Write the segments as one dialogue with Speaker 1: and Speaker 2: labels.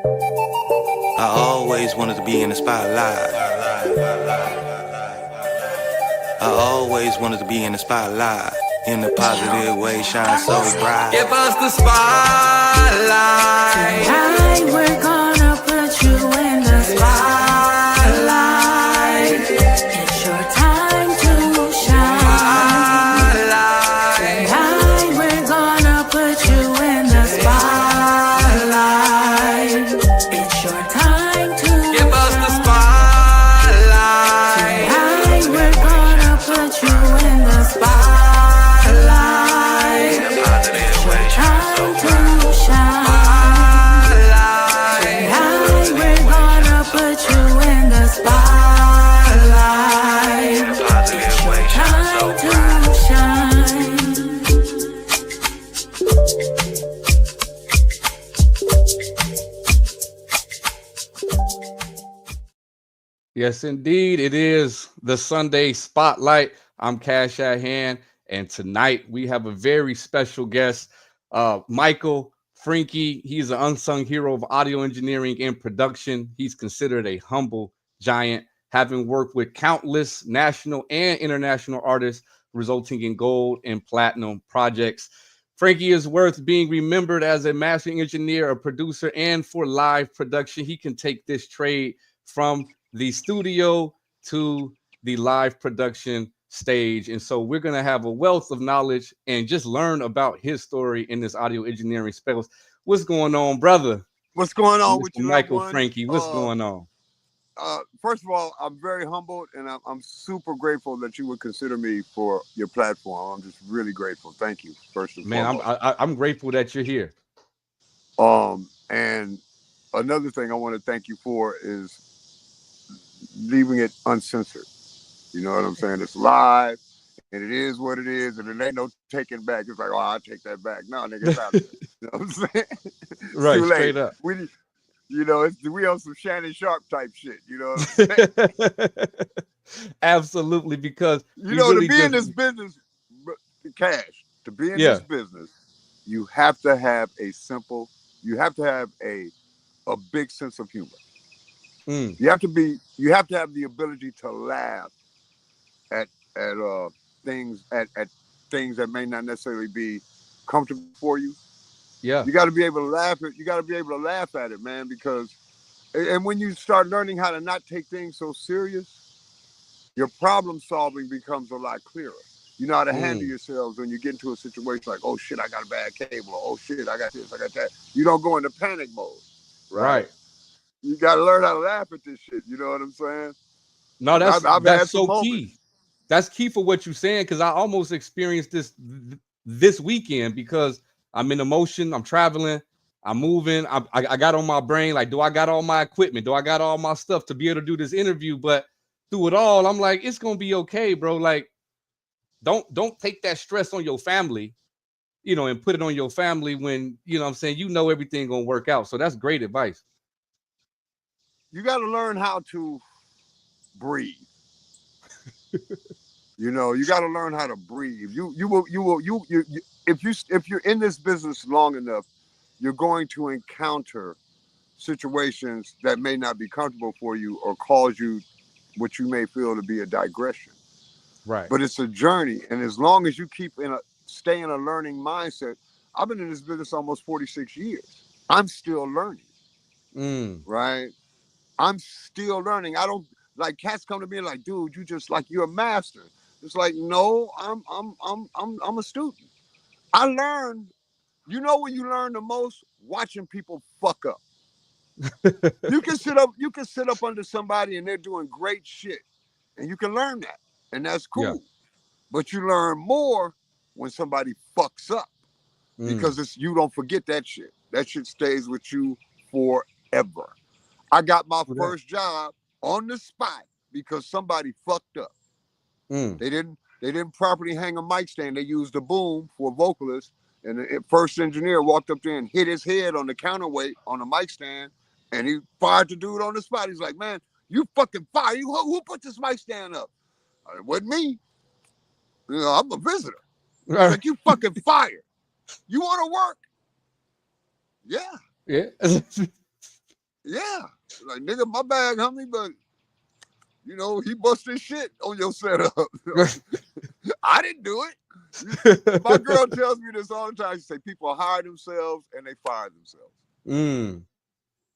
Speaker 1: I always wanted to be in the spotlight. I always wanted to be in the spotlight. In the positive way, shine so bright.
Speaker 2: Give us the spotlight.
Speaker 3: Tonight we're gonna put you in the spotlight. It's your time to shine. Tonight we're gonna put you in the spotlight. It's your time to
Speaker 2: Give us the
Speaker 3: spotlight. Tonight we're gonna put you in the spotlight.
Speaker 4: Yes, indeed. It is the Sunday Spotlight. I'm Cash at Hand, and tonight we have a very special guest, Michael Frenke. He's an unsung hero of audio engineering and production. He's considered a humble giant, having worked with countless national and international artists, resulting in gold and platinum projects. Frenke is worth being remembered as a mastering engineer, a producer, and for live production. He can take this trade from the studio to the live production stage. And so we're going to have a wealth of knowledge and just learn about his story in this audio engineering space. What's going on, brother?
Speaker 5: What's going on with you,
Speaker 4: Michael Frenke? What's going on?
Speaker 5: First of all, I'm very humbled, and I'm super grateful that you would consider me for your platform. I'm just really grateful. Thank you, first and foremost.
Speaker 4: I'm grateful that you're here.
Speaker 5: And another thing I want to thank you for is leaving it uncensored. You know what I'm saying? It's live, and it is what it is, and it ain't no taking back. It's like, oh, I'll take that back. No, nigga, it's out there. You know what I'm saying?
Speaker 4: Right, straight up.
Speaker 5: We on some Shannon Sharp type shit. You know what I'm saying?
Speaker 4: Absolutely, because
Speaker 5: you know, really to be in this business, Cash, to be in this business, you have to have a big sense of humor. You have to have the ability to laugh at things that may not necessarily be comfortable for you.
Speaker 4: Yeah.
Speaker 5: You got to be able to laugh at it, man, because when you start learning how to not take things so serious, your problem solving becomes a lot clearer. You know how to handle yourselves when you get into a situation like, oh shit, I got a bad cable, or oh shit, I got this, I got that. You don't go into panic mode. Right. You got to learn how to laugh at this shit. You know what I'm saying?
Speaker 4: No, that's so key. That's key for what you're saying, because I almost experienced this weekend because I'm in emotion. I'm traveling. I'm moving. I got on my brain, like, do I got all my equipment? Do I got all my stuff to be able to do this interview? But through it all, I'm like, it's going to be okay, bro. Like, don't take that stress on your family, you know, and put it on your family when, you know what I'm saying, you know everything going to work out. So that's great advice.
Speaker 5: You got to learn how to breathe. You know, you got to learn how to breathe. If you're in this business long enough, you're going to encounter situations that may not be comfortable for you or cause you what you may feel to be a digression.
Speaker 4: Right.
Speaker 5: But it's a journey, and as long as you stay in a learning mindset, I've been in this business almost 46 years. I'm still learning. Right. I'm still learning. I don't like cats come to me like, dude, you're a master. It's like, no, I'm a student. I learn. You know when you learn the most? Watching people fuck up. You can sit up under somebody and they're doing great shit, and you can learn that, and that's cool. Yeah. But you learn more when somebody fucks up, because you don't forget that shit. That shit stays with you forever. I got my first job on the spot because somebody fucked up. They didn't properly hang a mic stand. They used a boom for a vocalist, and the first engineer walked up there and hit his head on the counterweight on the mic stand, and he fired the dude on the spot. He's like, man, you fucking fired. Who put this mic stand up? It wasn't me. You know, I'm a visitor. He's like, you fucking fired. You want to work? Yeah.
Speaker 4: Yeah.
Speaker 5: Yeah. Like, nigga, my bag, homie, but, you know, he busted shit on your setup. I didn't do it. My girl tells me this all the time. She say people hire themselves and they fire themselves.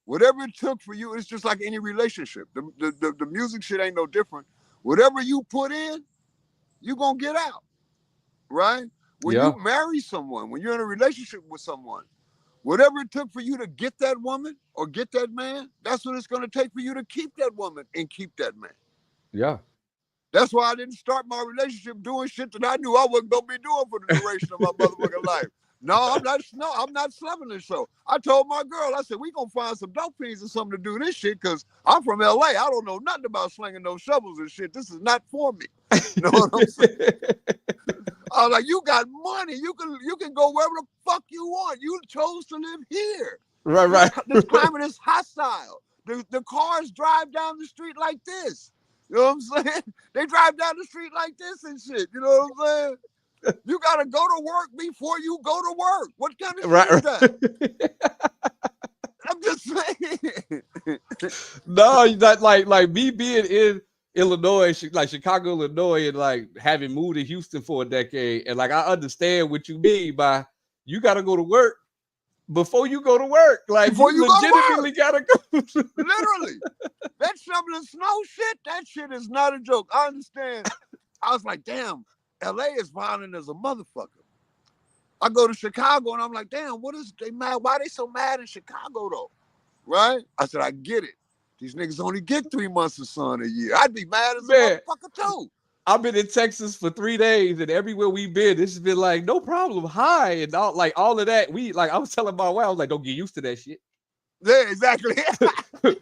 Speaker 5: Whatever it took for you, it's just like any relationship. The music shit ain't no different. Whatever you put in, you're going to get out, right? When you marry someone, when you're in a relationship with someone, whatever it took for you to get that woman or get that man, that's what it's going to take for you to keep that woman and keep that man.
Speaker 4: Yeah.
Speaker 5: That's why I didn't start my relationship doing shit that I knew I wasn't going to be doing for the duration of my motherfucking life. No, I'm not slumming this show. I told my girl, I said, we gonna find some dope fiends or something to do this shit, because I'm from LA. I don't know nothing about slinging those shovels and shit. This is not for me. You know what I'm saying? I was like, you got money. You can go wherever the fuck you want. You chose to live here.
Speaker 4: Right.
Speaker 5: This climate is hostile. The cars drive down the street like this. You know what I'm saying? They drive down the street like this and shit. You know what I'm saying? You gotta go to work before you go to work. What kind of shit is that? I'm just saying.
Speaker 4: No, not like me being in Illinois, like Chicago, Illinois, and like having moved to Houston for a decade, and like I understand what you mean by you gotta go to work before you go to work. Like
Speaker 5: before you
Speaker 4: legitimately gotta go.
Speaker 5: Literally. That shoveling snow shit, that shit is not a joke. I understand. I was like, damn. LA is violent as a motherfucker. I go to Chicago and I'm like, damn, what is they mad? Why they so mad in Chicago though? Right? I said, I get it. These niggas only get 3 months of sun a year. I'd be mad as a motherfucker too.
Speaker 4: I've been in Texas for 3 days, and everywhere we've been, this has been like, no problem, hi, and all of that. I was telling my wife, I was like, don't get used to that shit.
Speaker 5: Yeah, exactly.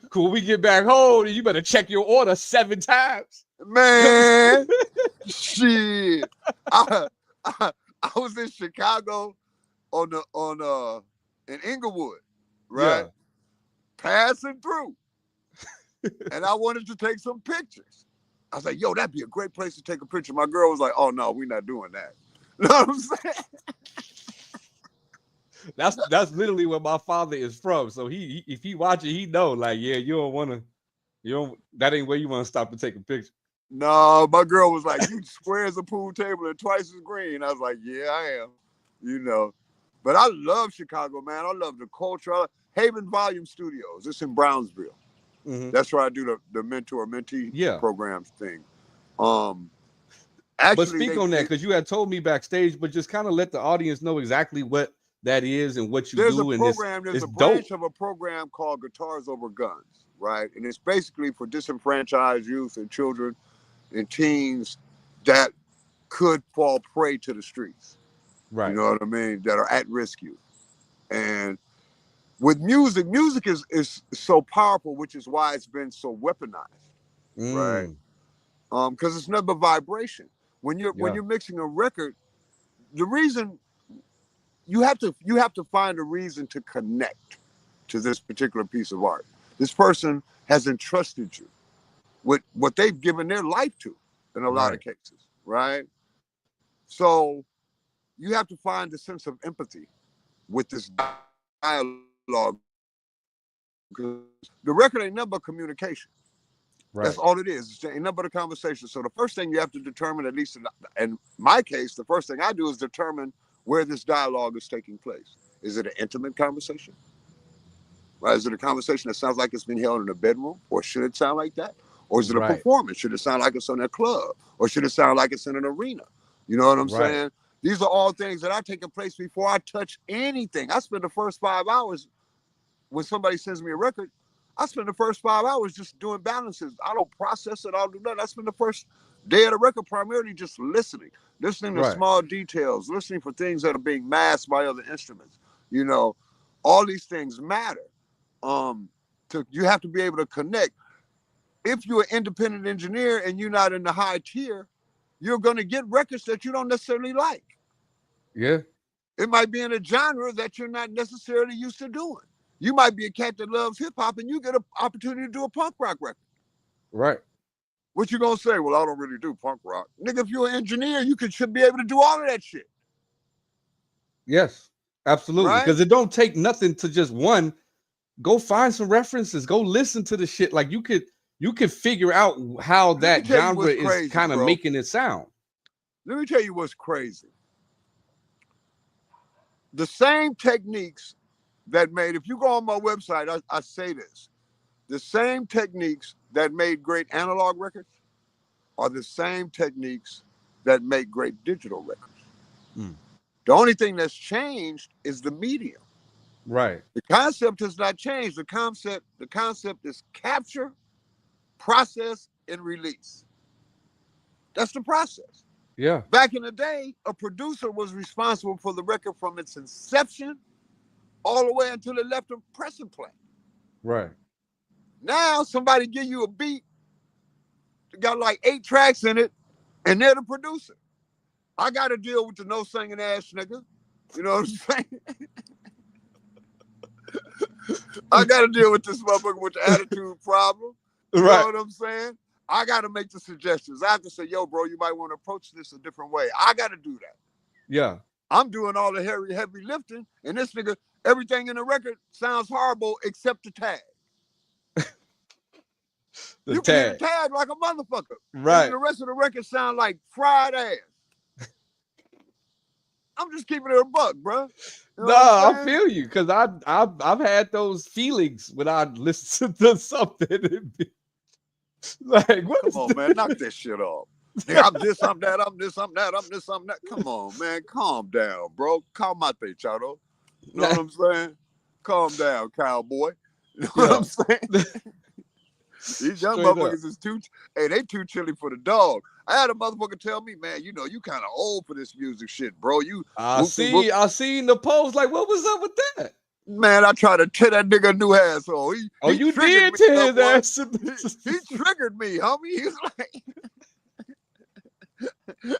Speaker 4: Cool. We get back home, and you better check your order 7 times.
Speaker 5: Man, shit. I was in Chicago in Inglewood, right? Yeah. Passing through. And I wanted to take some pictures. I was like, yo, that'd be a great place to take a picture. My girl was like, oh no, we're not doing that. You know what I'm saying?
Speaker 4: That's literally where my father is from. So he if he watching, he know, like, yeah, that ain't where you want to stop and take a picture.
Speaker 5: No, my girl was like, you square as a pool table and twice as green. I was like, yeah, I am. You know. But I love Chicago, man. I love the culture. Haven Volume Studios. It's in Brownsville. Mm-hmm. That's where I do the mentor-mentee programs thing.
Speaker 4: Actually, but speak on that, because you had told me backstage, but just kind of let the audience know exactly what that is and what you do.
Speaker 5: There's a branch of a program called Guitars Over Guns, right? And it's basically for disenfranchised youth and children and teens that could fall prey to the streets. Right. You know what I mean? That are at risk youth. And with music is so powerful, which is why it's been so weaponized. Right? Because it's never vibration. When you're mixing a record, the reason you have to find a reason to connect to this particular piece of art. This person has entrusted you with what they've given their life to in a lot of cases, right? So you have to find a sense of empathy with this dialogue. Because the record ain't nothing but communication. Right. That's all it is. It's ain't nothing but a conversation. So the first thing you have to determine, at least in my case, the first thing I do is determine where this dialogue is taking place. Is it an intimate conversation? Right? Is it a conversation that sounds like it's been held in a bedroom? Or should it sound like that? Or is it a performance? Should it sound like it's in a club? Or should it sound like it's in an arena? You know what I'm saying? These are all things that are taking place before I touch anything. I spend the first 5 hours, when somebody sends me a record, I spend the first 5 hours just doing balances. I don't process it. I don't do nothing. I spend the first day of the record primarily just listening to small details, listening for things that are being masked by other instruments. You know, all these things matter. You have to be able to connect. If you're an independent engineer and you're not in the high tier, you're going to get records that you don't necessarily like.
Speaker 4: Yeah.
Speaker 5: It might be in a genre that you're not necessarily used to doing. You might be a cat that loves hip hop and you get an opportunity to do a punk rock record.
Speaker 4: Right.
Speaker 5: What you gonna say? Well, I don't really do punk rock. Nigga, if you're an engineer, you should be able to do all of that shit.
Speaker 4: Yes, absolutely. Because it don't take nothing to just go find some references. Go listen to the shit. Like you could figure out how that genre is kind of making it sound.
Speaker 5: Let me tell you what's crazy. The same techniques that made, if you go on my website, I say this, the same techniques that made great analog records are the same techniques that make great digital records. The only thing that's changed is the medium.
Speaker 4: Right.
Speaker 5: The concept has not changed. The concept is capture, process, and release. That's the process.
Speaker 4: Yeah.
Speaker 5: Back in the day, a producer was responsible for the record from its inception all the way until it left a pressing play.
Speaker 4: Right.
Speaker 5: Now somebody give you a beat, got like 8 tracks in it, and they're the producer. I got to deal with the no singing ass nigga. You know what I'm saying? I got to deal with this motherfucker with the attitude problem. You know what I'm saying? I got to make the suggestions. I have to say, yo, bro, you might want to approach this a different way. I got to do that.
Speaker 4: Yeah.
Speaker 5: I'm doing all the heavy lifting, and this nigga, everything in the record sounds horrible except the tag. You can hear the tag like a motherfucker.
Speaker 4: Right.
Speaker 5: And the rest of the record sound like fried ass. I'm just keeping it a buck, bro. You know
Speaker 4: I feel you, because I've had those feelings when I listen to something. Like, what?
Speaker 5: Come on, man, knock that shit off. Nigga, I'm this, I'm that, I'm this, I'm that, I'm this, I'm that. Come on, man, calm down, bro. Calm out there, Chato. You know what I'm saying? Calm down, cowboy. You know what I'm saying? These young motherfuckers is they too chilly for the dog. I had a motherfucker tell me, man, you know, you kind of old for this music shit, bro. I
Speaker 4: seen the post. Like, what was up with that?
Speaker 5: Man, I tried to tear that nigga a new asshole.
Speaker 4: You did tear his ass.
Speaker 5: He triggered me, homie. He's like,
Speaker 4: no,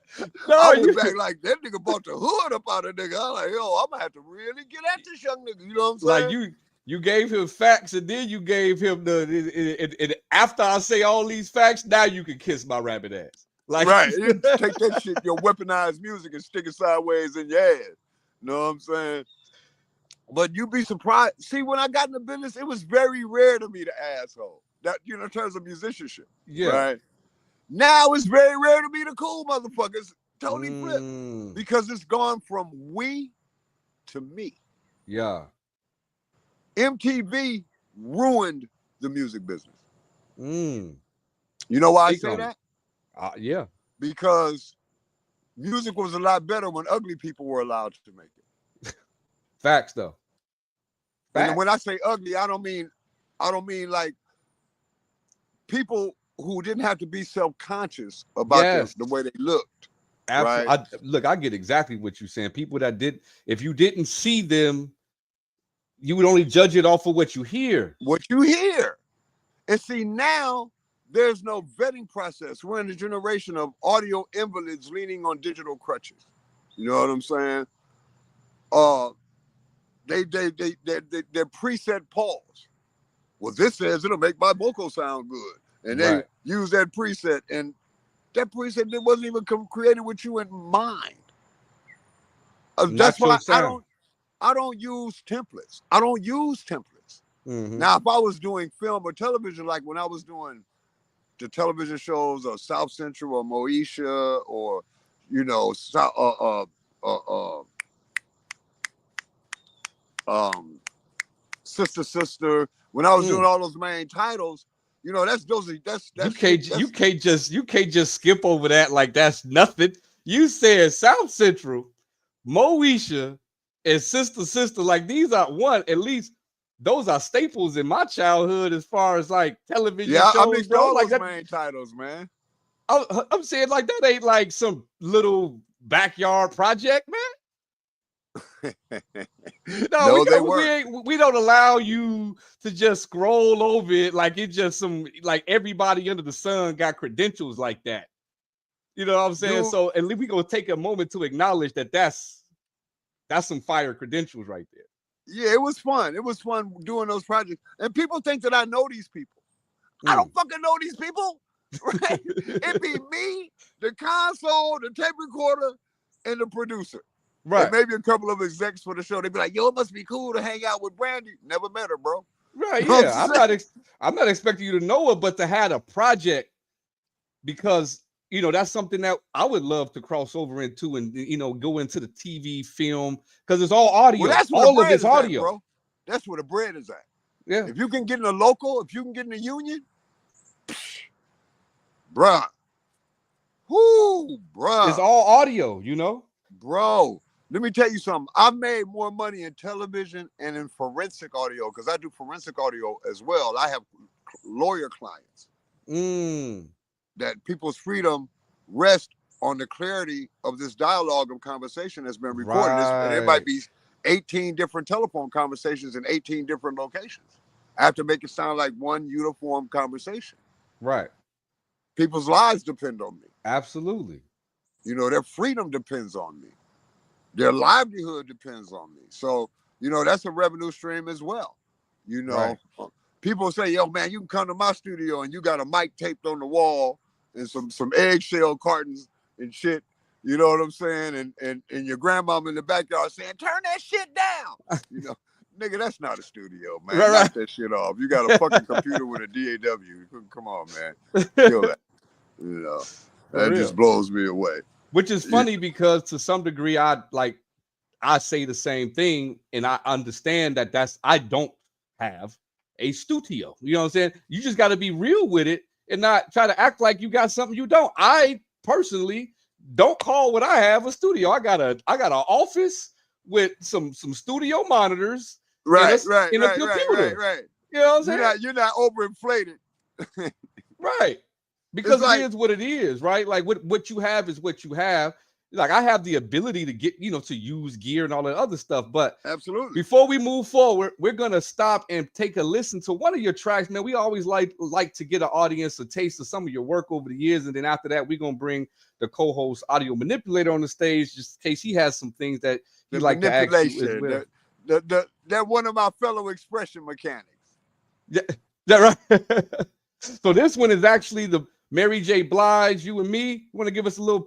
Speaker 5: I was back like that nigga bought the hood up out of nigga. I'm like, yo, I'm gonna have to really get at this young nigga. You know what I'm saying?
Speaker 4: Like you gave him facts, and then you gave him and after I say all these facts, now you can kiss my rabbit ass. Like,
Speaker 5: right. You take that shit, your weaponized music, and stick it sideways in your ass. You know what I'm saying? But you'd be surprised. See, when I got in the business, it was very rare to be the asshole. That, you know, in terms of musicianship.
Speaker 4: Yeah.
Speaker 5: Right. Now it's very rare to be the cool motherfuckers. Totally flip. Because it's gone from we to me.
Speaker 4: Yeah.
Speaker 5: MTV ruined the music business. You know why I say that?
Speaker 4: Yeah.
Speaker 5: Because music was a lot better when ugly people were allowed to make it.
Speaker 4: Facts, though. Facts.
Speaker 5: And when I say ugly, I don't mean like people who didn't have to be self-conscious about the way they looked.
Speaker 4: Absolutely.
Speaker 5: Right?
Speaker 4: I get exactly what you're saying. People that if you didn't see them, you would only judge it off of what you hear.
Speaker 5: What you hear. And see, now there's no vetting process. We're in a generation of audio invalids leaning on digital crutches. You know what I'm saying? They're preset pause. Well, this says it'll make my vocal sound good. And they use that preset, and that preset that wasn't even created with you in mind. That's why I don't use templates. I don't use templates. Now, if I was doing film or television, like when I was doing the television shows or South Central or Moesha or, you know, Sister, when I was doing all those main titles, you know, that's
Speaker 4: you can't just skip over that like that's nothing. You said South Central, Moesha, and Sister, like these are at least those are staples in my childhood as far as like television shows.
Speaker 5: I mixed all
Speaker 4: like
Speaker 5: those main titles, man.
Speaker 4: I'm saying like that ain't like some little backyard project, man. No, we don't allow you to just scroll over it like it's just some like everybody under the sun got credentials like that. You know what I'm saying? So at least we gonna take a moment to acknowledge that that's some fire credentials right there.
Speaker 5: Yeah, it was fun. It was fun doing those projects. And people think that I know these people. I don't fucking know these people. Right? It'd be me, the console, the tape recorder, and the producer. Right. And maybe a couple of execs for the show. They'd be like, yo, it must be cool to hang out with Brandy. Never met her, bro.
Speaker 4: Right.
Speaker 5: You know what
Speaker 4: Yeah.
Speaker 5: I'm
Speaker 4: I'm not expecting you to know it, but to have a project, because that's something that I would love to cross over into, and go into the TV, film, because it's all
Speaker 5: Well,
Speaker 4: audio.
Speaker 5: that's where the
Speaker 4: All of
Speaker 5: bread
Speaker 4: it's
Speaker 5: is at,
Speaker 4: audio.
Speaker 5: bro. That's where the bread is at.
Speaker 4: Yeah.
Speaker 5: If you can get in the local, if you can get in the union, bruh. Whoo, bruh.
Speaker 4: It's all audio,
Speaker 5: Bro, let me tell you something. I've made more money in television and in forensic audio, because I do forensic audio as well. I have lawyer clients that people's freedom rests on the clarity of this dialogue of conversation that's been recorded. And it might be 18 different telephone conversations in 18 different locations. I have to make it sound like one uniform conversation.
Speaker 4: Right.
Speaker 5: People's lives depend on me.
Speaker 4: Absolutely.
Speaker 5: Their freedom depends on me. Their livelihood depends on me. So, that's a revenue stream as well.
Speaker 4: Right.
Speaker 5: People say, yo, man, you can come to my studio and you got a mic taped on the wall and some eggshell cartons and shit. You know what I'm saying? And your grandmama in the backyard saying, turn that shit down. Nigga, that's not a studio, man. Knock that shit off. You got a fucking computer with a DAW. Come on, man. Kill that. That just blows me away.
Speaker 4: Which is funny because to some degree, I say the same thing, and I understand that I don't have a studio. You know what I'm saying? You just got to be real with it and not try to act like you got something you don't. I personally don't call what I have a studio. I got an office with some studio monitors,
Speaker 5: right,
Speaker 4: in a computer.
Speaker 5: Right.
Speaker 4: You know what I'm saying?
Speaker 5: You're not overinflated.
Speaker 4: Right. Because it is what it is, right? Like what you have is what you have. Like I have the ability to get, to use gear and all that other stuff. But
Speaker 5: absolutely,
Speaker 4: before we move forward, we're gonna stop and take a listen to one of your tracks, man. We always like to get an audience a taste of some of your work over the years, and then after that, we're gonna bring the co-host Audio Manipulator on the stage, just in case he has some things that he'd like to ask you as well.
Speaker 5: That one of my fellow expression mechanics.
Speaker 4: Yeah, that right. So this one is actually the Mary J. Blige, You and Me. You want to give us a little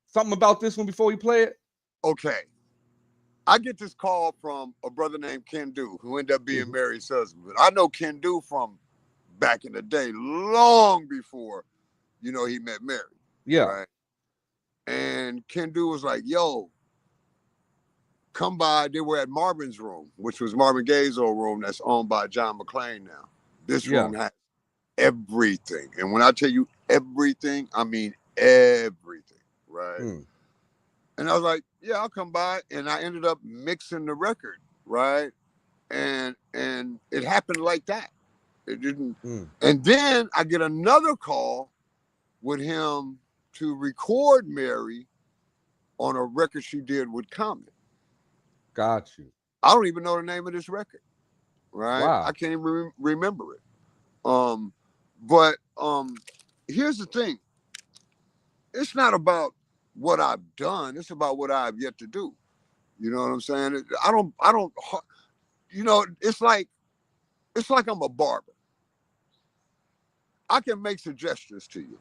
Speaker 4: something about this one before we play it?
Speaker 5: Okay. I get this call from a brother named Ken Du, who ended up being Mary's husband. I know Ken Du from back in the day, long before, he met Mary.
Speaker 4: Yeah.
Speaker 5: Right? And Ken Du was like, yo, come by. They were at Marvin's room, which was Marvin Gaye's old room that's owned by John McClane now. This room has everything. And when I tell you everything, I mean everything, right? And I was like, yeah, I'll come by. And I ended up mixing the record, right? And it happened like that. It didn't. And then I get another call with him to record Mary on a record she did with Common.
Speaker 4: Got you.
Speaker 5: I don't even know the name of this record, right?
Speaker 4: Wow.
Speaker 5: I can't even remember it. But here's the thing. It's not about what I've done. It's about what I've yet to do. You know what I'm saying? I don't, it's like I'm a barber. I can make suggestions to you.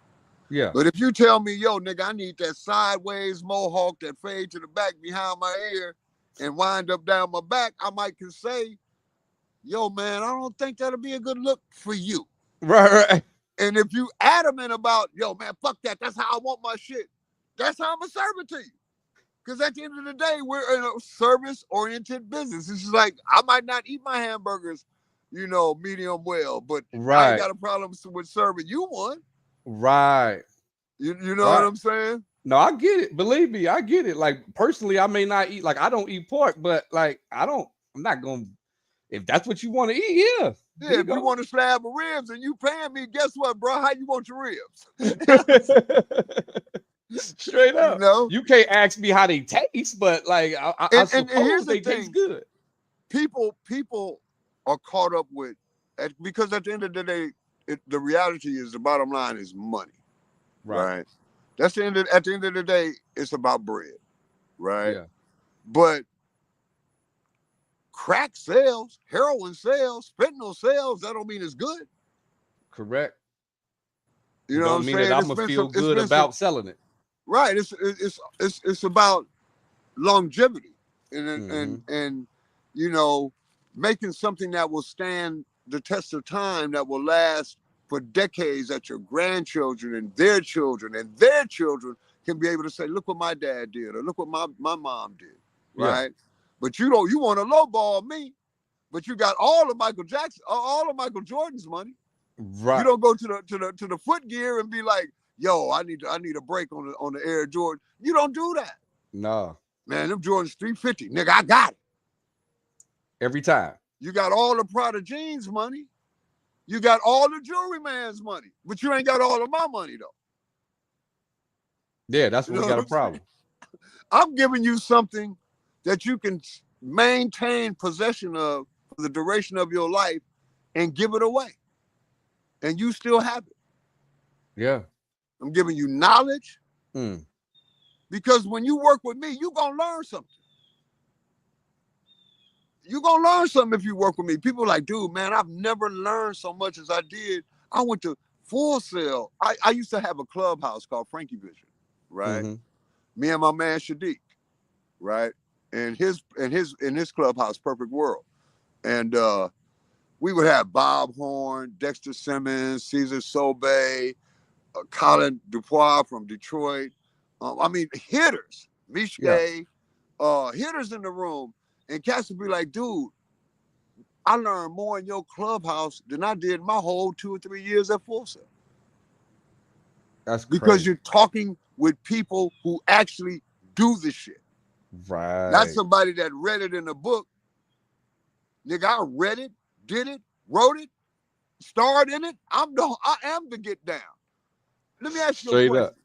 Speaker 4: Yeah.
Speaker 5: But if you tell me, yo, nigga, I need that sideways mohawk that fade to the back behind my ear and wind up down my back, I might can say, yo, man, I don't think that'll be a good look for you.
Speaker 4: Right.
Speaker 5: And if you adamant about, yo, man, fuck that, that's how I want my shit, that's how I'm going to serve it to you. Because at the end of the day, we're in a service-oriented business. It's just like, I might not eat my hamburgers, medium well, but I ain't got a problem with serving you one.
Speaker 4: Right.
Speaker 5: You know what I'm saying?
Speaker 4: No, I get it. Believe me, I get it. Like, personally, I may not eat, I don't eat pork, but, I'm not going to, if that's what you want to eat, yeah.
Speaker 5: Yeah, if you want a slab of ribs and you paying me, guess what, bro? How you want your ribs?
Speaker 4: Straight up. You can't ask me how they taste, but I suppose they taste good.
Speaker 5: People are caught up with, because at the end of the day, the reality is the bottom line is money. Right? At the end of the day, it's about bread. Right?
Speaker 4: Yeah.
Speaker 5: But crack sales, heroin sales, fentanyl sales, that don't mean it's good.
Speaker 4: Correct.
Speaker 5: You know what I'm saying?
Speaker 4: That I'm gonna feel good about selling it.
Speaker 5: Right. It's about longevity. And making something that will stand the test of time, that will last for decades, that your grandchildren and their children can be able to say, look what my dad did, or look what my mom did, right? Yeah. But you want to lowball me, but you got all of Michael Jordan's money. Right. You don't go to the foot gear and be like, yo, I need a break on the Air Jordan. You don't do that.
Speaker 4: No.
Speaker 5: Man, them Jordans 350. Nigga, I got it.
Speaker 4: Every time.
Speaker 5: You got all the Prada jeans money. You got all the jewelry man's money. But you ain't got all of my money, though.
Speaker 4: Yeah, that's when we got a problem.
Speaker 5: I'm giving you something that you can maintain possession of for the duration of your life and give it away. And you still have it.
Speaker 4: Yeah.
Speaker 5: I'm giving you knowledge. Because when you work with me, you're going to learn something. You're going to learn something if you work with me. People are like, dude, man, I've never learned so much as I did. I went to Full Sail. I used to have a clubhouse called Frankie Vision, right? Me and my man Shadiq, right? And his clubhouse, Perfect World. And we would have Bob Horn, Dexter Simmons, Cesar Sobey, Colin Dupois from Detroit. Hitters, Mishke, hitters in the room. And cats would be like, dude, I learned more in your clubhouse than I did my whole 2 or 3 years at Full Sail.
Speaker 4: That's crazy.
Speaker 5: Because you're talking with people who actually do this shit.
Speaker 4: Right.
Speaker 5: Not somebody that read it in a book. Nigga, I read it, did it, wrote it, starred in it. I am the get down. Let me ask you a question.
Speaker 4: Up.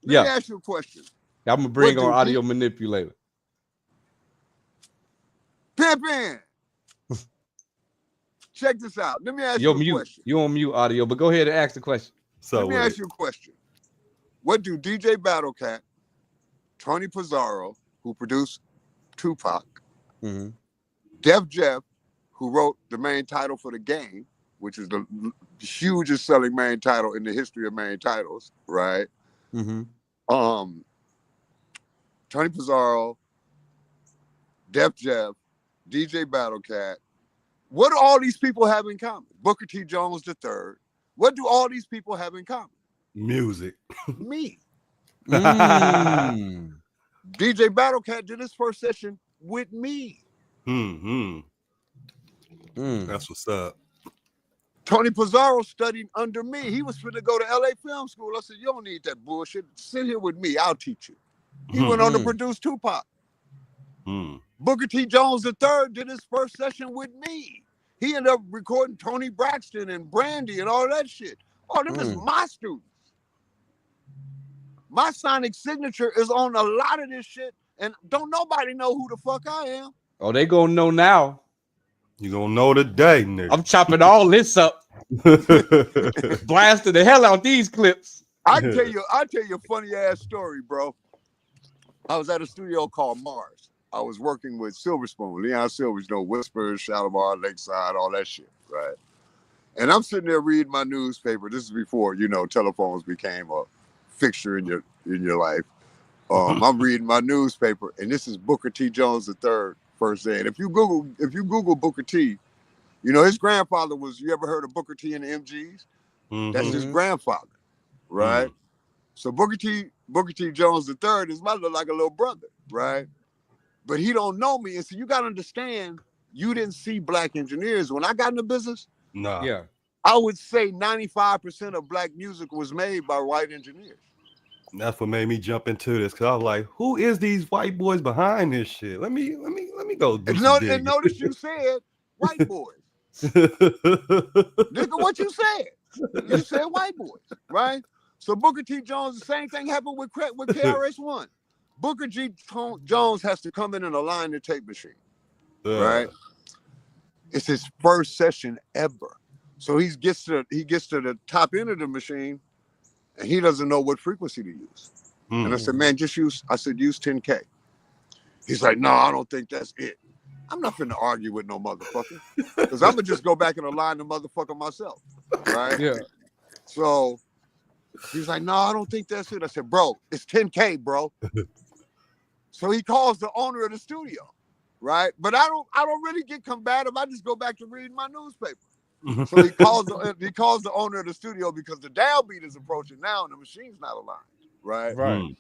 Speaker 5: Let me ask you a question.
Speaker 4: I'm going to bring on audio manipulator.
Speaker 5: Pimpin'. Check this out. Let me ask you a question.
Speaker 4: You're on mute, audio, but go ahead and ask the question.
Speaker 5: Let me ask you a question. What do DJ Battlecat, Tony Pizarro, who produced Tupac, Def Jeff, who wrote the main title for the game, which is the hugest selling main title in the history of main titles, right? Tony Pizarro, Def Jeff, DJ Battlecat. What do all these people have in common? Booker T. Jones III. What do all these people have in common?
Speaker 6: Music.
Speaker 5: Me. DJ Battlecat did his first session with me.
Speaker 6: That's what's up.
Speaker 5: Tony Pizarro studied under me. He was finna go to LA Film School. I said, you don't need that bullshit. Sit here with me. I'll teach you. He went on to produce Tupac. Booker T. Jones III did his first session with me. He ended up recording Tony Braxton and Brandy and all that shit. Oh, them is my students. My sonic signature is on a lot of this shit, and don't nobody know who the fuck I am.
Speaker 4: Oh, they gonna know now.
Speaker 6: You gonna know today, nigga.
Speaker 4: I'm chopping all this up. Blasting the hell out these clips.
Speaker 5: I'll tell you a funny ass story, bro. I was at a studio called Mars. I was working with Silver Spoon, Leon Silver's, Whispers, Shalimar, Lakeside, all that shit, right? And I'm sitting there reading my newspaper. This is before, telephones became a fixture in your life. I'm reading my newspaper, and this is Booker T. Jones III first day. And if you Google Booker T, his grandfather was. You ever heard of Booker T and the MGs? That's his grandfather, right? So Booker T. Jones III is like a little brother, right? But he don't know me, and so you gotta understand. You didn't see black engineers when I got in the business.
Speaker 6: Nah.
Speaker 4: Yeah.
Speaker 5: I would say 95% of black music was made by white engineers.
Speaker 6: That's what made me jump into this, because I was like, who is these white boys behind this shit? Let me go do some digging.
Speaker 5: And notice you said white boys. Nigga, what you said? You said white boys, right? So Booker T. Jones, the same thing happened with KRS-One. Booker T. Jones has to come in and align the tape machine, right? It's his first session ever. So he gets to the top end of the machine, and he doesn't know what frequency to use. And I said, man, use 10K. He's like, no, I don't think that's it. I'm not finna argue with no motherfucker, because I'm gonna just go back and align the motherfucker myself, right?
Speaker 4: Yeah.
Speaker 5: So he's like, no, I don't think that's it. I said, bro, it's 10K, bro. So he calls the owner of the studio. right? But I don't really get combative. I just go back to reading my newspaper. So he calls the owner of the studio because the downbeat is approaching now and the machine's not aligned, right?
Speaker 4: Right.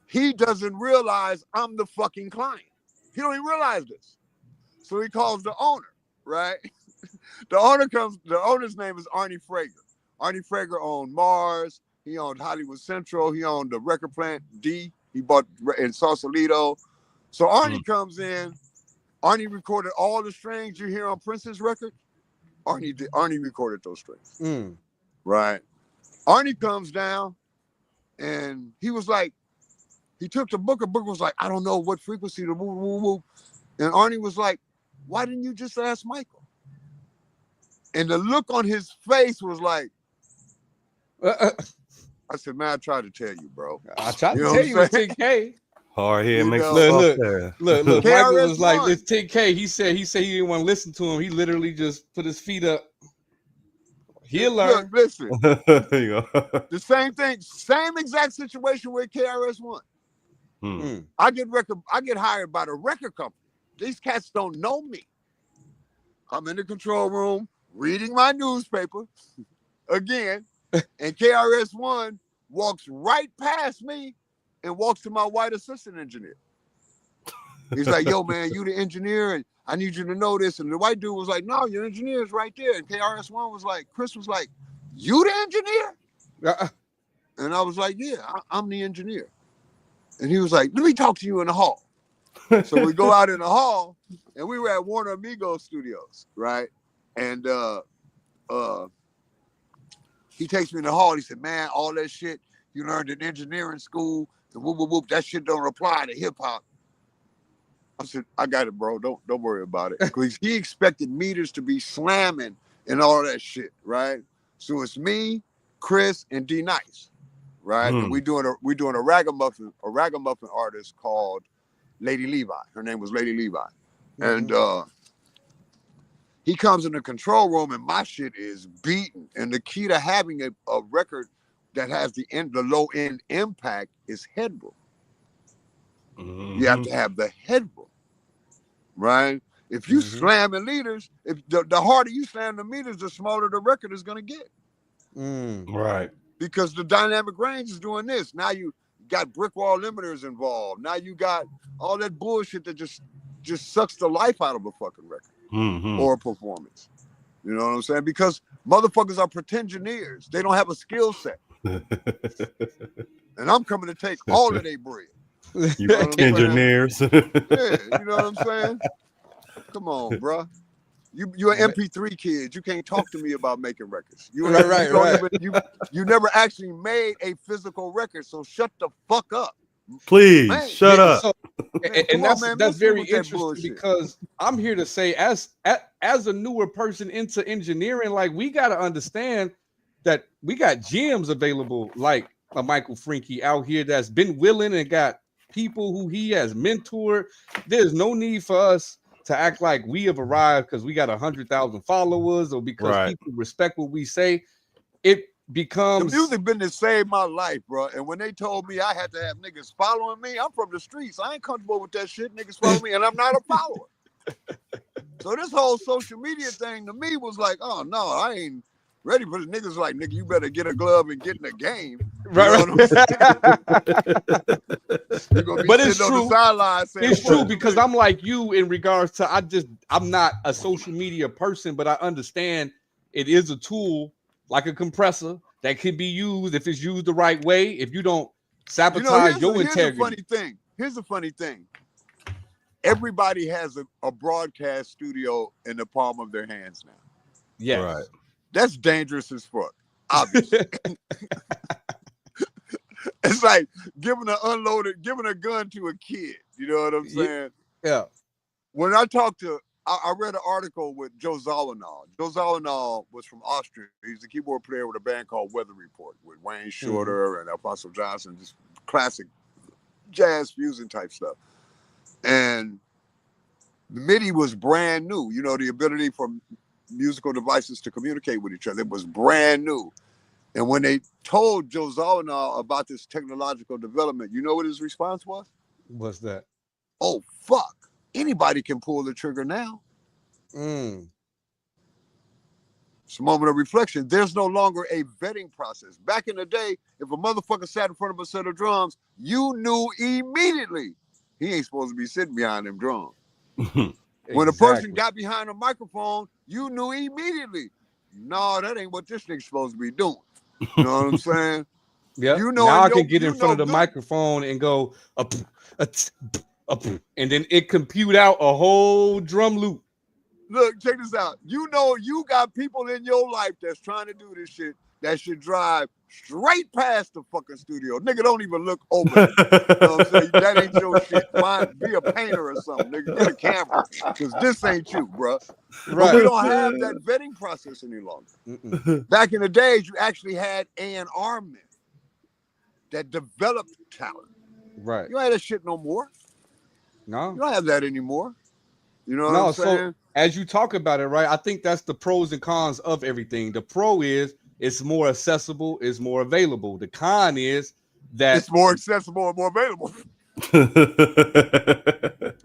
Speaker 5: He doesn't realize I'm the fucking client. He don't even realize this. So he calls the owner, right? The owner's name is Arnie Frager. Arnie Frager owned Mars. He owned Hollywood Central. He owned the record plant D. He bought in Sausalito. So Arnie comes in. Arnie recorded all the strings you hear on Prince's record. Arnie recorded those strings. Right. Arnie comes down and he was like, he took the book. The book was like, I don't know what frequency to move. And Arnie was like, why didn't you just ask Michael? And the look on his face was like, I said, man, I tried to tell you, bro.
Speaker 4: I tried to tell you it's 10K.
Speaker 6: Hard head makes
Speaker 4: look. Michael was like,
Speaker 5: KRS-One.
Speaker 4: it's 10K. He said he didn't want to listen to him. He literally just put his feet up. He'll learn.
Speaker 5: Look, listen.
Speaker 6: The
Speaker 5: The same thing, same exact situation with KRS-One. I get hired by the record company. These cats don't know me. I'm in the control room reading my newspaper again, and KRS-One walks right past me and walks to my white assistant engineer. He's like, yo, man, you the engineer, and I need you to know this. And the white dude was like, no, your engineer is right there. And KRS-One was like, Chris was like, you the engineer? And I was like, yeah, I'm the engineer. And he was like, let me talk to you in the hall. So we go out in the hall, and we were at Warner Amigos Studios, right? And he takes me in the hall. He said, man, all that shit you learned in engineering school, and whoop, whoop, whoop, that shit don't apply to hip hop. I said, I got it, bro. Don't worry about it. Because he expected meters to be slamming and all that shit, right? So it's me, Chris, and D Nice, right? And we doing a ragamuffin artist called Lady Levi. Her name was Lady Levi. And he comes in the control room and my shit is beaten. And the key to having a record that has the low end impact is headroom. You have to have the headroom, right? If you slamming leaders, if the harder you slam the meters, the smaller the record is gonna get.
Speaker 6: Right.
Speaker 5: Because the dynamic range is doing this. Now you got brick wall limiters involved. Now you got all that bullshit that just sucks the life out of a fucking record or a performance. You know what I'm saying? Because motherfuckers are pretensioneers. They don't have a skill set. And I'm coming to take all of their bread.
Speaker 6: You engineers.
Speaker 5: Yeah, you know what I'm saying? Come on, bro. You're an MP3 kid. You can't talk to me about making records. You never actually made a physical record, so shut the fuck up.
Speaker 6: Please, shut up.
Speaker 4: So, and that's very interesting because I'm here to say, as a newer person into engineering, like we got to understand that we got gems available, like a Michael Frenke out here that's been willing and got people who he has mentored. There's no need for us to act like we have arrived because we got 100,000 followers or because people respect what we say. It becomes
Speaker 5: the music business saved my life, bro. And when they told me I had to have niggas following me, I'm from the streets. I ain't comfortable with that shit. Niggas follow me, and I'm not a follower. So this whole social media thing to me was like, oh no, I ain't ready for the niggas. Like, nigga, you better get a glove and get in the game.
Speaker 4: Right.
Speaker 5: But it's true.
Speaker 4: It's true because I'm like you in regards to I'm not a social media person, but I understand it is a tool like a compressor that can be used if it's used the right way. If you don't sabotage your integrity.
Speaker 5: Here's the funny thing. Everybody has a broadcast studio in the palm of their hands now.
Speaker 4: Yeah,
Speaker 6: right.
Speaker 5: That's dangerous as fuck. Obviously. It's like giving a gun to a kid. You know what I'm saying?
Speaker 4: Yeah.
Speaker 5: When I read an article with Joe Zawinul. Joe Zawinul was from Austria. He's a keyboard player with a band called Weather Report with Wayne Shorter and Alfonso Johnson, just classic jazz fusion type stuff. And the MIDI was brand new. You know, the ability for musical devices to communicate with each other. It was brand new. And when they told Joe Zawinul about this technological development, you know what his response was?
Speaker 4: What's that?
Speaker 5: Oh, fuck. Anybody can pull the trigger now.
Speaker 4: Mm.
Speaker 5: It's a moment of reflection. There's no longer a vetting process. Back in the day, if a motherfucker sat in front of a set of drums, you knew immediately he ain't supposed to be sitting behind them drums. When a person got behind a microphone, you knew immediately, no, that ain't what this nigga's supposed to be doing. You know what I'm saying?
Speaker 4: Yeah.
Speaker 5: You know,
Speaker 4: now I can get in front of the microphone and go up, and then it compute out a whole drum loop.
Speaker 5: Look, check this out. You know, you got people in your life that's trying to do this shit that should drive straight past the fucking studio. Nigga, don't even look over. You know what I'm saying? That ain't your shit. Be a painter or something, nigga. Get a camera, because this ain't you, bro. Right. But we don't have that vetting process any longer. Back in the days, you actually had A&R men that developed talent.
Speaker 4: Right.
Speaker 5: You don't have that shit no more.
Speaker 4: No.
Speaker 5: You don't have that anymore. You know what I'm saying?
Speaker 4: So as you talk about it, right, I think that's the pros and cons of everything. The pro is it's more accessible, it's more available. The con is that
Speaker 5: it's more accessible and more available.
Speaker 4: You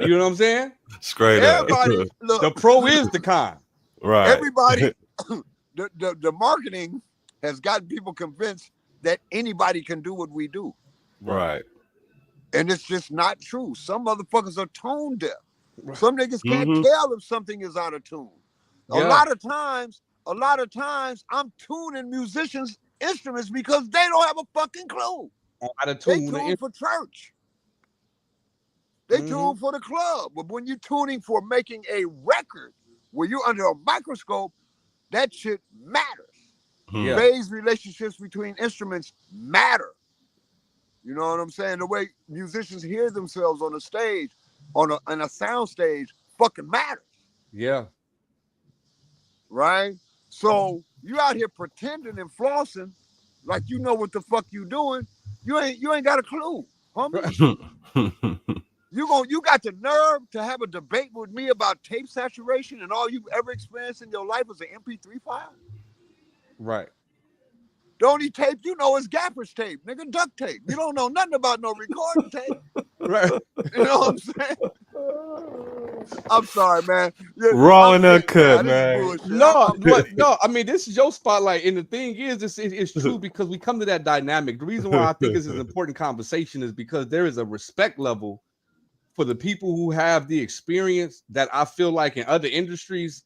Speaker 4: know what I'm saying?
Speaker 6: Straight
Speaker 5: everybody,
Speaker 6: up.
Speaker 5: Look,
Speaker 4: the pro is the con.
Speaker 6: Right.
Speaker 5: Everybody, the marketing has gotten people convinced that anybody can do what we do.
Speaker 6: Right.
Speaker 5: And it's just not true. Some motherfuckers are tone deaf. Some niggas can't tell if something is out of tune. Yeah. A lot of times I'm tuning musicians' instruments because they don't have a fucking clue. They tune for church. They tune for the club. But when you're tuning for making a record where you're under a microscope, that shit matters.
Speaker 4: Yeah.
Speaker 5: Phase relationships between instruments matter. You know what I'm saying? The way musicians hear themselves on a stage, on a sound stage, fucking matters.
Speaker 4: Yeah.
Speaker 5: Right? So you out here pretending and flossing like you know what the fuck you doing. You ain't got a clue, homie. You got the nerve to have a debate with me about tape saturation and all you've ever experienced in your life is an MP3 file?
Speaker 4: Right.
Speaker 5: The only tape you know is gaffer's tape, nigga, duct tape. You don't know nothing about no recording tape.
Speaker 4: Right.
Speaker 5: You know what I'm saying? I'm sorry, man.
Speaker 6: Raw and uncut, man.
Speaker 4: No, I mean, this is your spotlight. And the thing is, it's true because we come to that dynamic. The reason why I think this is an important conversation is because there is a respect level for the people who have the experience that I feel like in other industries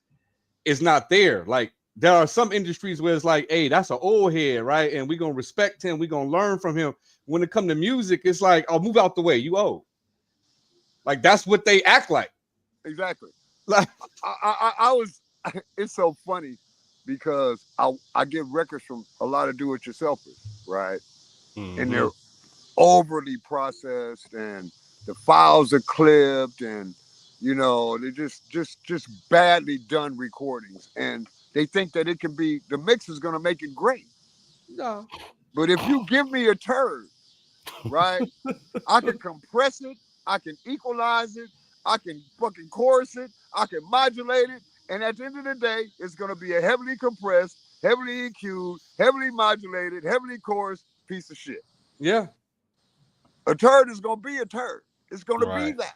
Speaker 4: is not there. Like, there are some industries where it's like, hey, that's an old head, right? And we're going to respect him. We're going to learn from him. When it comes to music, it's like, oh, move out the way. You old. Like, that's what they act like.
Speaker 5: Exactly. Like, I was, it's so funny because I get records from a lot of do-it-yourselfers, right? And they're overly processed and the files are clipped and, you know, they're just badly done recordings. And they think that it can be, the mix is going to make it great.
Speaker 4: No.
Speaker 5: But if you give me a turd, right, I can compress it, I can equalize it, I can fucking chorus it, I can modulate it, and at the end of the day, it's going to be a heavily compressed, heavily EQ'd, heavily modulated, heavily chorused piece of shit.
Speaker 4: Yeah.
Speaker 5: A turd is going to be a turd. It's going to be that,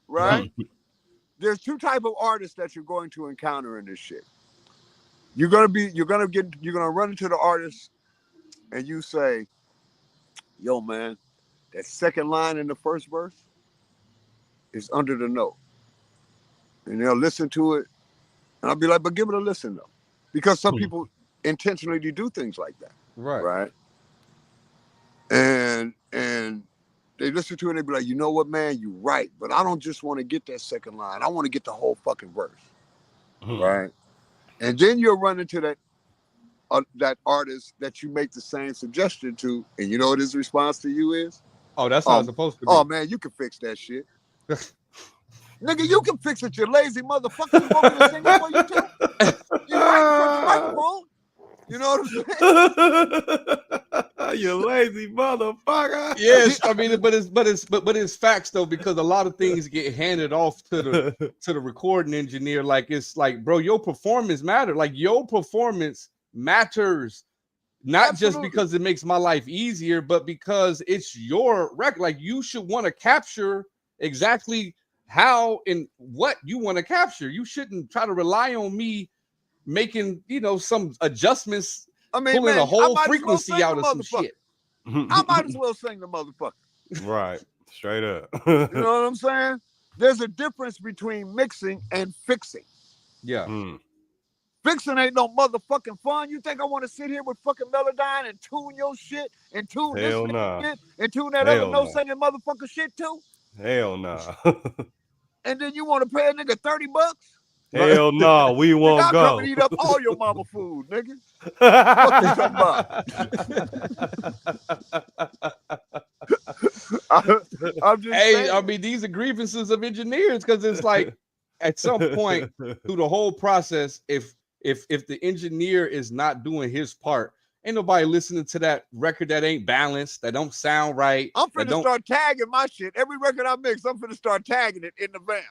Speaker 5: right? There's two types of artists that you're going to encounter in this shit. You're gonna run into the artist and you say, yo, man, that second line in the first verse is under the note. And they'll listen to it. And I'll be like, but give it a listen though. Because some people intentionally do things like that. Right. And they listen to it and they be like, you know what, man, you're right. But I don't just want to get that second line. I want to get the whole fucking verse. Right. And then you'll run into that artist that you make the same suggestion to, and you know what his response to you is?
Speaker 4: Oh, that's how it's supposed to be.
Speaker 5: Oh man, you can fix that shit. Nigga, you can fix it, you lazy motherfucker. You want me to sing it for you too? You right in front of the microphone. You know what I'm saying?
Speaker 6: You lazy motherfucker.
Speaker 4: Yes, I mean, but it's facts though, because a lot of things get handed off to the recording engineer. Like, it's like, bro, your performance matters. Like, your performance matters, not just because it makes my life easier, but because it's your record. Like, you should want to capture exactly how and what you want to capture. You shouldn't try to rely on me making, some adjustments,
Speaker 5: I mean,
Speaker 4: pulling
Speaker 5: man,
Speaker 4: a whole
Speaker 5: I might as well
Speaker 4: frequency
Speaker 5: sing
Speaker 4: out
Speaker 5: the
Speaker 4: of some
Speaker 5: motherfucker.
Speaker 4: shit.
Speaker 5: I might as well sing the motherfucker.
Speaker 6: Right. Straight up.
Speaker 5: You know what I'm saying? There's a difference between mixing and fixing.
Speaker 4: Yeah.
Speaker 5: Fixing ain't no motherfucking fun. You think I want to sit here with fucking Melodyne and tune your shit and tune this shit and tune that other no singing motherfucker shit too?
Speaker 6: Hell nah.
Speaker 5: And then you want to pay a nigga $30?
Speaker 6: Hell no, we won't
Speaker 5: I'll
Speaker 6: go.
Speaker 5: come and eat up all your mama food, nigga. I'm just saying.
Speaker 4: I mean, these are grievances of engineers, because it's like at some point through the whole process, if the engineer is not doing his part, ain't nobody listening to that record that ain't balanced, that don't sound right.
Speaker 5: I'm finna start tagging my shit. Every record I mix, I'm finna start tagging it in the vamp.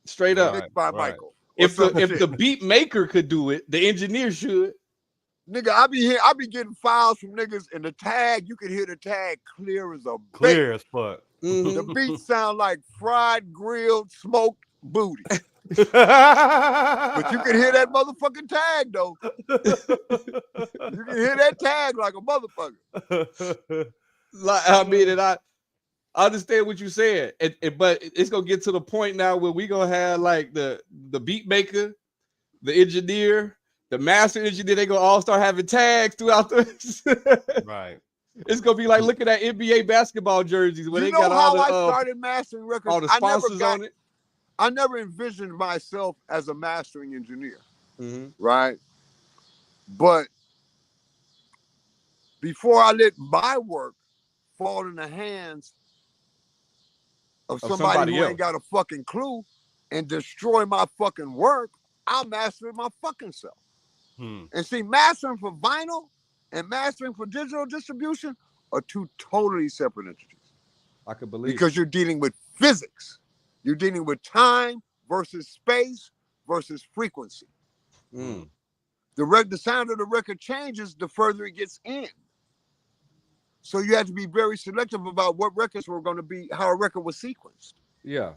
Speaker 4: Straight up.
Speaker 5: Mixed by Michael.
Speaker 4: If the beat maker could do it, the engineer should.
Speaker 5: Nigga, I be getting files from niggas, and the tag, you can hear the tag clear as a
Speaker 6: clear as fuck.
Speaker 5: The beat sound like fried, grilled, smoked booty. But you can hear that motherfucking tag though. You can hear that tag like a motherfucker.
Speaker 4: I mean, and I understand what you said, but it's gonna get to the point now where we gonna have like the beat maker, the engineer, the master engineer. They gonna all start having tags throughout the
Speaker 6: right.
Speaker 4: It's gonna be like looking at NBA basketball jerseys where they got all the
Speaker 5: I started mastering records.
Speaker 4: all the sponsors on it.
Speaker 5: I never envisioned myself as a mastering engineer, right? But before I let my work fall in the hands of somebody who ain't got a fucking clue and destroy my fucking work, I'll master it my fucking self. And see, mastering for vinyl and mastering for digital distribution are two totally separate entities.
Speaker 4: I could believe
Speaker 5: because you're dealing with physics. You're dealing with time versus space versus frequency. The sound of the record changes the further it gets in. So you have to be very selective about what records were going to be, how a record was sequenced.
Speaker 4: Yeah.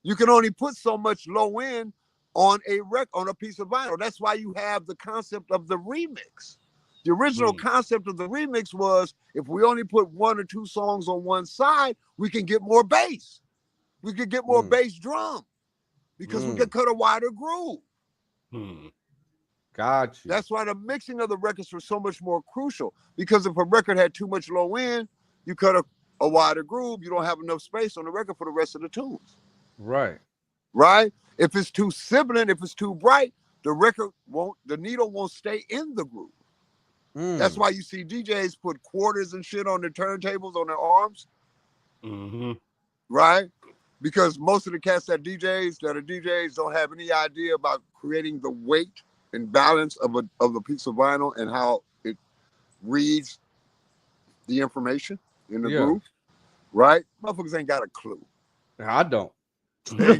Speaker 5: You can only put so much low end on a piece of vinyl. That's why you have the concept of the remix. The original concept of the remix was if we only put one or two songs on one side, we can get more bass. We could get more bass drum because we can cut a wider groove.
Speaker 4: Got you.
Speaker 5: That's why the mixing of the records was so much more crucial, because if a record had too much low end, you cut a wider groove, you don't have enough space on the record for the rest of the tunes.
Speaker 4: Right.
Speaker 5: Right? If it's too sibilant, if it's too bright, the needle won't stay in the groove. That's why you see DJs put quarters and shit on their turntables on their arms. Right? Because most of the cats that are DJs don't have any idea about creating the weight and balance of a piece of vinyl and how it reads the information in the groove. Right? Motherfuckers ain't got a clue.
Speaker 4: I don't. I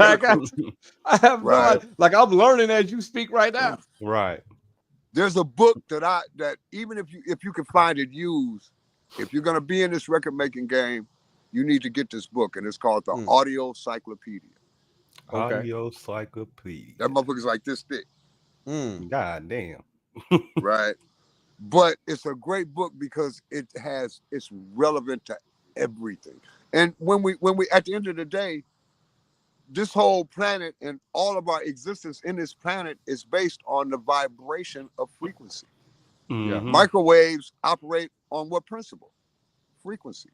Speaker 4: have no idea. Like, I'm learning as you speak right now.
Speaker 6: Right.
Speaker 5: There's a book that even if you can find it used, if you're gonna be in this record making game, you need to get this book, and it's called the Audio Cyclopedia.
Speaker 6: Audio Cyclopedia.
Speaker 5: That motherfucker's like this thick.
Speaker 6: God damn.
Speaker 5: Right. But it's a great book because it's relevant to everything. And when we at the end of the day, this whole planet and all of our existence in this planet is based on the vibration of frequency. Microwaves operate on what principle? Frequencies.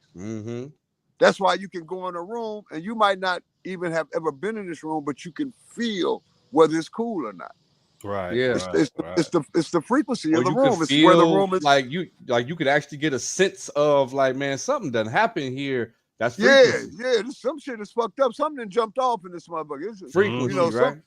Speaker 5: That's why you can go in a room and you might not even have ever been in this room, but you can feel whether it's cool or not.
Speaker 6: Right.
Speaker 4: Yeah.
Speaker 5: It's the frequency of the room. It's
Speaker 4: feel
Speaker 5: where the room is.
Speaker 4: Like you could actually get a sense of like, man, something done happened here. That's frequency.
Speaker 5: Some shit is fucked up. Something jumped off in this motherfucker. It's
Speaker 4: frequency, right?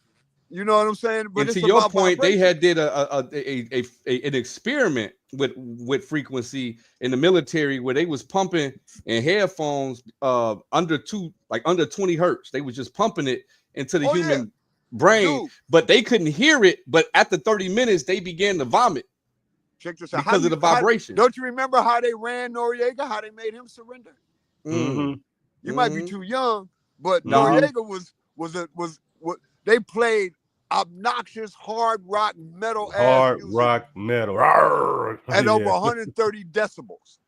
Speaker 5: You know what I'm saying? But
Speaker 4: and to your point, they had did an experiment with frequency in the military where they was pumping in headphones under 20 hertz. They was just pumping it into the human brain, but they couldn't hear it. But at the 30 minutes, they began to vomit.
Speaker 5: Check this out.
Speaker 4: Because of the vibration.
Speaker 5: Don't you remember how they ran Noriega? How they made him surrender? You might be too young, But Noriega was they played obnoxious hard rock metal
Speaker 6: hard
Speaker 5: music
Speaker 6: rock metal
Speaker 5: at over 130 decibels.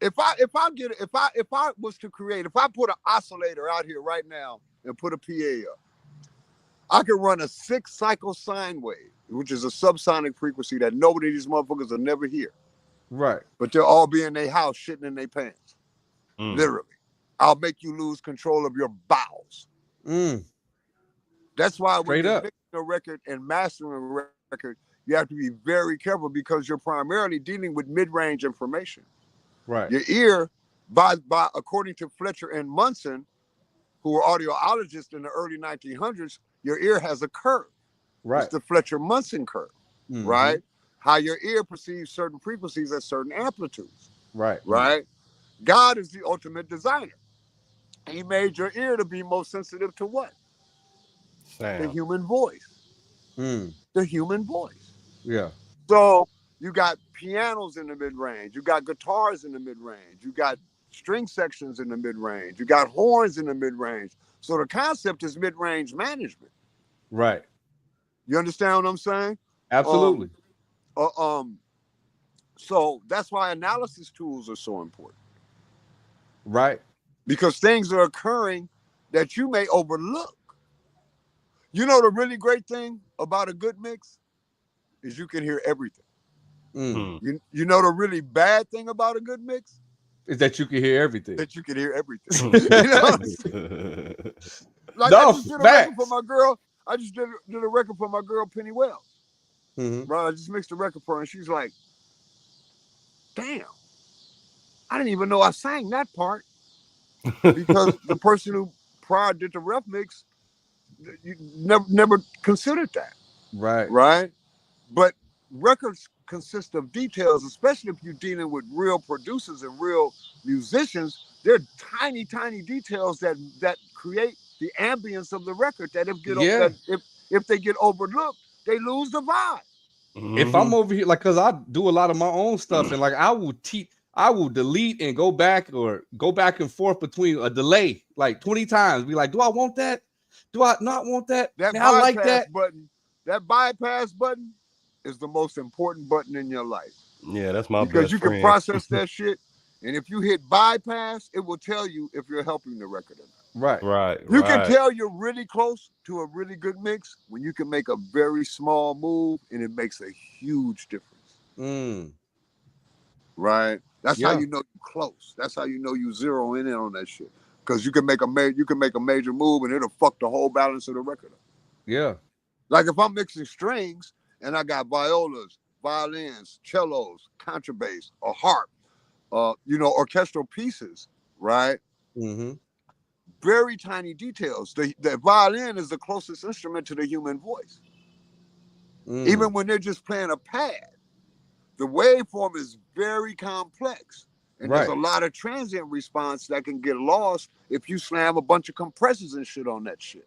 Speaker 5: If I was to create, if I put an oscillator out here right now and put a PA up, I could run a 6-cycle sine wave, which is a subsonic frequency that nobody of these motherfuckers will never hear.
Speaker 4: Right.
Speaker 5: But they'll all be in their house shitting in their pants. Literally. I'll make you lose control of your bowels. That's why when you're mixing a record and mastering a record, you have to be very careful because you're primarily dealing with mid-range information.
Speaker 4: Right.
Speaker 5: Your ear, by according to Fletcher and Munson, who were audiologists in the early 1900s, your ear has a curve.
Speaker 4: Right.
Speaker 5: It's the Fletcher-Munson curve, right? How your ear perceives certain frequencies at certain amplitudes.
Speaker 4: Right.
Speaker 5: Right? God is the ultimate designer. He made your ear to be most sensitive to what?
Speaker 6: Sound.
Speaker 5: The human voice. The human voice.
Speaker 4: Yeah.
Speaker 5: So you got pianos in the mid-range. You got guitars in the mid-range. You got string sections in the mid-range. You got horns in the mid-range. So the concept is mid-range management.
Speaker 4: Right.
Speaker 5: You understand what I'm saying?
Speaker 4: Absolutely.
Speaker 5: So that's why analysis tools are so important.
Speaker 4: Right.
Speaker 5: Because things are occurring that you may overlook. You know the really great thing about a good mix is you can hear everything. You know the really bad thing about a good mix
Speaker 4: is that you can hear everything.
Speaker 5: That you can hear everything. You know what I'm saying? Like
Speaker 4: no,
Speaker 5: I just did a record for my girl. I just did a record for my girl Penny Wells. Right, I just mixed a record for her, and she's like, "Damn, I didn't even know I sang that part." Because the person who prior did the ref mix, you never considered that.
Speaker 4: Right.
Speaker 5: Right. But records consist of details, especially if you're dealing with real producers and real musicians. They're tiny, tiny details that create the ambience of the record. That if they get overlooked, they lose the vibe.
Speaker 4: If I'm over here, like, cause I do a lot of my own stuff, and like I will delete and go back and forth between a delay like 20 times. Be like, do I want that? Do I not want that?
Speaker 5: That
Speaker 4: I like that
Speaker 5: button. That bypass button is the most important button in your life.
Speaker 6: Yeah, that's my
Speaker 5: because
Speaker 6: best
Speaker 5: you
Speaker 6: friend.
Speaker 5: Can process that shit, and if you hit bypass, it will tell you if you're helping the record or not.
Speaker 4: Right.
Speaker 5: You can tell you're really close to a really good mix when you can make a very small move and it makes a huge difference. Right. That's how you know you're close. That's how you know you zero in on that shit. Because you can make a major move and it'll fuck the whole balance of the record up.
Speaker 4: Yeah.
Speaker 5: Like if I'm mixing strings and I got violas, violins, cellos, contrabass, a harp, orchestral pieces, right? Very tiny details. The violin is the closest instrument to the human voice. Even when they're just playing a pad, the waveform is very complex. And there's a lot of transient response that can get lost if you slam a bunch of compressors and shit on that shit.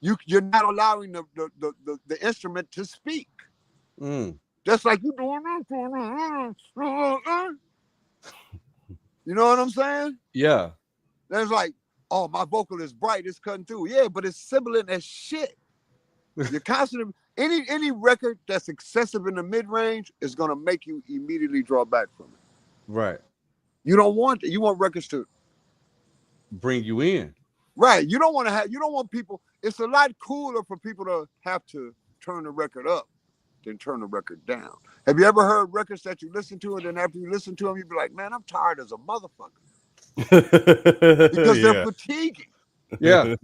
Speaker 5: You're not allowing the instrument to speak. Just like you doing. You know what I'm saying?
Speaker 4: Yeah.
Speaker 5: There's like, oh, my vocal is bright, it's cutting through. Yeah, but it's sibilant as shit. You're constantly any record that's excessive in the mid-range is gonna make you immediately draw back from it.
Speaker 4: Right.
Speaker 5: You don't want it. You want records to
Speaker 4: bring you in.
Speaker 5: Right. You don't want people. It's a lot cooler for people to have to turn the record up than turn the record down. Have you ever heard records that you listen to, and then after you listen to them, you'd be like, man, I'm tired as a motherfucker. Because they're fatiguing.
Speaker 4: Yeah.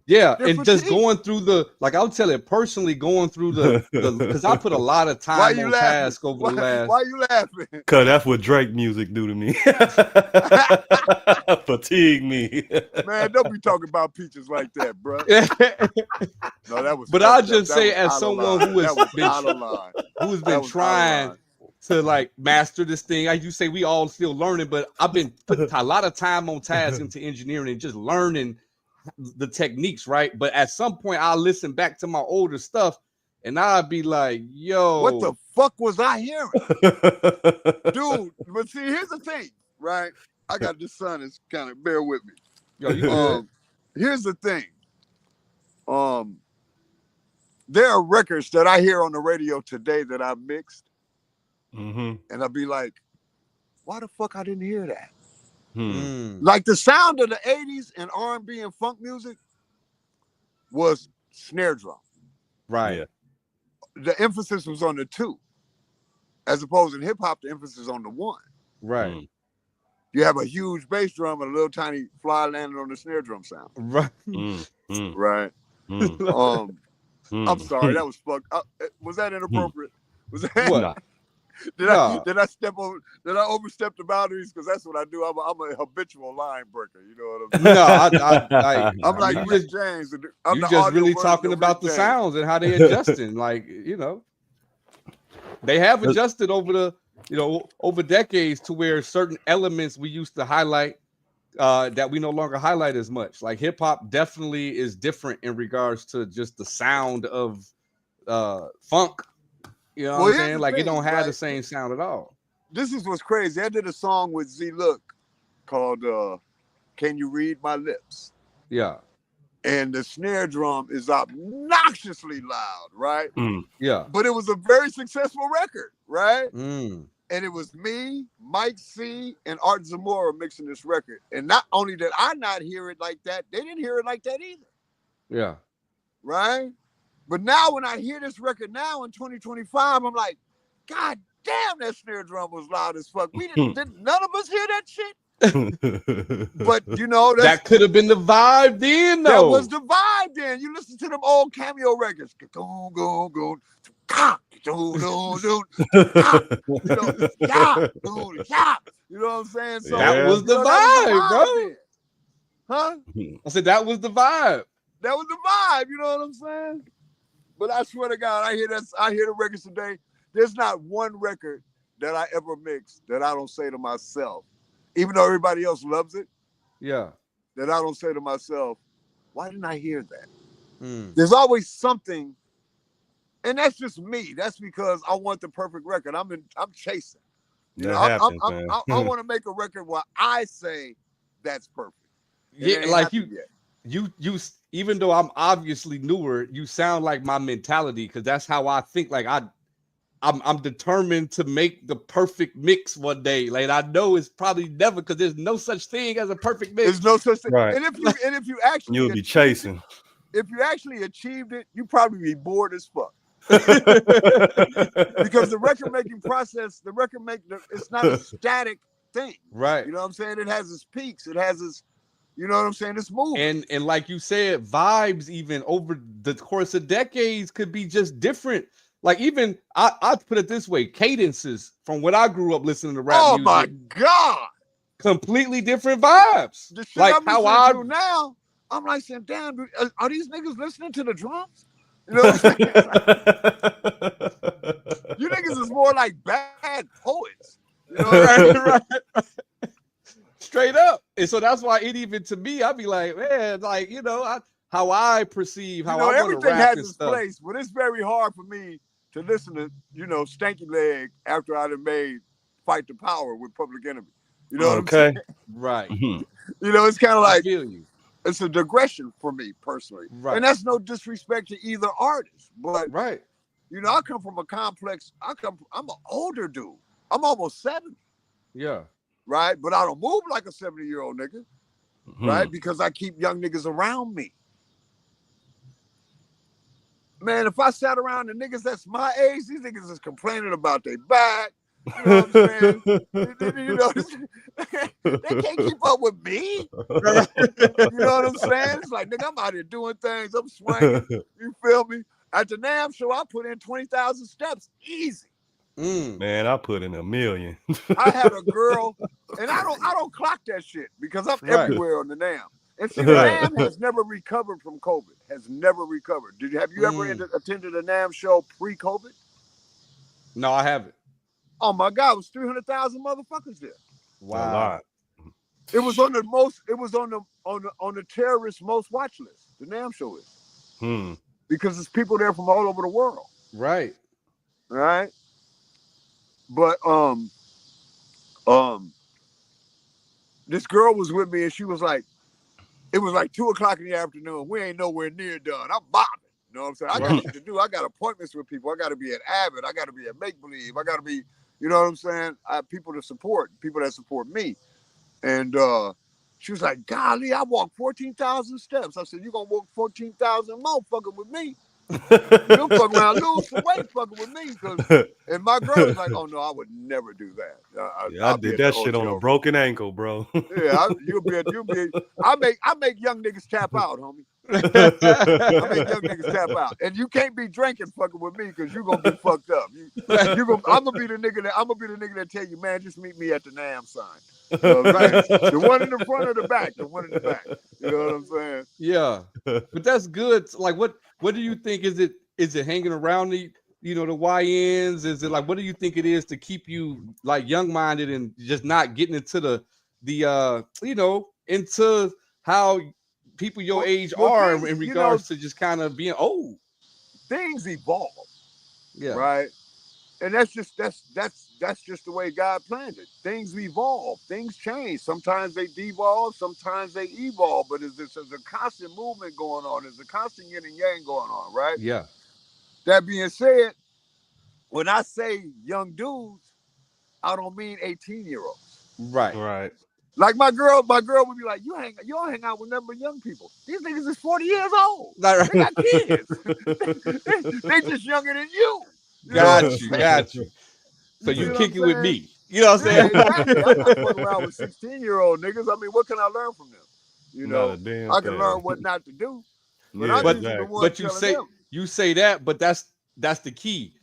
Speaker 4: Yeah. And just going through I'll tell it personally, going through because I put a lot of time on task over the last.
Speaker 5: Why are you laughing?
Speaker 6: Because that's what Drake music do to me. Fatigue me.
Speaker 5: Man, don't be talking about peaches like that, bro. No, that was.
Speaker 4: But I'll just say, as someone who has been trying to like master this thing, as you say, we all still learning, but I've been putting a lot of time on task into engineering and just learning the techniques, right? But at some point I'll listen back to my older stuff and I'll be like, yo,
Speaker 5: what the fuck was I hearing? Dude, but see, here's the thing, right? I got this son. It's kind of bear with me.
Speaker 4: Yo, you good?
Speaker 5: Here's the thing. There are records that I hear on the radio today that I mixed, and I'll be like, why the fuck I didn't hear that? Like the sound of the 80s and R&B and funk music was snare drum.
Speaker 4: Right.
Speaker 6: Yeah.
Speaker 5: The emphasis was on the 2, as opposed in hip hop, the emphasis is on the 1.
Speaker 4: Right.
Speaker 5: You have a huge bass drum and a little tiny fly landing on the snare drum sound.
Speaker 4: Right.
Speaker 5: Right. I'm sorry, that was fucked up. Was that inappropriate? Was that
Speaker 4: What?
Speaker 5: Did I overstep the boundaries? Because that's what I do. I'm a habitual line breaker. You know what I'm saying?
Speaker 4: No,
Speaker 5: I'm like
Speaker 4: you
Speaker 5: Rick James. I'm
Speaker 4: you
Speaker 5: the
Speaker 4: just
Speaker 5: audio
Speaker 4: really
Speaker 5: version
Speaker 4: talking
Speaker 5: of
Speaker 4: about
Speaker 5: Rick
Speaker 4: the
Speaker 5: James.
Speaker 4: sounds and how they adjusting. Like, you know, they have adjusted over decades to where certain elements we used to highlight that we no longer highlight as much. Like hip hop definitely is different in regards to just the sound of funk. You know what I'm saying? Like, it don't have the same sound at all.
Speaker 5: This is what's crazy. I did a song with Z Look called Can You Read My Lips?
Speaker 4: Yeah.
Speaker 5: And the snare drum is obnoxiously loud, right?
Speaker 4: Yeah.
Speaker 5: But it was a very successful record, right?
Speaker 4: Mm.
Speaker 5: And it was me, Mike C, and Art Zamora mixing this record. And not only did I not hear it like that, they didn't hear it like that either. Yeah. Right? But now when I hear this record now in 2025, I'm like, God damn, that snare drum was loud as fuck. We didn't none of us hear that shit. But you know
Speaker 4: that could have been the vibe then, though.
Speaker 5: That was the vibe then. You listen to them old Cameo records. Go, go, go. You know what I'm saying? So
Speaker 4: that was the vibe, bro.
Speaker 5: Then. Huh?
Speaker 4: I said that was the vibe.
Speaker 5: That was the vibe. You know what I'm saying? But I swear to God, I hear the records today. There's not one record that I ever mixed that I don't say to myself, even though everybody else loves it.
Speaker 4: Yeah.
Speaker 5: That I don't say to myself, why didn't I hear that? There's always something, and that's just me. That's because I want the perfect record. I'm chasing. You know, I want to make a record where I say that's perfect.
Speaker 4: Yeah, like you even though I'm obviously newer, you sound like my mentality, because that's how I think. Like I'm determined to make the perfect mix one day. Like I know it's probably never, because there's no such thing as a perfect mix.
Speaker 5: There's no such thing.
Speaker 6: Right.
Speaker 5: And if you actually
Speaker 6: you'll be chasing.
Speaker 5: If you actually achieved it, you probably be bored as fuck. Because the record making process, it's not a static thing.
Speaker 4: Right.
Speaker 5: You know what I'm saying? It has its peaks. It has its, you know what I'm saying? It's moving.
Speaker 4: And like you said, vibes even over the course of decades could be just different. Like even I put it this way, cadences from when I grew up listening to rap music.
Speaker 5: Oh my God.
Speaker 4: Completely different vibes.
Speaker 5: The shit
Speaker 4: like
Speaker 5: I'm
Speaker 4: how
Speaker 5: listening to now, I'm like saying, damn, are these niggas listening to the drums? You know what I'm saying? You niggas is more like bad poets. You know what I mean?
Speaker 4: Right. Straight up. And so that's why it even to me, I'd be like, man, like, you know, how I perceive, how I want to
Speaker 5: everything
Speaker 4: rap
Speaker 5: has
Speaker 4: and
Speaker 5: its
Speaker 4: stuff.
Speaker 5: place, but it's very hard for me to listen to, Stanky Leg after I'd have made Fight the Power with Public Enemy. You know what I'm saying?
Speaker 4: Right.
Speaker 5: It's kind of like,
Speaker 4: I feel you.
Speaker 5: It's a digression for me personally.
Speaker 4: Right.
Speaker 5: And that's no disrespect to either artist, but
Speaker 4: right.
Speaker 5: I come from a complex, I'm an older dude. I'm almost 70.
Speaker 4: Yeah.
Speaker 5: Right? But I don't move like a 70-year-old nigga. Right? Because I keep young niggas around me. Man, if I sat around the niggas that's my age, these niggas is complaining about their back. You know what I'm saying? They can't keep up with me. You know what I'm saying? It's like, nigga, I'm out here doing things. I'm swinging. You feel me? At the NAMM show, I put in 20,000 steps. Easy.
Speaker 6: Man, I put in 1 million.
Speaker 5: I had a girl, and I don't clock that shit because I'm everywhere on the NAMM. And see, the NAMM has never recovered from COVID. Has never recovered. Have you ever attended a NAMM show pre-COVID?
Speaker 4: No, I haven't.
Speaker 5: Oh my God, it was 300,000 motherfuckers there.
Speaker 4: Wow.
Speaker 6: A lot.
Speaker 5: It was on the terrorist most watch list. The NAMM show is. Because there's people there from all over the world.
Speaker 4: Right.
Speaker 5: Right. But this girl was with me, and she was like, it was like 2 o'clock in the afternoon. We ain't nowhere near done. I'm bobbing. You know what I'm saying? I got shit to do. I got appointments with people. I got to be at Abbott. I got to be at Make Believe. I got to be, you know what I'm saying? I have people to support, people that support me. And she was like, golly, I walked 14,000 steps. I said, you going to walk 14,000 more fucking with me. You'll fuck around, lose some weight fucking with me. And my girl was like, oh, no, I would never do that.
Speaker 6: I did that shit on a broken ankle, bro.
Speaker 5: Yeah, I make young niggas tap out, homie. I make young niggas tap out, and you can't be drinking fucking with me because you're gonna be fucked up. I'm gonna be the nigga that tell you, man, just meet me at the NAM sign. Right? The one in the front or the back, the one in the back. You know what I'm saying?
Speaker 4: Yeah, but that's good. Like, what do you think? Is it hanging around the YNs? Is it like, what do you think it is to keep you like young minded and just not getting into the into how people your age are in regards to just kind of being old?
Speaker 5: Things evolve.
Speaker 4: Yeah.
Speaker 5: Right. And that's just the way God planned it. Things evolve, things change. Sometimes they devolve, sometimes they evolve, but there's a constant movement going on. There's a constant yin and yang going on, right?
Speaker 4: Yeah.
Speaker 5: That being said, when I say young dudes, I don't mean 18-year-olds.
Speaker 4: Right.
Speaker 6: Right.
Speaker 5: Like my girl would be like, you don't hang out with nothing but young people. These niggas is 40 years old.
Speaker 4: Right.
Speaker 5: They got kids. they just younger than you.
Speaker 4: Got you. So you kick it with me. You know what I'm saying?
Speaker 5: Exactly. I'm not fucking around with 16-year-old niggas. I mean, what can I learn from them? You know, I can learn what not to do. But
Speaker 4: you say that, but that's the key.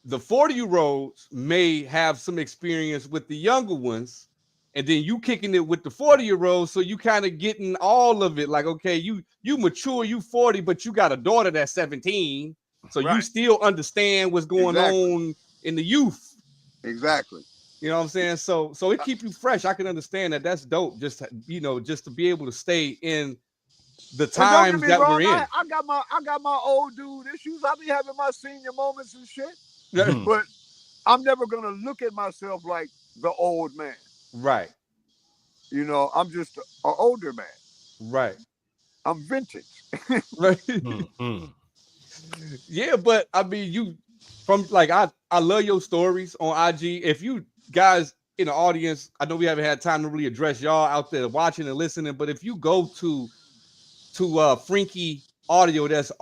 Speaker 4: The 40-year-olds may have some experience with the younger ones, and then you kicking it with the 40-year-olds, so you kind of getting all of it. Like, okay, you mature, you 40, but you got a daughter that's 17, so you still understand what's going on in the youth.
Speaker 5: Exactly.
Speaker 4: You know what I'm saying? So it keep you fresh. I can understand that. That's dope. Just to be able to stay in the times that we're in.
Speaker 5: I got my old dude issues. I be having my senior moments and shit. But I'm never gonna look at myself like the old man.
Speaker 4: Right.
Speaker 5: You know, I'm just an older man.
Speaker 4: Right.
Speaker 5: I'm vintage.
Speaker 4: Right. Yeah, but I mean, I love your stories on IG. If you guys in the audience, I know we haven't had time to really address y'all out there watching and listening, but if you go to Frenke Audio, that's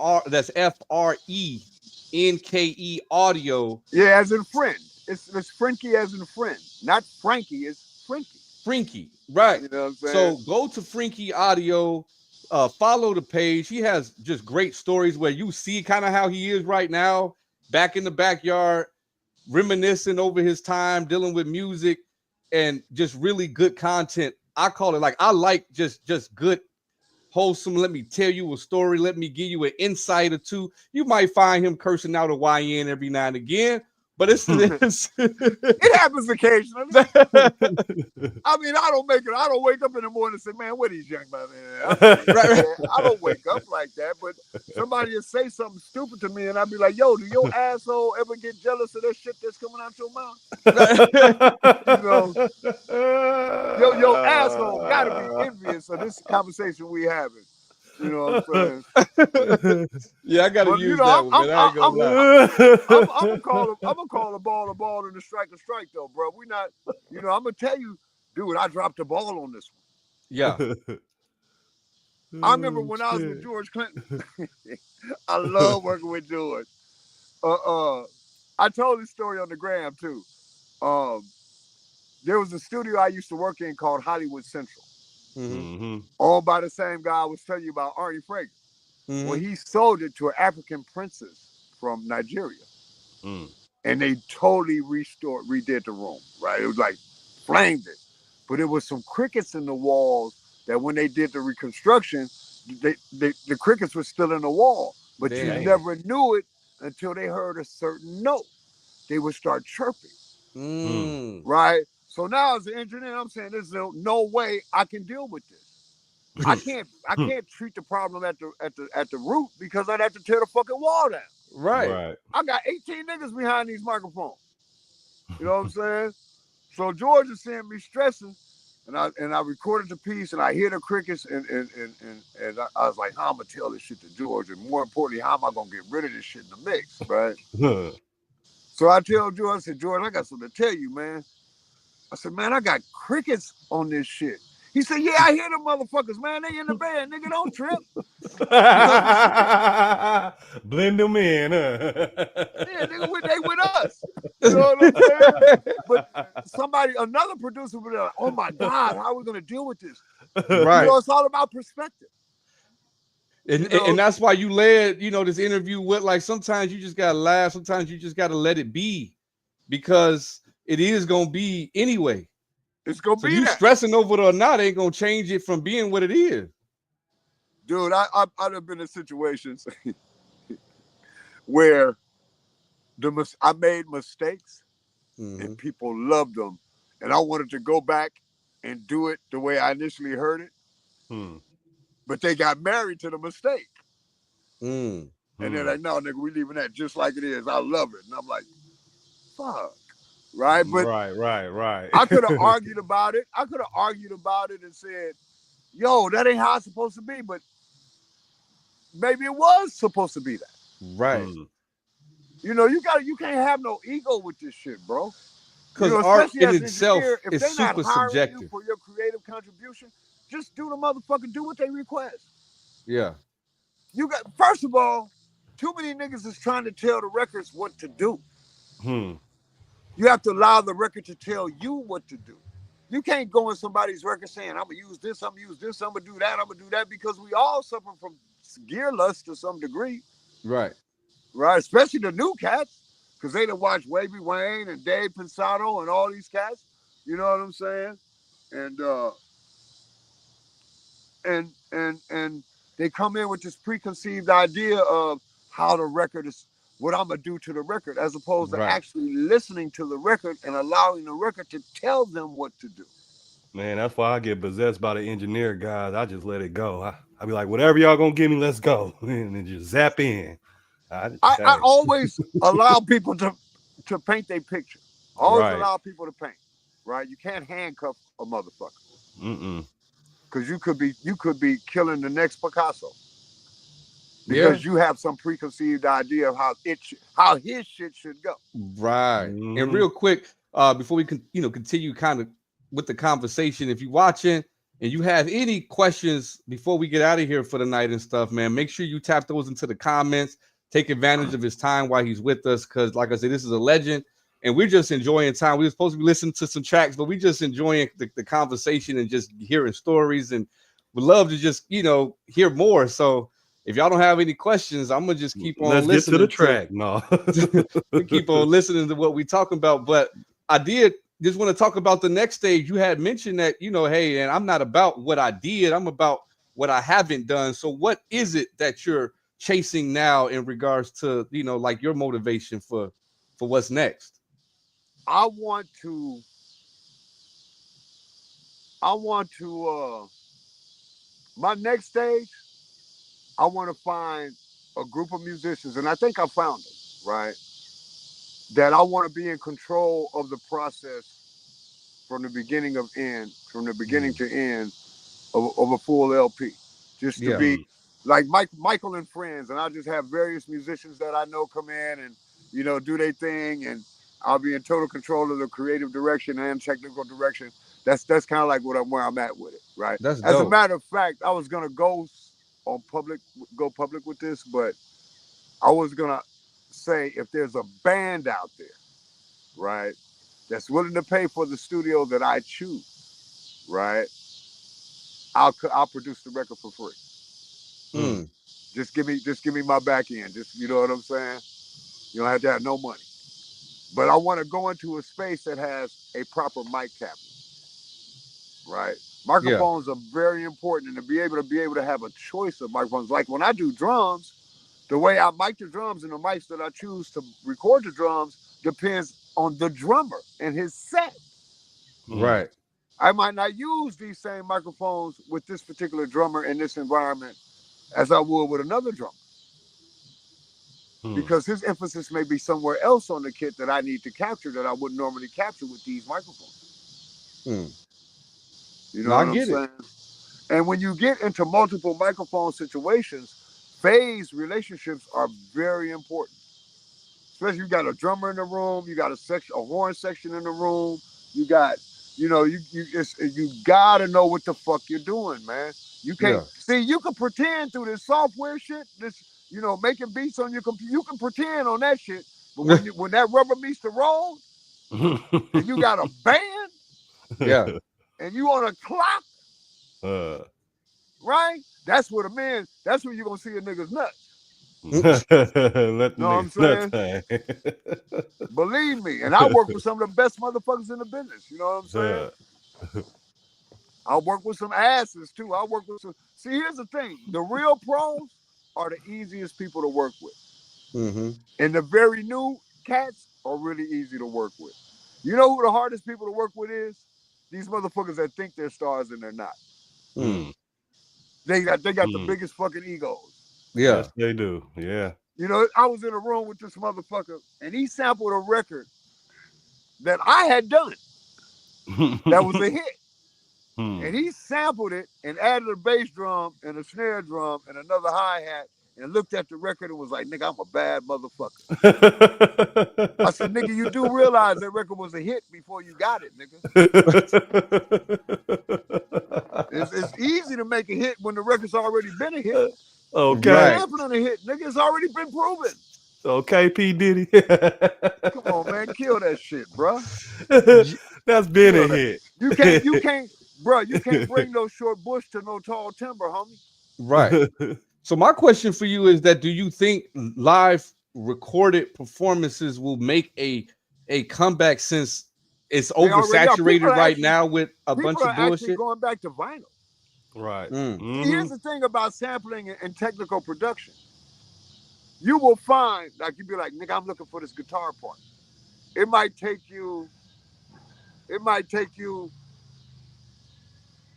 Speaker 4: FRENKE Audio.
Speaker 5: Yeah, as in friend. It's Frenke as in friend, not Frankie. It's Frenke.
Speaker 4: Frenke, right?
Speaker 5: You know what I'm saying?
Speaker 4: So go to Frenke Audio, follow the page. He has just great stories where you see kind of how he is right now, back in the backyard, reminiscing over his time dealing with music, and just really good content. I call it I like just good, wholesome. Let me tell you a story. Let me give you an insight or two. You might find him cursing out a YN every now and again, but it
Speaker 5: happens occasionally. I mean, I don't wake up in the morning and say, man, what are these young men? I don't wake up like that, but somebody will say something stupid to me and I'll be like, yo, do your asshole ever get jealous of that shit that's coming out your mouth? Your asshole gotta be envious of this conversation we having. You know what I'm saying?
Speaker 4: Yeah, I gotta use that one, man. I ain't gonna
Speaker 5: lie. I'm gonna call a ball and a strike though, bro. We not, I'm gonna tell you, dude, I dropped the ball on this one.
Speaker 4: Yeah.
Speaker 5: I remember when I was with George Clinton. I love working with George. I told this story on the gram too. There was a studio I used to work in called Hollywood Central. Owned by the same guy I was telling you about, Arnie Frager. Well, he sold it to an African princess from Nigeria. And they totally redid the room, right? It was like flamed it. But it was some crickets in the walls that when they did the reconstruction, the crickets were still in the wall. But you never knew it until they heard a certain note. They would start chirping. Right? So now as an engineer, I'm saying there's no way I can deal with this. I can't treat the problem at the root because I'd have to tear the fucking wall down.
Speaker 4: Right.
Speaker 5: I got 18 niggas behind these microphones. You know what I'm saying? So George is seeing me stressing, And I recorded the piece, and I hear the crickets, and I was like, how am I gonna tell this shit to George, and more importantly, how am I gonna get rid of this shit in the mix, right? So I tell George, I said, George, I got something to tell you, man. I said, man, I got crickets on this shit. He said, yeah, I hear them motherfuckers, man. They in the band, nigga, don't trip.
Speaker 6: Blend them in, huh?
Speaker 5: Yeah, nigga, they with us. You know what I'm saying? But another producer would be like, oh my God, how are we gonna deal with this?
Speaker 4: Right.
Speaker 5: You know, it's all about perspective.
Speaker 4: And that's why you led, this interview with, like, sometimes you just gotta laugh, sometimes you just gotta let it be, because it is gonna be anyway.
Speaker 5: It's gonna be
Speaker 4: you
Speaker 5: that.
Speaker 4: Stressing over it or not ain't gonna change it from being what it is.
Speaker 5: Dude, I've been in situations where I made mistakes and people loved them, and I wanted to go back and do it the way I initially heard it, but they got married to the mistake. And they're like, no, nigga, we leaving that just like it is. I love it. And I'm like, fuck. Right? But
Speaker 6: right.
Speaker 5: I could have argued about it. I could have argued about it and said, yo, that ain't how it's supposed to be. But maybe it was supposed to be that.
Speaker 4: Right.
Speaker 5: You can't have no ego with this shit, bro.
Speaker 4: Because art in itself is super subjective.
Speaker 5: You for your creative contribution, just do what they request.
Speaker 4: Yeah.
Speaker 5: First of all, too many niggas is trying to tell the records what to do. You have to allow the record to tell you what to do. You can't go in somebody's record saying, I'm gonna use this, I'm gonna use this, I'm gonna do that, because we all suffer from gear lust to some degree.
Speaker 4: Right.
Speaker 5: Right, especially the new cats, because they done watch Wavy Wayne and Dave Pensado and all these cats. You know what I'm saying? And they come in with this preconceived idea of how the record is, what I'm gonna do to the record, as opposed to actually listening to the record and allowing the record to tell them what to do.
Speaker 6: Man, that's why I get possessed by the engineer guys. I just let it go. I be like, whatever y'all gonna give me, let's go, and then just zap in.
Speaker 5: I always allow people to paint their picture. Always allow people to paint. Right? You can't handcuff a motherfucker. Because you could be killing the next Picasso. Because you have some preconceived idea of how his shit should go.
Speaker 4: Right. And real quick, before we continue kind of with the conversation, if you're watching and you have any questions before we get out of here for the night and stuff, man, make sure you tap those into the comments. Take advantage of his time while he's with us, because, like I said, this is a legend, and we're just enjoying time. We were supposed to be listening to some tracks, but we're just enjoying the conversation and just hearing stories, and would love to just, hear more. So if y'all don't have any questions, I'm going to just keep on listening.
Speaker 6: Let's get to the track. No.
Speaker 4: We keep on listening to what we're talking about. But I did just want to talk about the next stage. You had mentioned that, hey, and I'm not about what I did. I'm about what I haven't done. So what is it that you're chasing now in regards to, like, your motivation for what's next?
Speaker 5: I want to my next stage, I want to find a group of musicians, and I think I found them, right? That I want to be in control of the process from the beginning to end of a full LP. Just to be like Michael and friends, and I'll just have various musicians that I know come in and, do their thing, and I'll be in total control of the creative direction and technical direction. That's kind of like where I'm at with it, right?
Speaker 4: That's
Speaker 5: As
Speaker 4: dope.
Speaker 5: a matter of fact, I was gonna go public with this, but I was gonna say, if there's a band out there, right, that's willing to pay for the studio that I choose, right, I'll produce the record for free. Just give me my back end. Just, you know what I'm saying? You don't have to have no money. But I want to go into a space that has a proper mic cabinet. Right? Microphones are very important, and to be able to have a choice of microphones. Like when I do drums, the way I mic the drums and the mics that I choose to record the drums depends on the drummer and his set.
Speaker 4: Right.
Speaker 5: I might not use these same microphones with this particular drummer in this environment as I would with another drummer. Because his emphasis may be somewhere else on the kit that I need to capture that I wouldn't normally capture with these microphones. You know
Speaker 4: No,
Speaker 5: what
Speaker 4: I
Speaker 5: I'm
Speaker 4: get it.
Speaker 5: saying? And when you get into multiple microphone situations, phase relationships are very important. Especially you got a drummer in the room, you got a horn section in the room, you got, you gotta know what the fuck you're doing, man. You can't see. You can pretend through this software shit, making beats on your computer. You can pretend on that shit, but when that rubber meets the road, and you got a band,
Speaker 4: Yeah.
Speaker 5: and you on a clock, right? That's what that's when you're gonna see a nigga's nuts.
Speaker 6: Let the
Speaker 5: Know what I'm
Speaker 6: niggas
Speaker 5: saying?
Speaker 6: nuts hang.
Speaker 5: Believe me. And I work with some of the best motherfuckers in the business. You know what I'm saying? I work with some asses too. I work with some. See, here's the thing: the real pros are the easiest people to work with, and the very new cats are really easy to work with. You know who the hardest people to work with is? These motherfuckers that think they're stars and they're not. They got the biggest fucking egos.
Speaker 4: Yeah.
Speaker 6: Yes, they do. Yeah.
Speaker 5: You know, I was in a room with this motherfucker, and he sampled a record that I had done that was a hit. And he sampled it and added a bass drum and a snare drum and another hi-hat and looked at the record and was like, nigga, I'm a bad motherfucker. I said, nigga, you do realize that record was a hit before you got it, nigga. It's easy to make a hit when the record's already been a hit.
Speaker 6: Okay.
Speaker 5: Sampling a hit, nigga, it's already been proven.
Speaker 6: Okay, P. Diddy.
Speaker 5: Come on, man, kill that shit, bro.
Speaker 6: That's been a hit.
Speaker 5: You can't, bro, you can't bring no short bush to no tall timber, homie.
Speaker 4: Right. So my question for you is that do you think live recorded performances will make a comeback since it's oversaturated right now with a bunch of bullshit?
Speaker 5: People are actually going back to vinyl.
Speaker 6: Right.
Speaker 5: Here's the thing about sampling and technical production. You will find, like, you'd be like, nigga, I'm looking for this guitar part. It might take you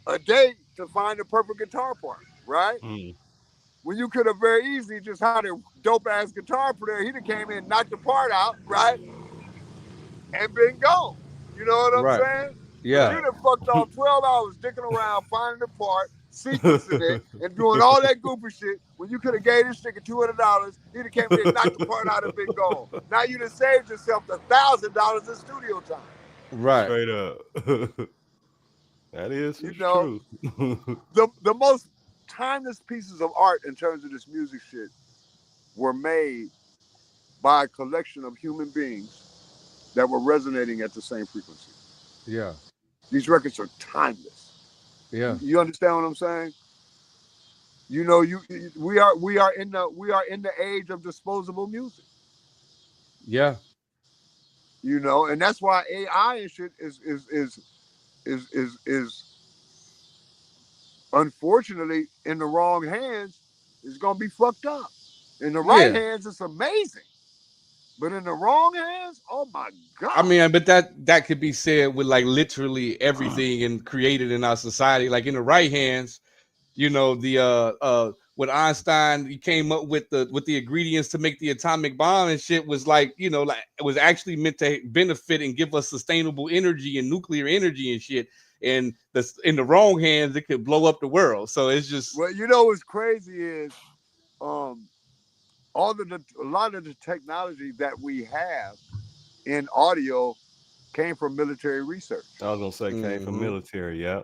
Speaker 5: a day to find the perfect guitar part, right? When you could have very easily just had a dope ass guitar player, he'd have came in, knocked the part out, right? And been gone. You know what I'm saying?
Speaker 4: Yeah.
Speaker 5: But you'd have fucked off 12 hours dicking around, finding the part, sequencing it, and doing all that goofy shit when you could have gave this nigga $200, he'd have came in and knocked the part out and been gone. Now you'd have saved yourself $1,000 in studio time.
Speaker 6: Right. Straight up. That is true.
Speaker 5: The most timeless pieces of art in terms of this music shit were made by a collection of human beings that were resonating at the same frequency.
Speaker 4: Yeah.
Speaker 5: These records are timeless.
Speaker 4: Yeah.
Speaker 5: You understand what I'm saying? You know, we are in the age of disposable music.
Speaker 4: Yeah.
Speaker 5: You know, and that's why AI and shit is unfortunately in the wrong hands is gonna be fucked up. In the right hands, it's amazing. But in the wrong hands, oh my God.
Speaker 4: I mean, but that could be said with like literally everything and created in our society. Like in the right hands, you know, the when Einstein he came up with the ingredients to make the atomic bomb and shit was like, you know, like it was actually meant to benefit and give us sustainable energy and nuclear energy and shit. And in the wrong hands, it could blow up the world. So it's just
Speaker 5: well, you know what's crazy is a lot of the technology that we have in audio came from military research.
Speaker 6: I was gonna say came from military, yeah.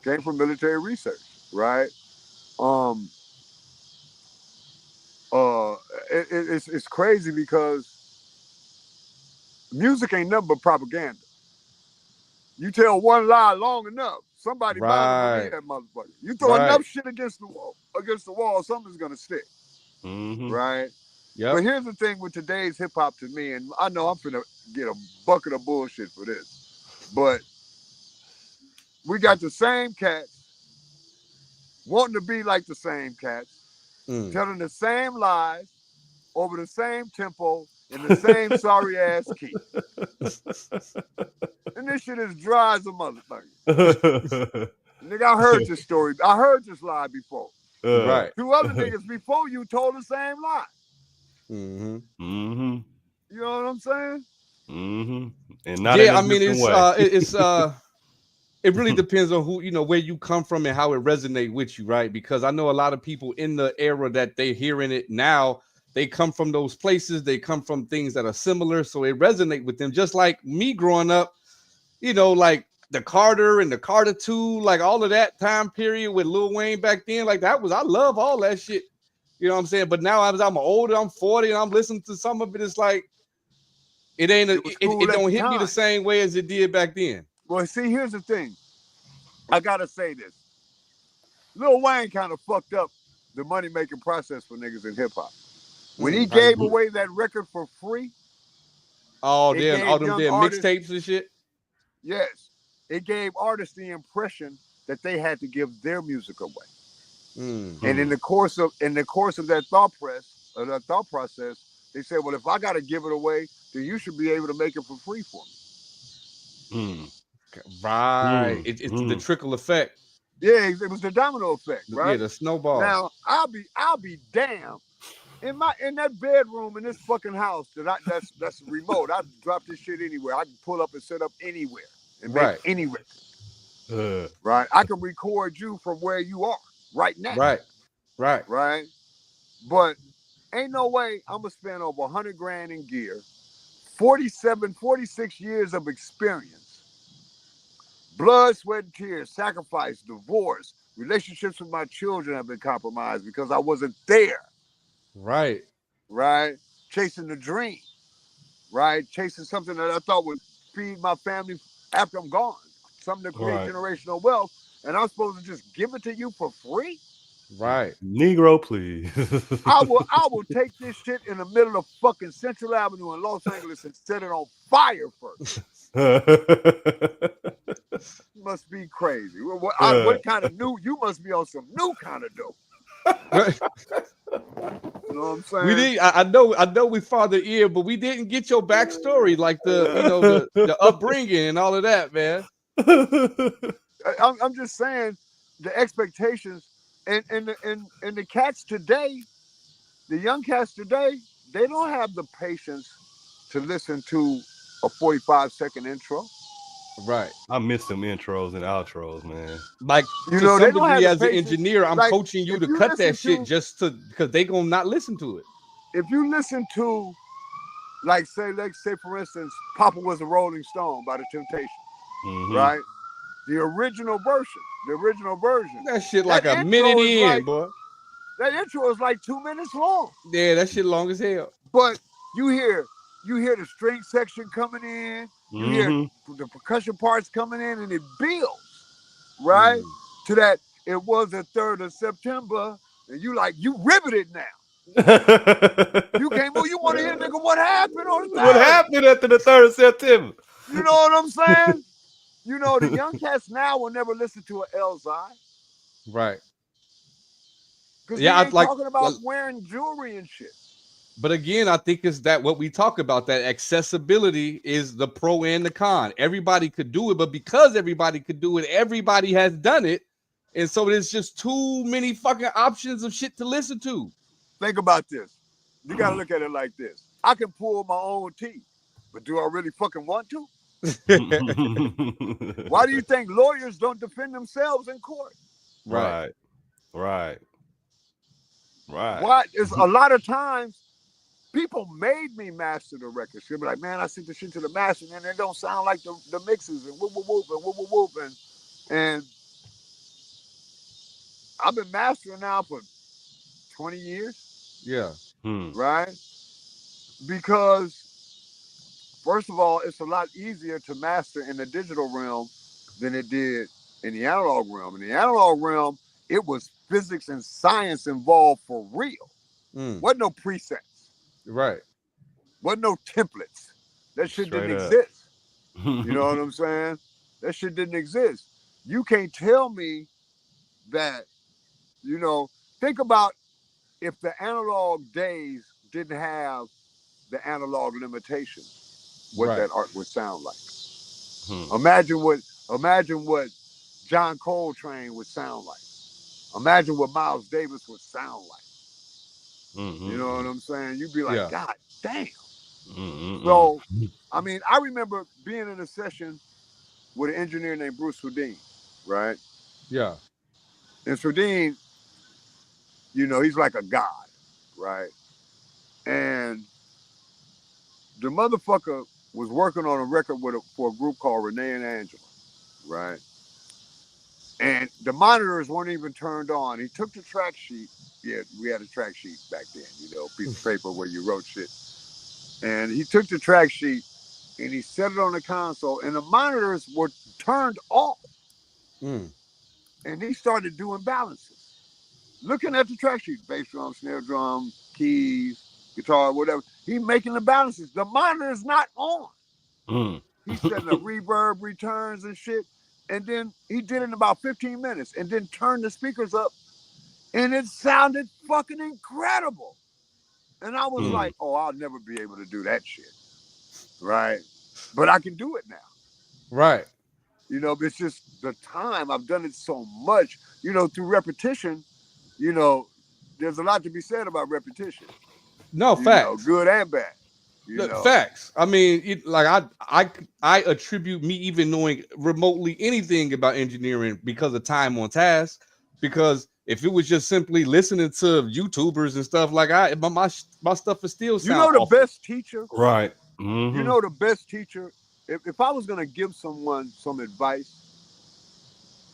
Speaker 5: Came from military research, right? It's crazy because music ain't nothing but propaganda. You tell one lie long enough, somebody bound to believe that motherfucker. You throw enough shit against the wall, something's gonna stick. Right?
Speaker 4: Yeah.
Speaker 5: But here's the thing with today's hip hop to me, and I know I'm finna get a bucket of bullshit for this, but we got the same cats wanting to be like the same cats, telling the same lies over the same tempo in the same sorry ass key. And this shit is dry as a motherfucker. Nigga, I heard this story. I heard this lie before.
Speaker 4: Right.
Speaker 5: 2 other niggas before you told the same lie. You know what I'm saying?
Speaker 6: And not in a different way.
Speaker 4: it really depends on who, where you come from and how it resonates with you, right? Because I know a lot of people in the era that they're hearing it now, they come from those places, they come from things that are similar, so it resonates with them. Just like me growing up, like the Carter and the Carter 2, like all of that time period with Lil Wayne back then, like I love all that shit. You know what I'm saying? But now I'm older, I'm 40, and I'm listening to some of it. It's like it ain't it don't hit me the same way as it did back then.
Speaker 5: Well, see, here's the thing. I gotta say this. Lil Wayne kind of fucked up the money-making process for niggas in hip-hop. When he gave away that record for free.
Speaker 4: Oh, damn, all them damn mixtapes and shit.
Speaker 5: Yes. It gave artists the impression that they had to give their music away. And in the course of that thought process, they said, well, if I got to give it away, then you should be able to make it for free for me.
Speaker 4: Right. It's the trickle effect.
Speaker 5: Yeah, it was the domino effect, right?
Speaker 4: Yeah, the snowball.
Speaker 5: Now I'll be damned. In that bedroom in this fucking house that's remote. I drop this shit anywhere. I can pull up and set up anywhere and make any record. Right. I can record you from where you are right now.
Speaker 4: Right.
Speaker 5: But ain't no way I'm gonna spend over $100,000 in gear, 46 years of experience, blood, sweat, and tears, sacrifice, divorce, relationships with my children have been compromised because I wasn't there.
Speaker 4: Right.
Speaker 5: Chasing the dream. Right. Chasing something that I thought would feed my family after I'm gone. Something to create generational wealth. And I'm supposed to just give it to you for free?
Speaker 4: Right.
Speaker 6: Negro, please.
Speaker 5: I will take this shit in the middle of fucking Central Avenue in Los Angeles and set it on fire first. You must be crazy. What kind of new? You must be on some new kind of dope. You know what I'm saying?
Speaker 4: We did. I know we father ear, but we didn't get your backstory, like the upbringing and all of that, man.
Speaker 5: I'm just saying the expectations and the cats today, the young cats today, they don't have the patience to listen to a 45-second intro.
Speaker 6: Right. I miss them intros and outros, man.
Speaker 4: Like, to some degree, as an engineer, I'm coaching you to cut that shit just because they gonna not listen to it.
Speaker 5: If you listen to, let's say for instance, Papa Was a Rolling Stone by The Temptations, right? The original version.
Speaker 4: That shit like a minute in, boy.
Speaker 5: That intro is like 2 minutes long.
Speaker 4: Yeah, that shit long as hell.
Speaker 5: But you hear the string section coming in, you hear the percussion parts coming in, and it builds, right? To that, it was the 3rd of September, and you riveted now. You can't move. You want to hear, nigga, what happened on the 3rd?
Speaker 6: What happened after the 3rd of September?
Speaker 5: You know what I'm saying? The young cats now will never listen to an Elzai.
Speaker 4: Right.
Speaker 5: Because ain't talking about wearing jewelry and shit.
Speaker 4: But again, I think it's that what we talk about, that accessibility is the pro and the con. Everybody could do it, but because everybody could do it, everybody has done it. And so there's just too many fucking options of shit to listen to.
Speaker 5: Think about this. You got to look at it like this. I can pull my own teeth, but do I really fucking want to? Why do you think lawyers don't defend themselves in court?
Speaker 6: Right.
Speaker 5: Why? It's a lot of times people made me master the record. She'll be like, man, I sent the shit to the master, and it don't sound like the mixes and whoop whoop whoop and whoop whoop whoop and I've been mastering now for 20 years.
Speaker 4: Yeah.
Speaker 5: Right? Because first of all, it's a lot easier to master in the digital realm than it did in the analog realm. In the analog realm, it was physics and science involved for real. Wasn't no presets.
Speaker 4: Right.
Speaker 5: Wasn't no templates. That shit didn't exist. You know what I'm saying? That shit didn't exist. You can't tell me that, think about if the analog days didn't have the analog limitations, what that art would sound like. Imagine what John Coltrane would sound like. Imagine what Miles Davis would sound like. You know what I'm saying? You'd be like, God damn. So, I mean, I remember being in a session with an engineer named Bruce Houdin, right?
Speaker 4: Yeah.
Speaker 5: And Houdin, you know, he's like a god, right? And the motherfucker was working on a record for a group called Renee and Angela, right? And the monitors weren't even turned on. He took the track sheet. Yeah, we had a track sheet back then, you know, a piece of paper where you wrote shit. And he took the track sheet and he set it on the console, and the monitors were turned off.
Speaker 4: Mm.
Speaker 5: And he started doing balances, looking at the track sheet, bass drum, snare drum, keys, guitar, whatever. He making the balances. The monitor is not on. He's setting up reverb, returns, and shit. And then he did it in about 15 minutes, and then turned the speakers up, and it sounded fucking incredible. And I was like, oh, I'll never be able to do that shit, right? But I can do it now.
Speaker 4: Right.
Speaker 5: You know, it's just the time. I've done it so much, you know, through repetition. You know, there's a lot to be said about repetition.
Speaker 4: No,
Speaker 5: you
Speaker 4: facts.
Speaker 5: know, good and bad. You know.
Speaker 4: Facts. I mean, I attribute me even knowing remotely anything about engineering because of time on task. Because if it was just simply listening to YouTubers and stuff like my stuff is still sound.
Speaker 5: You know the
Speaker 4: awful.
Speaker 5: best teacher,
Speaker 6: right?
Speaker 5: You know the best teacher. If I was gonna give someone some advice,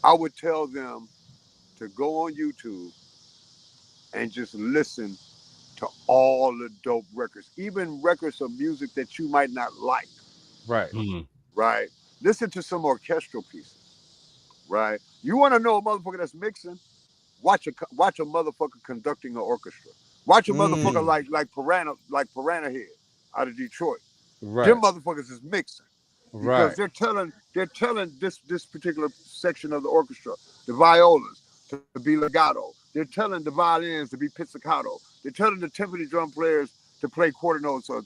Speaker 5: I would tell them to go on YouTube and just listen to all the dope records, even records of music that you might not like.
Speaker 4: Right.
Speaker 5: Right. Listen to some orchestral pieces. Right. You want to know a motherfucker that's mixing? Watch a motherfucker conducting an orchestra. Watch a motherfucker like Piranha Head out of Detroit.
Speaker 4: Right.
Speaker 5: Them motherfuckers is mixing. Because
Speaker 4: right.
Speaker 5: they're telling this particular section of the orchestra, the violas to be legato. They're telling the violins to be pizzicato. They're telling the timpani drum players to play quarter notes or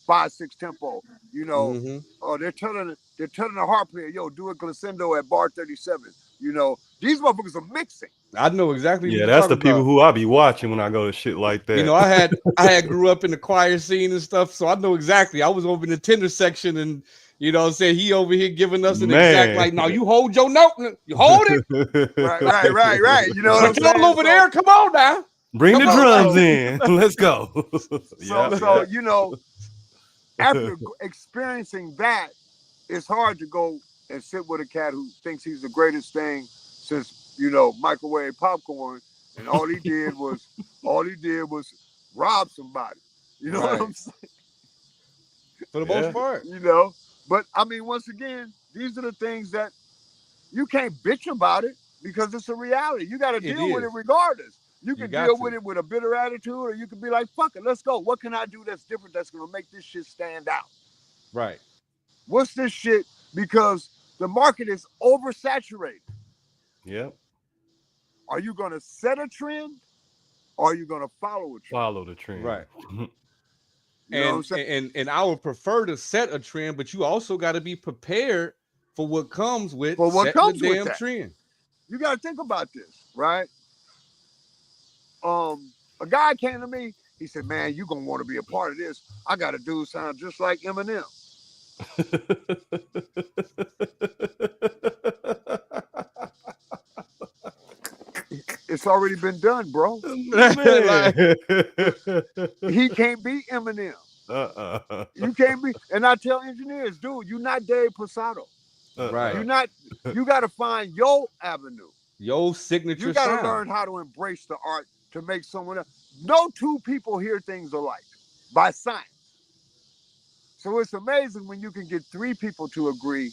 Speaker 5: 5/6 tempo. You know, or they're telling the harp player, yo, do a glissando at bar 37. You know, these motherfuckers are mixing.
Speaker 4: I know exactly.
Speaker 6: Yeah,
Speaker 4: what
Speaker 6: that's the
Speaker 4: people
Speaker 6: about. Who I be watching when I go to shit like that.
Speaker 4: You know, I had grew up in the choir scene and stuff, so I know exactly. I was over in the tenor section, and you know, say he over here giving us an exact like, no, you hold your note, you hold it.
Speaker 5: right. You know what I'm saying?
Speaker 4: Over there, come on now.
Speaker 6: Bring the drums in. Let's go.
Speaker 5: So you know, after experiencing that, it's hard to go and sit with a cat who thinks he's the greatest thing since, you know, microwave popcorn, and all he did was rob somebody. You know what I'm saying?
Speaker 4: For the most part.
Speaker 5: You know, but I mean, once again, these are the things that you can't bitch about it because it's a reality. You got to deal with it regardless. You can deal with it with a bitter attitude, or you can be like, fuck it, let's go. What can I do that's different that's going to make this shit stand out?
Speaker 4: Right.
Speaker 5: What's this shit? Because the market is oversaturated.
Speaker 6: Yep.
Speaker 5: Are you going to set a trend, or are you going to follow a trend?
Speaker 6: Follow the trend.
Speaker 4: Right.
Speaker 5: And
Speaker 4: I would prefer to set a trend, but you also got to be prepared for what comes with
Speaker 5: the
Speaker 4: damn trend.
Speaker 5: You got to think about this, right? A guy came to me. He said, "Man, you gonna want to be a part of this. I got a dude sound just like Eminem." It's already been done, bro. He can't be Eminem. You can't be. And I tell engineers, dude, you're not Dave Posado.
Speaker 4: Right.
Speaker 5: You're not. You got to find your avenue.
Speaker 4: Your signature.
Speaker 5: You got to learn how to embrace the art to make someone else. No two people hear things alike by science. So it's amazing when you can get 3 people to agree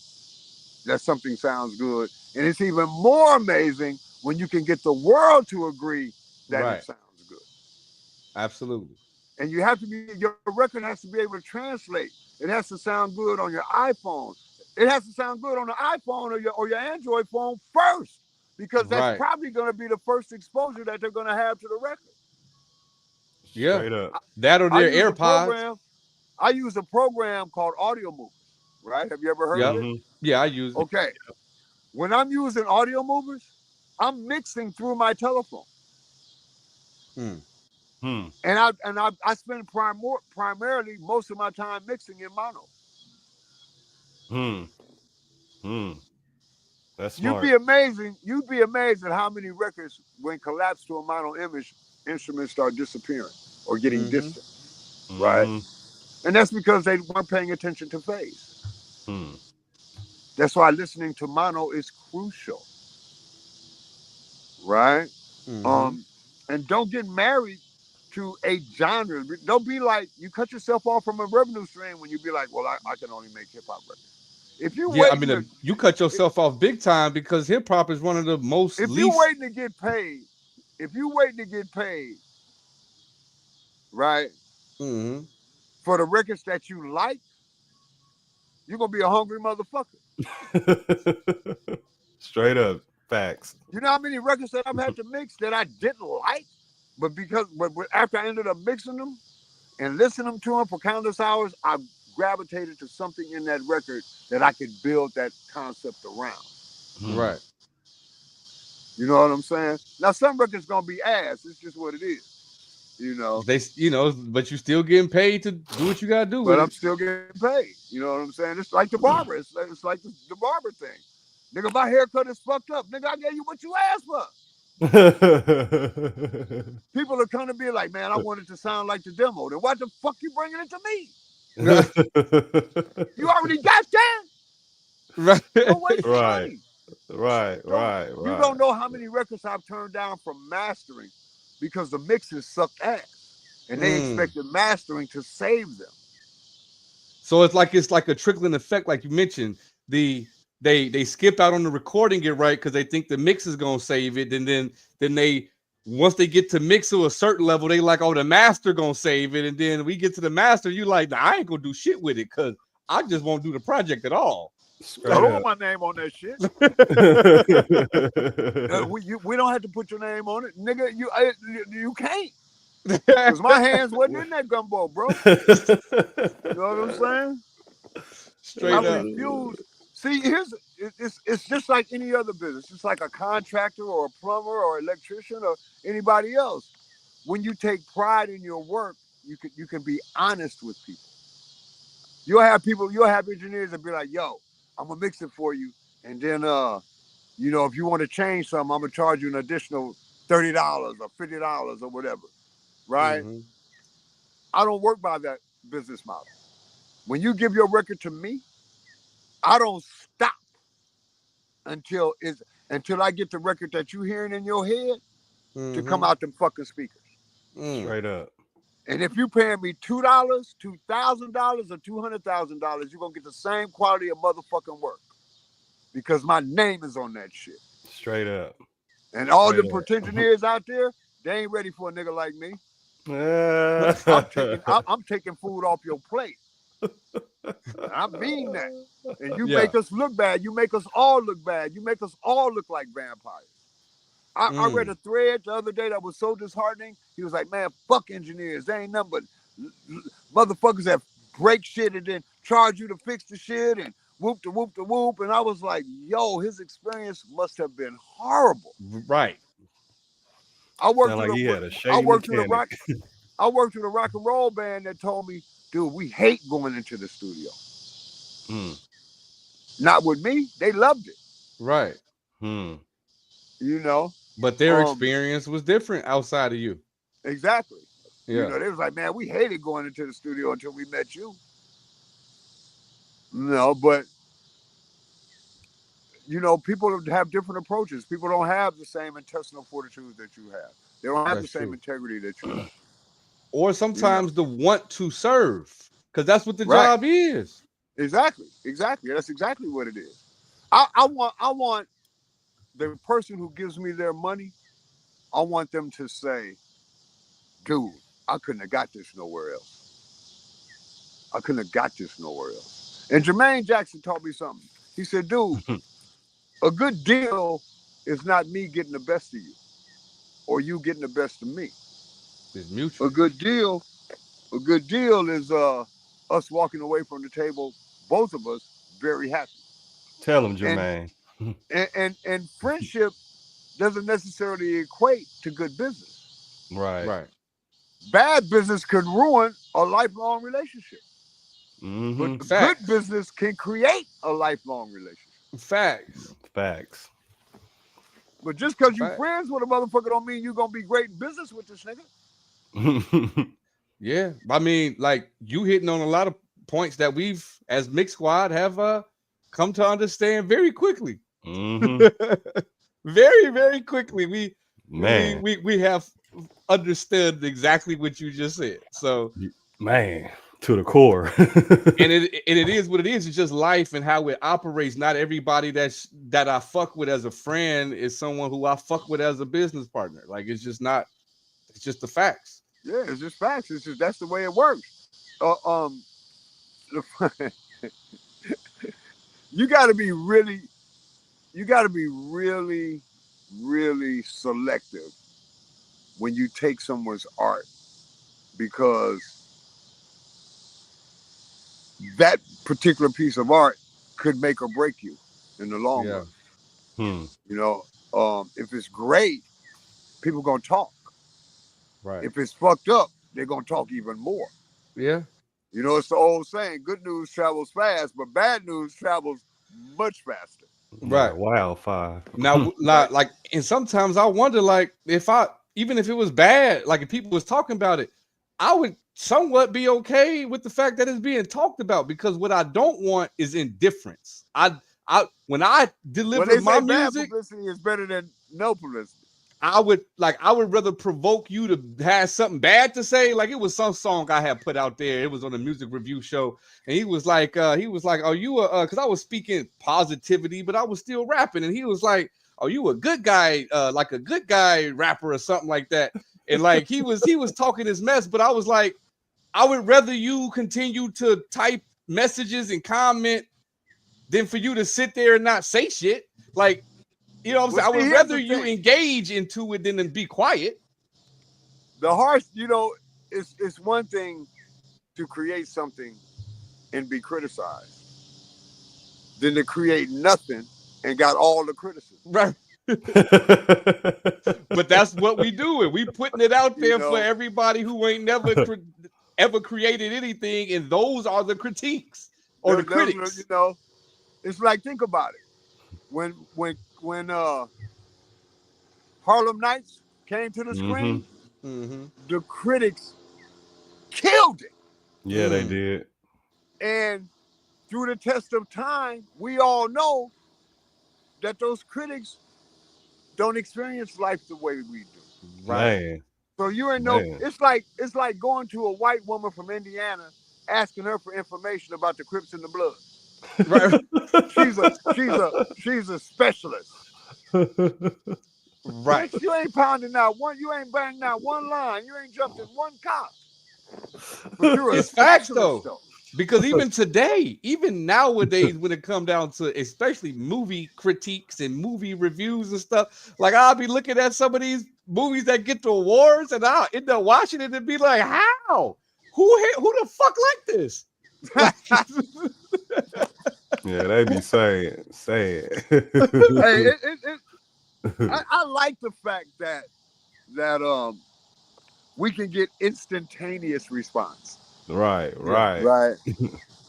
Speaker 5: that something sounds good. And it's even more amazing when you can get the world to agree that it sounds good.
Speaker 4: Absolutely.
Speaker 5: And you have to be, your record has to be able to translate. It has to sound good on your iPhone. It has to sound good on the iPhone or your Android phone first, because that's probably going to be the first exposure that they're going to have to the record.
Speaker 4: Yeah. Straight up. That or their AirPods.
Speaker 5: I use a program called Audio Movers, right? Have you ever heard of it?
Speaker 4: Yeah, I use it.
Speaker 5: Okay. When I'm using Audio Movers, I'm mixing through my telephone. And I spend primarily most of my time mixing in mono.
Speaker 6: That's smart.
Speaker 5: You'd be amazed at how many records, when collapsed to a mono image, instruments start disappearing or getting distant, right? And that's because they weren't paying attention to phase. That's why listening to mono is crucial, right? And don't get married to a genre. Don't be like, you cut yourself off from a revenue stream when you be like, well, I can only make hip hop records. If you
Speaker 4: you cut yourself off big time because hip hop is one of the most.
Speaker 5: If you're waiting to get paid, right, for the records that you like, you're gonna be a hungry motherfucker.
Speaker 6: Straight up facts.
Speaker 5: You know how many records that I've had to mix that I didn't like, but after I ended up mixing them and listening to them for countless hours, I gravitated to something in that record that I could build that concept around.
Speaker 4: Right.
Speaker 5: You know what I'm saying? Now some records gonna be ass. It's just what it is. You know,
Speaker 4: but you still getting paid to do what you gotta do.
Speaker 5: But I'm still getting paid. You know what I'm saying? It's like the barber. It's like the barber thing. Nigga, my haircut is fucked up. Nigga, I gave you what you asked for. People are gonna be like, man, I want it to sound like the demo. Then why the fuck you bringing it to me? You already got that.
Speaker 4: Right.
Speaker 5: Don't waste your money.
Speaker 6: Right.
Speaker 5: You don't know how many records I've turned down from mastering because the mixes sucked ass, and they expected mastering to save them.
Speaker 4: So it's like a trickling effect, like you mentioned. They skip out on the recording it right because they think the mix is gonna save it, and then they once they get to mix to a certain level, they like, oh, the master gonna save it, and then we get to the master, you like, nah, I ain't gonna do shit with it because I just won't do the project at all.
Speaker 5: I don't want my name on that shit. We don't have to put your name on it, nigga. You can't, because my hands wasn't in that gumbo, bro. You know what I'm saying?
Speaker 4: Straight up.
Speaker 5: Refuse. See, it's just like any other business. It's like a contractor or a plumber or electrician or anybody else. When you take pride in your work, you can be honest with people. You'll have engineers that be like, yo, I'm gonna mix it for you, and then you know, if you want to change something, I'm gonna charge you an additional $30 or $50 or whatever, right? I don't work by that business model. When you give your record to me, I don't stop until I get the record that you hearing in your head to come out them fucking speakers.
Speaker 6: Straight up.
Speaker 5: And if you paying me $2, $2,000, or $200,000, you're gonna get the same quality of motherfucking work because my name is on that shit.
Speaker 6: Straight up.
Speaker 5: And all the pretensionaires out there, they ain't ready for a nigga like me. I'm taking food off your plate. I mean that. And you make us look bad. You make us all look bad. You make us all look like vampires. I read a thread the other day that was so disheartening. He was like, man, fuck engineers. They ain't nothing but motherfuckers that break shit and then charge you to fix the shit and whoop the whoop the whoop. And I was like, yo, his experience must have been horrible.
Speaker 4: Right.
Speaker 5: I worked with a rock and roll band that told me, dude, we hate going into the studio. Not with me. They loved it.
Speaker 4: Right.
Speaker 5: You know.
Speaker 4: But their experience was different outside of you.
Speaker 5: Exactly.
Speaker 4: Yeah.
Speaker 5: You know, they was like, man, we hated going into the studio until we met you. No, but you know, people have different approaches. People don't have the same intestinal fortitude that you have. They don't have the same integrity that you have.
Speaker 4: Or sometimes the want to serve, because that's what the job is.
Speaker 5: Exactly. That's exactly what it is. I want the person who gives me their money, I want them to say, dude, I couldn't have got this nowhere else. And Jermaine Jackson taught me something. He said, dude, a good deal is not me getting the best of you or you getting the best of me.
Speaker 4: It's mutual.
Speaker 5: A good deal is us walking away from the table, both of us very happy.
Speaker 6: Tell him, Jermaine.
Speaker 5: And friendship doesn't necessarily equate to good business.
Speaker 6: Right.
Speaker 5: Bad business could ruin a lifelong relationship. But good business can create a lifelong relationship.
Speaker 4: Facts.
Speaker 6: Facts.
Speaker 5: But just because you
Speaker 4: Fact.
Speaker 5: friends with a motherfucker don't mean you're gonna be great in business with this nigga.
Speaker 4: Yeah, I mean, like you hitting on a lot of points that we've, as Mix Squad, have come to understand very quickly. Very, very quickly. We have understood exactly what you just said. So,
Speaker 6: man, to the core.
Speaker 4: and it is what it is. It's just life and how it operates. Not everybody that I fuck with as a friend is someone who I fuck with as a business partner. Like it's just not. It's just the facts.
Speaker 5: Yeah, it's just facts. It's just that's the way it works. You got to be really really selective when you take someone's art, because that particular piece of art could make or break you in the long run. You know, if it's great, people gonna talk.
Speaker 4: Right.
Speaker 5: If it's fucked up, they're gonna talk even more.
Speaker 4: Yeah.
Speaker 5: You know, it's the old saying, good news travels fast, but bad news travels much faster.
Speaker 4: Right.
Speaker 6: Wildfire.
Speaker 4: Now, like, and sometimes I wonder, like, even if it was bad, like if people was talking about it, I would somewhat be okay with the fact that it's being talked about, because what I don't want is indifference. When I deliver my music,
Speaker 5: publicity is better than no publicity.
Speaker 4: I would rather provoke you to have something bad to say. Like it was some song I had put out there. It was on a music review show, and he was like, "Are you a?" Because I was speaking positivity, but I was still rapping, and he was like, "Are you a good guy? Like a good guy rapper or something like that?" And like he was talking his mess, but I was like, I would rather you continue to type messages and comment than for you to sit there and not say shit. Like. You know what I'm saying? I would rather you engage into it than be quiet.
Speaker 5: The harsh, you know, it's one thing to create something and be criticized than to create nothing and got all the criticism.
Speaker 4: Right. But that's what we do. And we putting it out there for everybody who ain't never ever created anything. And those are the critiques or the critics.
Speaker 5: You know, it's like, think about it. When Harlem Nights came to the screen, the critics killed it.
Speaker 6: Yeah, they did.
Speaker 5: And through the test of time, we all know that those critics don't experience life the way we do.
Speaker 6: Right. Man.
Speaker 5: So you ain't know. It's like going to a white woman from Indiana, asking her for information about the Crips and the Bloods. Right. she's a specialist.
Speaker 4: Right.
Speaker 5: Bitch, you ain't pounding out one, you ain't banging out one line, you ain't jumped in one cop. But you're a
Speaker 4: facts though. Because even today, even nowadays, when it come down to especially movie critiques and movie reviews and stuff, like I'll be looking at some of these movies that get the awards, and I'll end up watching it and be like, how? Who the fuck like this?
Speaker 6: Yeah, they be saying.
Speaker 5: Hey, I like the fact that we can get instantaneous response.
Speaker 6: Right.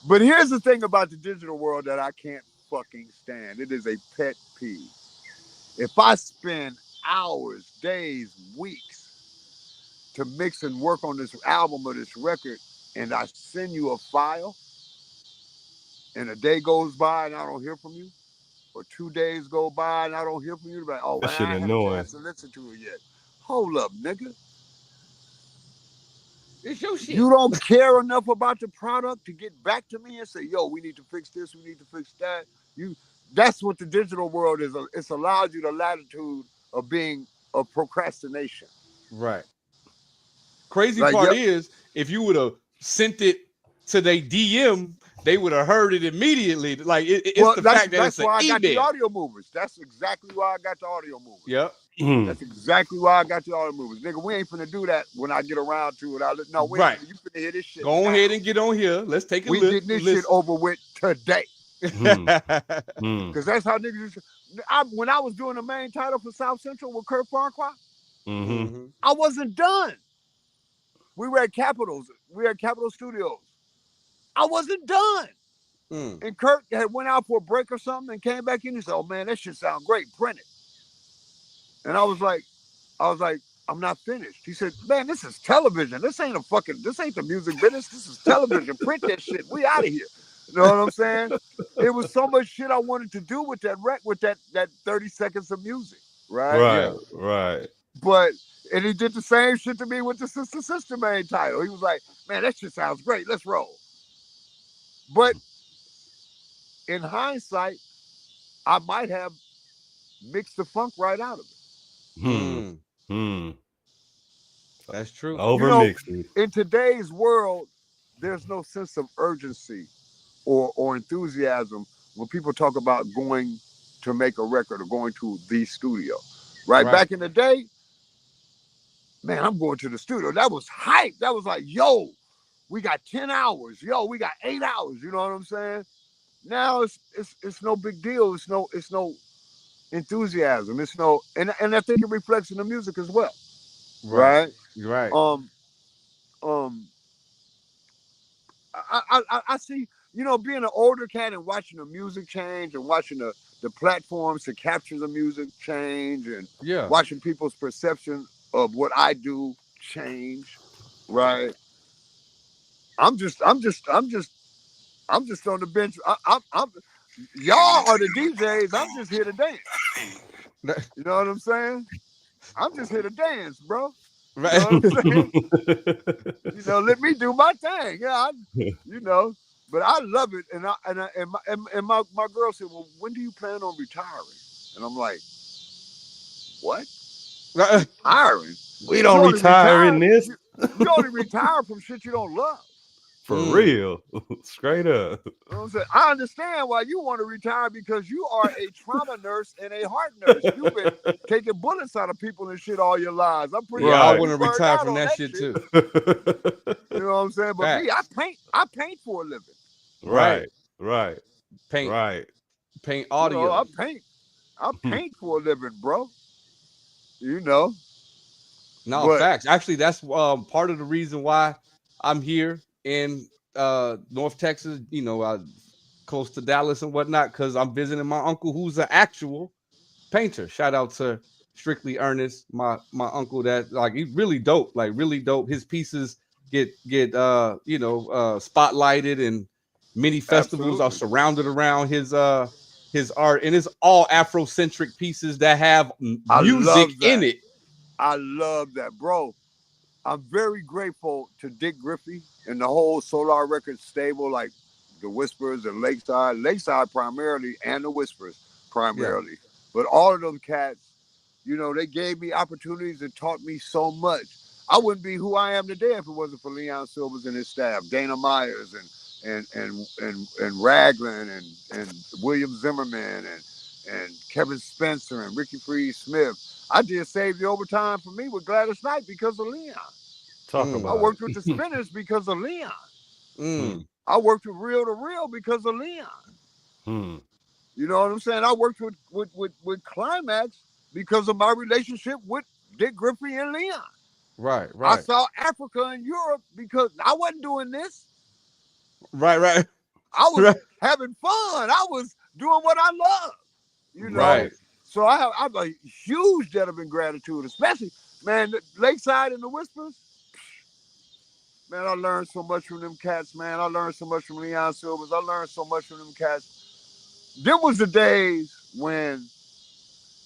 Speaker 5: But here's the thing about the digital world that I can't fucking stand. It is a pet peeve. If I spend hours, days, weeks to mix and work on this album or this record, and I send you a file, and a day goes by and I don't hear from you, or 2 days go by and I don't hear from you, like, oh,
Speaker 6: that
Speaker 5: man,
Speaker 6: shit
Speaker 5: I haven't
Speaker 6: annoying.
Speaker 5: had a chance to listen to it yet. Hold up, nigga.
Speaker 4: It's your shit.
Speaker 5: You don't care enough about the product to get back to me and say, yo, we need to fix this, we need to fix that. That's what the digital world is. It's allowed you the latitude of being a procrastination.
Speaker 4: Right. Crazy part is, if you would have sent it to their DM, they would have heard it immediately. Like it's the fact that it's an email. That's why I got the
Speaker 5: audio movers. That's exactly why I got the audio movers.
Speaker 4: Yep.
Speaker 5: That's exactly why I got the audio movers. Nigga, we ain't finna do that when I get around to it.
Speaker 4: Right.
Speaker 5: You finna hear this shit.
Speaker 4: Go ahead and get on here. Let's take a look.
Speaker 5: We get this shit over with today. Because that's how niggas. When I was doing the main title for South Central with Kurt Farquhar, I wasn't done. We were at Capitol Studios. I wasn't done. And Kurt had went out for a break or something and came back in and said, "Oh man, that shit sound great. Print it." And I was like, I'm not finished. He said, "Man, this is television. This ain't the music business. This is television. Print that shit. We out of here." You know what I'm saying? It was so much shit I wanted to do with that 30 seconds of music, right?
Speaker 6: Right, right.
Speaker 5: But and he did the same shit to me with the Sister main title. He was like, "Man, that shit sounds great. Let's roll." But in hindsight, I might have mixed the funk right out of it.
Speaker 4: That's true.
Speaker 6: Overmixing.
Speaker 5: In today's world, there's no sense of urgency or enthusiasm when people talk about going to make a record or going to the studio. Right? Back in the day, man, I'm going to the studio. That was hype. That was like, yo, we got 10 hours. Yo, we got 8 hours. You know what I'm saying? Now it's no big deal. It's no enthusiasm. It's no, and I think it reflects in the music as well. Right. I see, being an older cat and watching the music change and watching the platforms to capture the music change and watching people's perception of what I do change. Right. I'm just on the bench. I'm y'all are the DJs. I'm just here to dance. You know what I'm saying? I'm just here to dance, bro.
Speaker 4: Right.
Speaker 5: You know what I'm saying? Let me do my thing. But I love it. And my girl said, "Well, when do you plan on retiring?" And I'm like, "What? Retiring?
Speaker 6: We don't retire in this.
Speaker 5: You only retire from shit you don't love."
Speaker 6: For real. Straight up.
Speaker 5: You know what I'm saying? I understand why you want to retire because you are a trauma nurse and a heart nurse. You've been taking bullets out of people and shit all your lives. I'm pretty
Speaker 4: I want to retire from that shit too.
Speaker 5: You know what I'm saying? But me, I paint for a living.
Speaker 6: Right.
Speaker 4: Paint audio.
Speaker 5: I paint for a living, bro. No,
Speaker 4: facts. Actually, that's part of the reason why I'm here in North Texas, close to Dallas and whatnot, because I'm visiting my uncle who's an actual painter. Shout out to Strictly Ernest, my uncle that he's really dope, really dope. His pieces get spotlighted and many festivals are surrounded around his art, and it's all Afrocentric pieces that have music in it.
Speaker 5: I love that, bro. I'm very grateful to Dick Griffey and the whole Solar Records stable, like the Whispers and Lakeside primarily, and the Whispers primarily. Yeah. But all of them cats, they gave me opportunities and taught me so much. I wouldn't be who I am today if it wasn't for Leon Silvers and his staff, Dana Myers and Raglan and William Zimmerman and Kevin Spencer and Ricky Freed Smith. I did Save the Overtime for me with Gladys Knight because of Leon. I worked with the Spinners because of Leon. I worked with Real to Real because of Leon. You know what I'm saying? I worked with Climax because of my relationship with Dick Griffey and Leon.
Speaker 4: Right.
Speaker 5: I saw Africa and Europe because I wasn't doing this.
Speaker 4: Right.
Speaker 5: I was having fun. I was doing what I love.
Speaker 4: Right.
Speaker 5: So I have a huge debt of gratitude, especially, man, Lakeside and the Whispers. Man, I learned so much from them cats, man. I learned so much from Leon Silvers. I learned so much from them cats. Them was the days when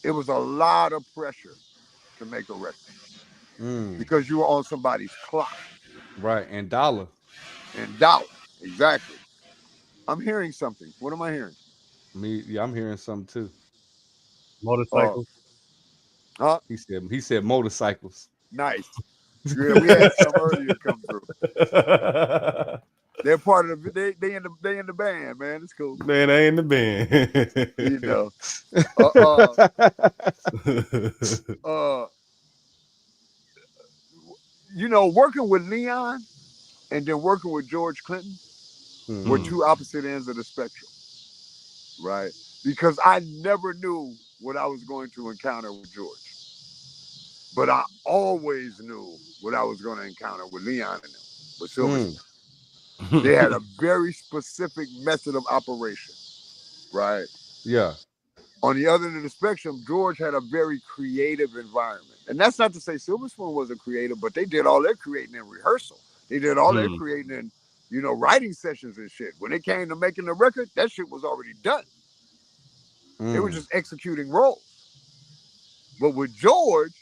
Speaker 5: it was a lot of pressure to make a record. Because you were on somebody's clock.
Speaker 4: Right, and dollar.
Speaker 5: Exactly. I'm hearing something. What am I hearing?
Speaker 4: I'm hearing something too.
Speaker 6: Motorcycles.
Speaker 5: Huh?
Speaker 4: He said motorcycles.
Speaker 5: Nice. Yeah, we had some earlier come through. They're part of the. They in the band, man. It's cool.
Speaker 6: Man, they in the band.
Speaker 5: Working with Leon and then working with George Clinton were two opposite ends of the spectrum, right? Because I never knew what I was going to encounter with George. But I always knew what I was going to encounter with Leon and them, with Silverstein. They had a very specific method of operation, right?
Speaker 4: Yeah.
Speaker 5: On the other end of the spectrum, George had a very creative environment. And that's not to say Silver Spoon wasn't creative, but they did all their creating in rehearsal. They did all their creating in, writing sessions and shit. When it came to making the record, that shit was already done. They were just executing roles. But with George,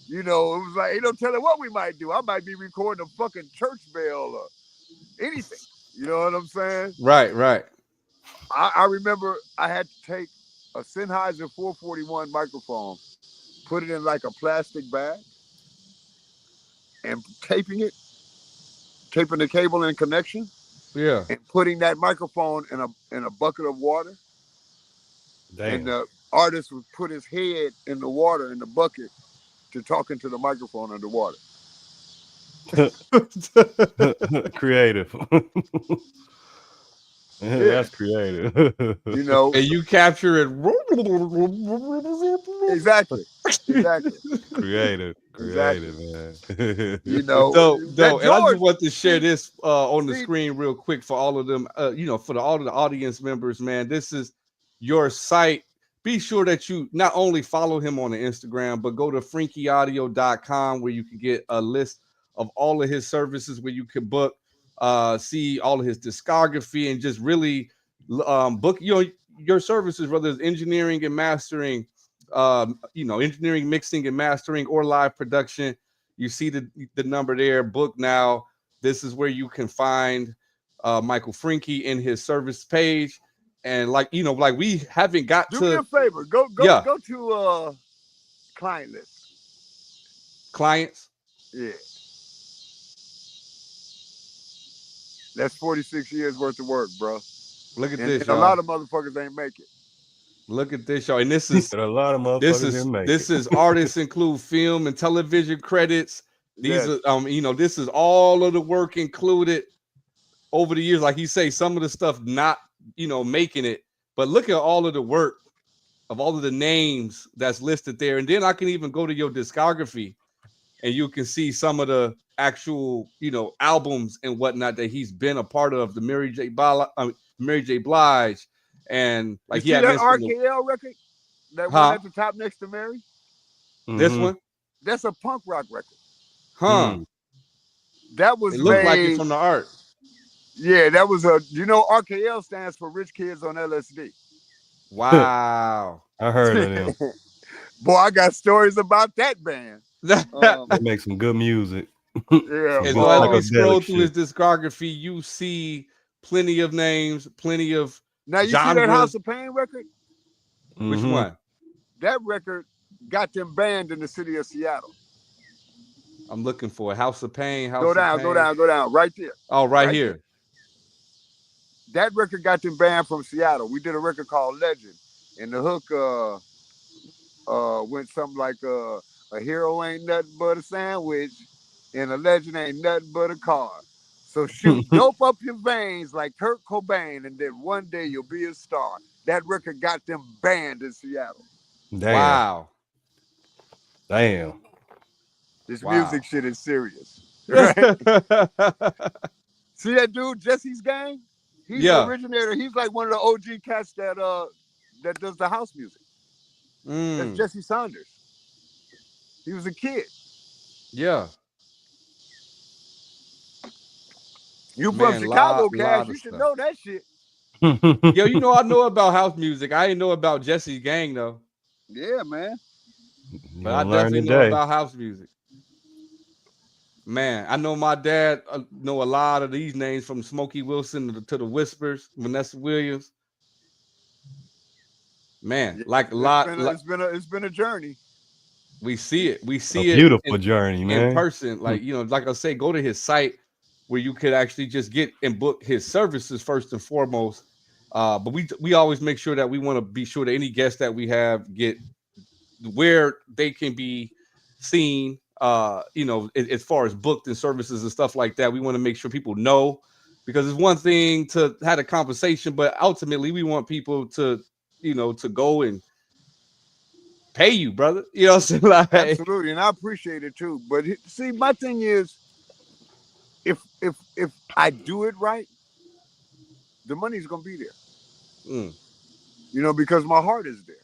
Speaker 5: it was like, ain't no telling what we might do. I might be recording a fucking church bell or anything. You know what I'm saying?
Speaker 4: Right.
Speaker 5: I remember I had to take a Sennheiser 441 microphone, put it in like a plastic bag, and taping the cable in connection.
Speaker 4: Yeah.
Speaker 5: And putting that microphone in a bucket of water.
Speaker 6: Damn.
Speaker 5: And the artist would put his head in the water in the bucket to talk into the microphone underwater.
Speaker 6: Creative. That's creative.
Speaker 4: And you capture it.
Speaker 5: Exactly.
Speaker 6: Creative, man.
Speaker 4: Dope. And I just want to share this on the
Speaker 5: see,
Speaker 4: screen real quick for all of them, for all of the audience members, man. This is your site. Be sure that you not only follow him on the Instagram, but go to FrenkeAudio.com where you can get a list of all of his services, where you can book, see all of his discography, and just really book your services, whether it's engineering and mastering, engineering, mixing and mastering, or live production. You see the number there. Book now. This is where you can find Michael Frenke in his service page. And like we haven't got
Speaker 5: do
Speaker 4: to.
Speaker 5: Do me a favor. Go to client list.
Speaker 4: Clients.
Speaker 5: Yeah. That's 46 years worth of work, bro.
Speaker 4: Look at this,
Speaker 5: and a lot of motherfuckers ain't make it.
Speaker 4: Look at this, y'all. And this is
Speaker 6: a lot of motherfuckers.
Speaker 4: This is artists include film and television credits. These are this is all of the work included over the years. Like he say, some of the stuff not making it, but look at all of the work of all of the names that's listed there. And then I can even go to your discography and you can see some of the actual albums and whatnot that he's been a part of. The Mary J. Blige, and like
Speaker 5: you see that RKL record, that one at the top next to Mary.
Speaker 4: This one,
Speaker 5: that's a punk rock record.
Speaker 4: That was. It looked like it from the art.
Speaker 5: Yeah, that was RKL stands for Rich Kids on LSD.
Speaker 4: Wow.
Speaker 6: I heard of them.
Speaker 5: Boy, I got stories about that band.
Speaker 6: They make some good music.
Speaker 5: Yeah.
Speaker 4: And as we scroll through his discography, you see plenty of names, plenty of
Speaker 5: now you
Speaker 4: genres.
Speaker 5: See that House of Pain record?
Speaker 4: Which one?
Speaker 5: That record got them banned in the city of Seattle.
Speaker 4: I'm looking for a House of Pain.
Speaker 5: Go down, right there.
Speaker 4: Oh, right here.
Speaker 5: There. That record got them banned from Seattle. We did a record called Legend, and the hook went something like a hero ain't nothing but a sandwich, and a legend ain't nothing but a car. So shoot dope up your veins like Kurt Cobain, and then one day you'll be a star. That record got them banned in Seattle.
Speaker 6: Damn.
Speaker 4: Wow.
Speaker 6: Damn.
Speaker 5: This music shit is serious. Right? See that dude, Jesse's Gang? He's the originator. He's like one of the OG cats that does the house music. That's Jesse Saunders. He was a kid.
Speaker 4: Yeah.
Speaker 5: You from Chicago, Cash? You should know that shit.
Speaker 4: Yo, I know about house music. I didn't know about Jesse's Gang though.
Speaker 5: Yeah, man.
Speaker 4: But I definitely know about house music. Man, I know my dad know a lot of these names, from Smokey Wilson to the Whispers, Vanessa Williams. Man, like a lot.
Speaker 5: It's been a journey.
Speaker 4: We see it. We see
Speaker 6: it. Beautiful journey, man.
Speaker 4: In person, like like I say, go to his site where you could actually just get and book his services first and foremost. But we always make sure that we want to be sure that any guests that we have get where they can be seen. As far as booked and services and stuff like that, we want to make sure people know, because it's one thing to have a conversation, but ultimately we want people to go and pay you, brother.
Speaker 5: Absolutely, and I appreciate it too. But see, my thing is, if I do it right, the money's gonna be there. You know, because my heart is there.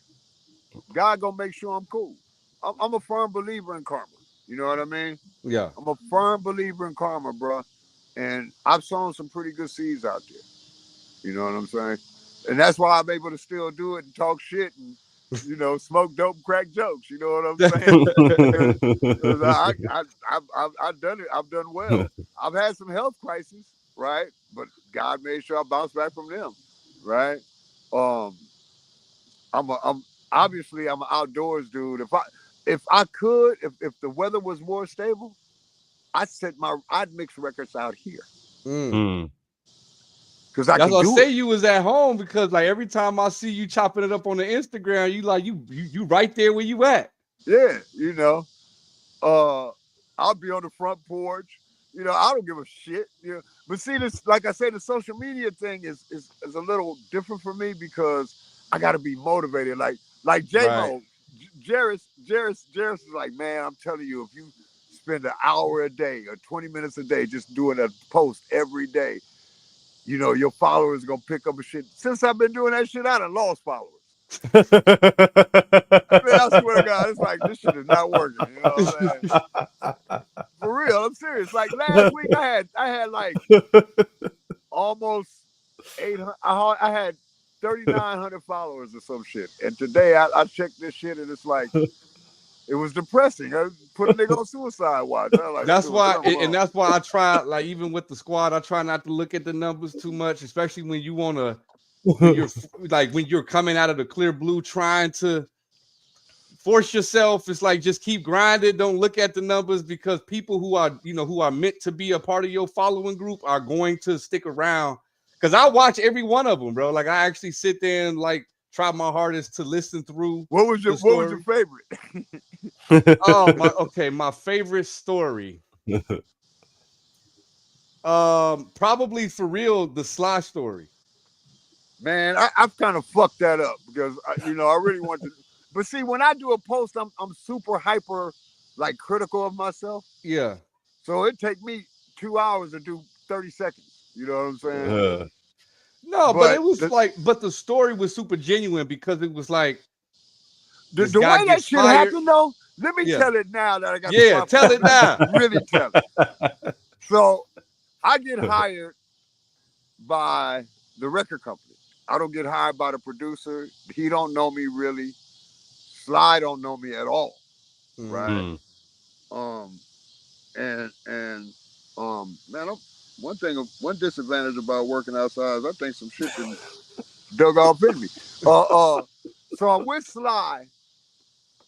Speaker 5: God gonna make sure I'm cool. I'm a firm believer in karma. You know what I mean?
Speaker 4: Yeah.
Speaker 5: I'm a firm believer in karma, bro. And I've sown some pretty good seeds out there. You know what I'm saying? And that's why I'm able to still do it and talk shit and, you know, smoke dope and crack jokes. You know what I'm saying? Because I've done it. I've done well. I've had some health crises, right? But God made sure I bounced back from them, right? I'm obviously I'm an outdoors dude. If the weather was more stable, I'd mix records out here. Because I
Speaker 4: That's
Speaker 5: can
Speaker 4: what I
Speaker 5: do
Speaker 4: say
Speaker 5: it.
Speaker 4: you was at home, because like every time I see you chopping it up on the Instagram, you like you right there where you at.
Speaker 5: Yeah, you know. I'll be on the front porch. You know, I don't give a shit. You know, but see, this, like I say, the social media thing is a little different for me because I got to be motivated. Like J-Mo, Jairus is like, man, I'm telling you, if you spend an hour a day or 20 minutes a day just doing a post every day, you know, your followers gonna pick up a shit. Since I've been doing that shit, I done lost followers. I mean, I swear to God, it's like, this shit is not working. You know what I'm saying? For real, I'm serious. Like last week, I had like almost 800. I had 3,900 followers or some shit. And today, I checked this shit, and it's like, it was depressing. I put a nigga on suicide watch. I was like,
Speaker 4: That's why, and that's why I try, like, even with the squad, I try not to look at the numbers too much, especially when you want to, when you're coming out of the clear blue, trying to force yourself. It's like, just keep grinding. Don't look at the numbers, because people who are meant to be a part of your following group are going to stick around. Because I watch every one of them, bro. Like, I actually sit there and like try my hardest to listen through.
Speaker 5: What was your favorite?
Speaker 4: My favorite story. Probably for real, the Sly story.
Speaker 5: Man, I've kind of fucked that up because I really want to. But see, when I do a post, I'm super hyper, like critical of myself.
Speaker 4: Yeah.
Speaker 5: So it take me 2 hours to do 30 seconds. You know what I'm saying?
Speaker 4: No, but it was but the story was super genuine, because it was like,
Speaker 5: the way that shit happened though. Let me tell it now that I got
Speaker 4: tell it now.
Speaker 5: Really tell it. So I get hired by the record company. I don't get hired by the producer. He don't know me really. Sly don't know me at all. Right? Man, one disadvantage about working outside is I think some shit been dug off in me. So I'm with Sly,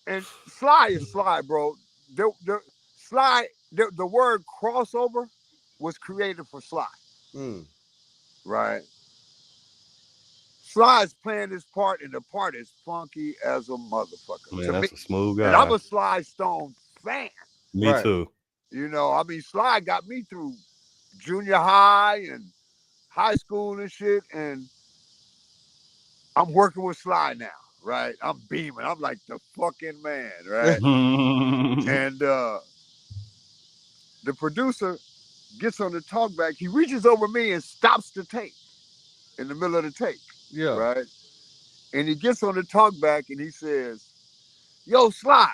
Speaker 5: and Sly is Sly, bro. The word crossover was created for Sly. Right? Sly's playing his part, and the part is funky as a motherfucker.
Speaker 6: Man, that's a smooth guy.
Speaker 5: And I'm a Sly Stone fan.
Speaker 6: Me too.
Speaker 5: You know, I mean, Sly got me through junior high and high school and shit, and I'm working with Sly now, right? I'm beaming. I'm like the fucking man, right? And the producer gets on the talkback. He reaches over me and stops the tape in the middle of the tape.
Speaker 4: Yeah.
Speaker 5: Right? And he gets on the talkback and he says, "Yo, Sly,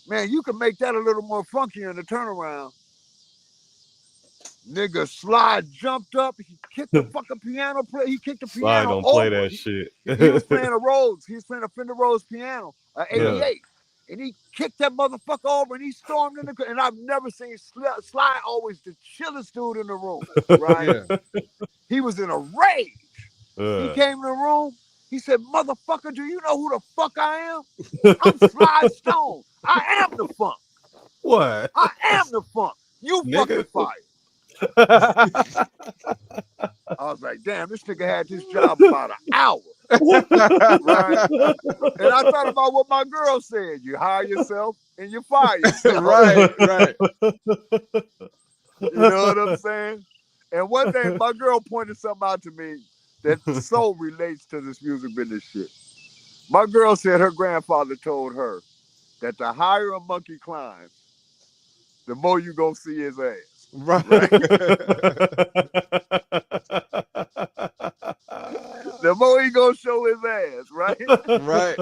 Speaker 5: man, you can make that a little more funky in the turnaround." Nigga, Sly jumped up. He kicked the fucking piano play. He kicked the
Speaker 6: Sly
Speaker 5: piano
Speaker 6: don't
Speaker 5: over.
Speaker 6: play that shit.
Speaker 5: He was playing a Rhodes. He was playing a Fender Rhodes piano, 88. Yeah. And he kicked that motherfucker over and he stormed in the... And I've never seen Sly always the chillest dude in the room, right? He was in a rage. He came in the room. He said, "Motherfucker, do you know who the fuck I am? I'm Sly Stone. I am the funk.
Speaker 6: What?
Speaker 5: I am the funk. You fucking fired." I was like, damn, this nigga had this job about an hour. Right? And I thought about what my girl said. You hire yourself and you fire yourself.
Speaker 4: Right.
Speaker 5: You know what I'm saying? And one thing, my girl pointed something out to me that so relates to this music business shit. My girl said her grandfather told her that the higher a monkey climbs, the more you gonna see his ass.
Speaker 4: Right.
Speaker 5: Right. The more he gonna show his ass, right?
Speaker 4: Right.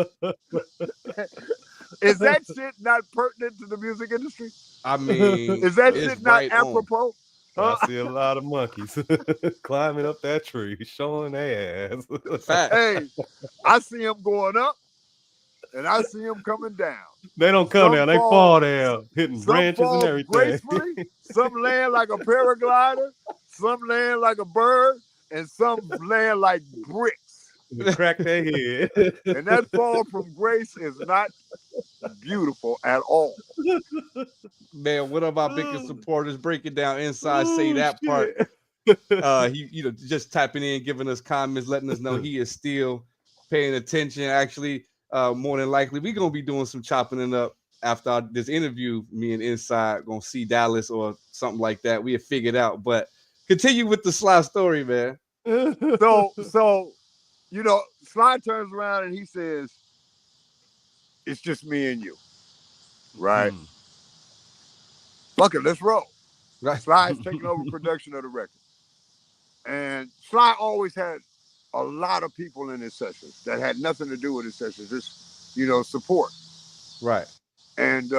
Speaker 5: Is that shit not pertinent to the music industry?
Speaker 4: I mean,
Speaker 5: Is that
Speaker 4: it's
Speaker 5: shit not
Speaker 4: right on.
Speaker 5: apropos?
Speaker 6: I
Speaker 5: Huh?
Speaker 6: see a lot of monkeys climbing up that tree, showing their ass.
Speaker 4: Facts.
Speaker 5: Hey, I see him going up and I see him coming down.
Speaker 6: They don't come down, they fall down, hitting
Speaker 5: Some
Speaker 6: branches and
Speaker 5: fall
Speaker 6: everything.
Speaker 5: gracefully, some land like a paraglider, some land like a bird, and some land like bricks.
Speaker 6: They crack their head.
Speaker 5: And that fall from grace is not beautiful at all.
Speaker 4: Man, one of our biggest supporters breaking down inside say
Speaker 6: Oh,
Speaker 4: that part.
Speaker 6: shit.
Speaker 4: He just tapping in, giving us comments, letting us know he is still paying attention. Actually, more than likely, we're gonna be doing some chopping it up after this interview. Me and Inside gonna see Dallas or something like that. We have figured out, but continue with the Sly story, man.
Speaker 5: So Sly turns around and he says, "It's just me and you, right? Fuck it, let's roll."
Speaker 4: Right.
Speaker 5: Sly's taking over production of the record, and Sly always had a lot of people in his sessions that had nothing to do with his sessions, just support.
Speaker 4: Right.
Speaker 5: And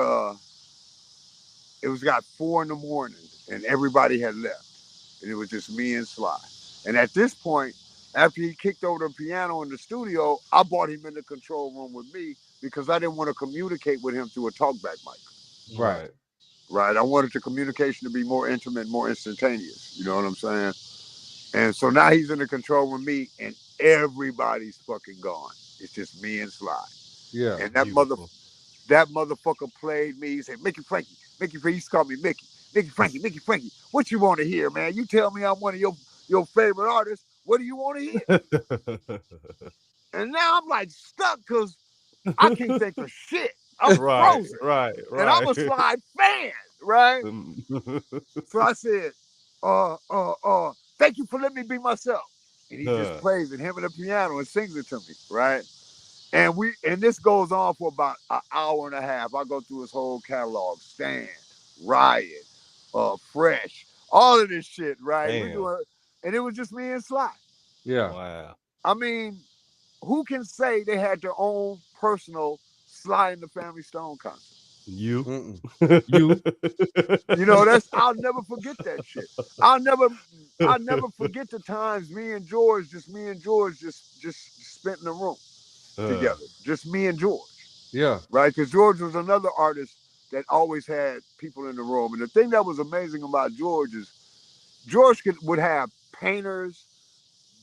Speaker 5: it was got 4 a.m, and everybody had left, and it was just me and Sly. And at this point, after he kicked over the piano in the studio, I brought him in the control room with me because I didn't want to communicate with him through a talkback mic.
Speaker 4: Right.
Speaker 5: Right. I wanted the communication to be more intimate, more instantaneous. You know what I'm saying? And so now he's in the control with me, and everybody's fucking gone. It's just me and Sly.
Speaker 4: Yeah.
Speaker 5: And that motherfucker played me. He said, Mickey Frenke. He used to call me Mickey. Mickey Frenke. What you want to hear, man? You tell me I'm one of your favorite artists. What do you want to hear? And now I'm like stuck because I can't think of shit. I'm frozen.
Speaker 6: Right.
Speaker 5: And I'm a Sly fan, right? So I said, thank you for letting me be myself. And he just plays it, him and the piano, and sings it to me, right? And this goes on for about an hour and a half. I go through his whole catalog, Stand, Riot, Fresh, all of this shit, right? And it was just me and Sly.
Speaker 4: Yeah.
Speaker 6: Wow.
Speaker 5: I mean, who can say they had their own personal Sly and the Family Stone concert?
Speaker 6: You.
Speaker 4: You.
Speaker 5: I'll never forget that shit. I'll never forget the times me and George just spent in the room together. Just me and George.
Speaker 4: Yeah.
Speaker 5: Right? Because George was another artist that always had people in the room. And the thing that was amazing about George is George would have painters,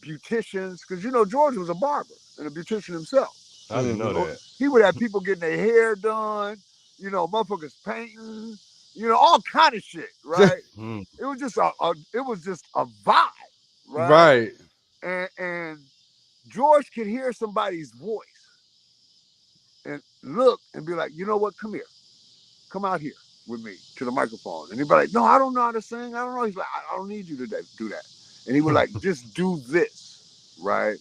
Speaker 5: beauticians, because George was a barber and a beautician himself.
Speaker 6: I didn't know that.
Speaker 5: He would have people getting their hair done, motherfuckers painting, all kind of shit, right? It was just a vibe, right?
Speaker 4: Right.
Speaker 5: And George could hear somebody's voice and look and be like, you know what? Come here, come out here with me to the microphone. And he'd be like, no, I don't know how to sing. I don't know. He's like, I don't need you to do that. And he would like, just do this, right?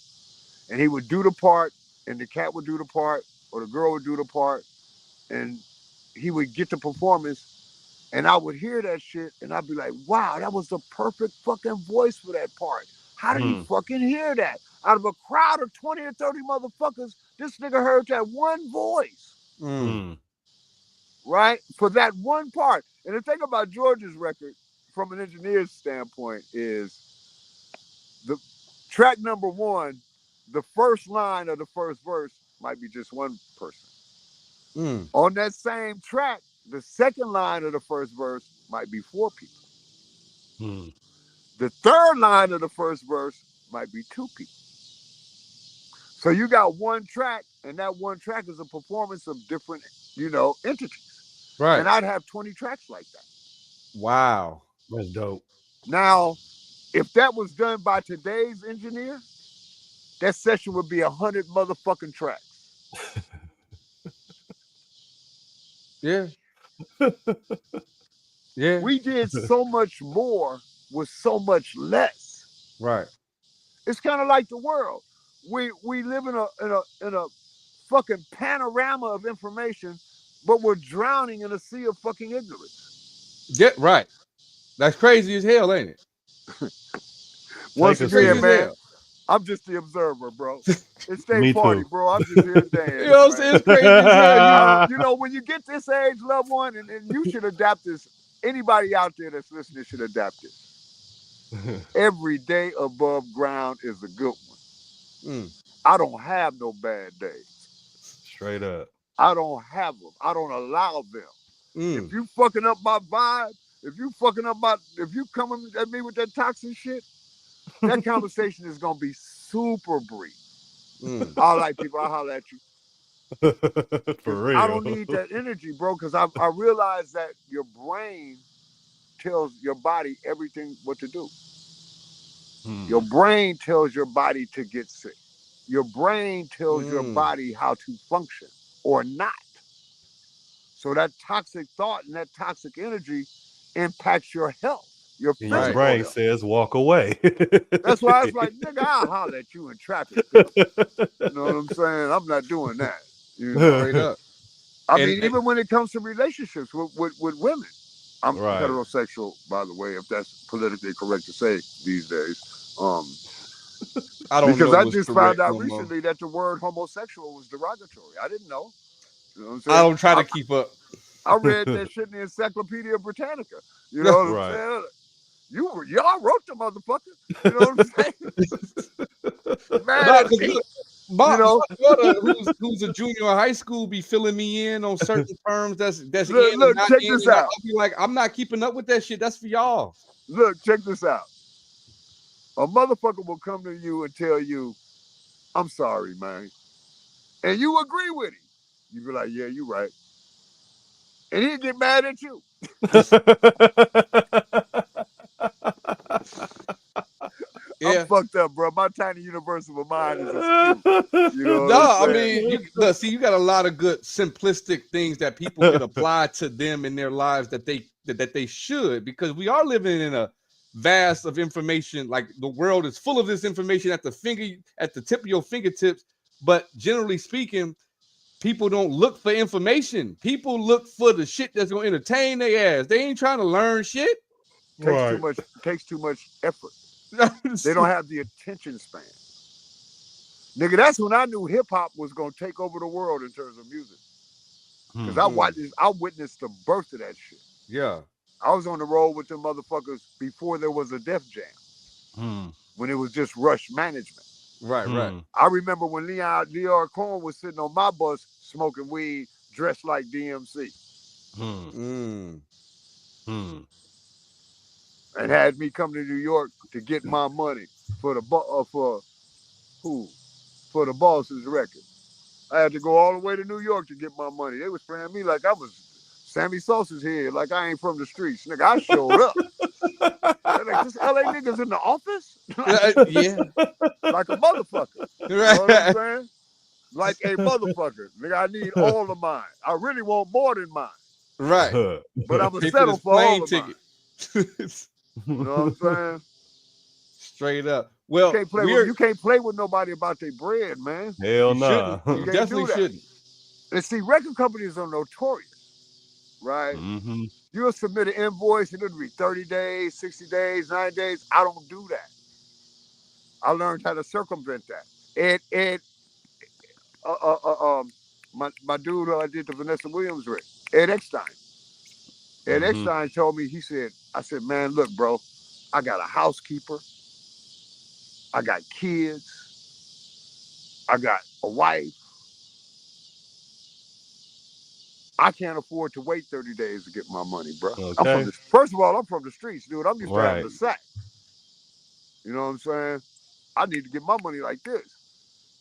Speaker 5: And he would do the part, and the cat would do the part, or the girl would do the part, and he would get the performance, and I would hear that shit, and I'd be like, wow, that was the perfect fucking voice for that part. How did he fucking hear that? Out of a crowd of 20 or 30 motherfuckers, this nigga heard that one voice. Right? For that one part. And the thing about George's record, from an engineer's standpoint, is the track number 1, the first line of the first verse might be just one person. On that same track, the second line of the first verse might be 4 people. The third line of the first verse might be 2 people. So you got one track, and that one track is a performance of different, entities.
Speaker 4: Right.
Speaker 5: And I'd have 20 tracks like that.
Speaker 4: Wow.
Speaker 6: That's dope.
Speaker 5: Now, if that was done by today's engineer, that session would be 100 motherfucking tracks.
Speaker 4: Yeah. Yeah.
Speaker 5: We did so much more with so much less.
Speaker 4: Right.
Speaker 5: It's kind of like the world. We live in a fucking panorama of information, but we're drowning in a sea of fucking ignorance.
Speaker 4: Yeah, right. That's crazy as hell, ain't it?
Speaker 5: Once
Speaker 6: Take us
Speaker 5: again,
Speaker 6: through.
Speaker 5: man, I'm just the observer, bro. It's their
Speaker 6: Me
Speaker 5: party,
Speaker 6: too.
Speaker 5: bro. I'm just here to dance.
Speaker 4: You know what I'm saying? It's crazy as hell.
Speaker 5: You know, when you get this age, loved one, and you should adapt this. Anybody out there that's listening should adapt this. Every day above ground is a good one. I don't have no bad days.
Speaker 6: Straight up.
Speaker 5: I don't have them. I don't allow them. If you fucking up my vibe, if you coming at me with that toxic shit, that conversation is gonna be super brief. All right, people, I'll holler at you.
Speaker 6: For real.
Speaker 5: I don't need that energy, bro, because I realize that your brain tells your body everything what to do. Your brain tells your body to get sick. Your brain tells your body how to function or not. So that toxic thought and that toxic energy impacts your health, your
Speaker 6: And
Speaker 5: physical
Speaker 6: your brain
Speaker 5: health.
Speaker 6: says walk away.
Speaker 5: That's why I was like, nigga, I'll holler at you in traffic. You know what I'm saying? I'm not doing that. You know?
Speaker 4: Straight up.
Speaker 5: I mean, even when it comes to relationships with women. I'm
Speaker 6: Right.
Speaker 5: heterosexual, by the way, if that's politically correct to say these days.
Speaker 4: I don't
Speaker 5: because
Speaker 4: know
Speaker 5: I
Speaker 4: what's
Speaker 5: just
Speaker 4: correct
Speaker 5: found out
Speaker 4: no more.
Speaker 5: recently that the word homosexual was derogatory. I didn't know. You know what I'm
Speaker 4: I
Speaker 5: saying?
Speaker 4: don't try to keep up.
Speaker 5: I read that shit in the Encyclopedia Britannica. You know what I'm saying? Y'all wrote the motherfucker. You know what I'm saying? Mad at me.
Speaker 4: My
Speaker 5: You know?
Speaker 4: brother, who's a junior in high school, be filling me in on certain terms that's
Speaker 5: Look,
Speaker 4: in and not
Speaker 5: check
Speaker 4: in.
Speaker 5: this
Speaker 4: And
Speaker 5: out.
Speaker 4: I'll be like, I'm not keeping up with that shit. That's for y'all.
Speaker 5: Look, check this out. A motherfucker will come to you and tell you, I'm sorry, man. And you agree with him. You be like, yeah, you right. And he'll get mad at you.
Speaker 4: Yeah.
Speaker 5: I'm fucked up, bro. My tiny universal mind is askew. You know what
Speaker 4: No,
Speaker 5: I'm
Speaker 4: I
Speaker 5: saying?
Speaker 4: mean, you got a lot of good simplistic things that people can apply to them in their lives that they should, because we are living in a vast of information. Like, the world is full of this information at the tip of your fingertips. But generally speaking, people don't look for information. People look for the shit that's gonna entertain their ass. They ain't trying to learn shit.
Speaker 5: Takes too much effort. They don't have the attention span. Nigga, that's when I knew hip hop was gonna take over the world in terms of music. Because I witnessed the birth of that shit.
Speaker 4: Yeah.
Speaker 5: I was on the road with them motherfuckers before there was a Def Jam. When it was just Rush management.
Speaker 4: Right.
Speaker 5: I remember when Leon Cohen was sitting on my bus smoking weed, dressed like DMC. And had me come to New York to get my money for the Boss's record. I had to go all the way to New York to get my money. They was playing me like I was Sammy Sosa's head, like I ain't from the streets. Nigga, I showed up. They're like, this LA nigga's in the office?
Speaker 4: Yeah.
Speaker 5: Like a motherfucker. You know what I'm saying? Like a motherfucker. Nigga, I need all of mine. I really want more than mine.
Speaker 4: Right.
Speaker 5: But I'm going to settle for all of mine. You know what I'm saying?
Speaker 4: Straight up. Well,
Speaker 5: you can't play with nobody about their bread, man.
Speaker 6: Hell no.
Speaker 4: You definitely shouldn't.
Speaker 5: And see, record companies are notorious, right? You'll submit an invoice and it'll be 30 days, 60 days, 90 days. I don't do that. I learned how to circumvent that. My dude I did the Vanessa Williams with, Ed Eckstein. Ed Eckstein told me, I said, man, look, bro, I got a housekeeper. I got kids. I got a wife. I can't afford to wait 30 days to get my money, bro.
Speaker 6: Okay.
Speaker 5: First of all, I'm from the streets, dude. I'm used to having a sack. You know what I'm saying? I need to get my money like this.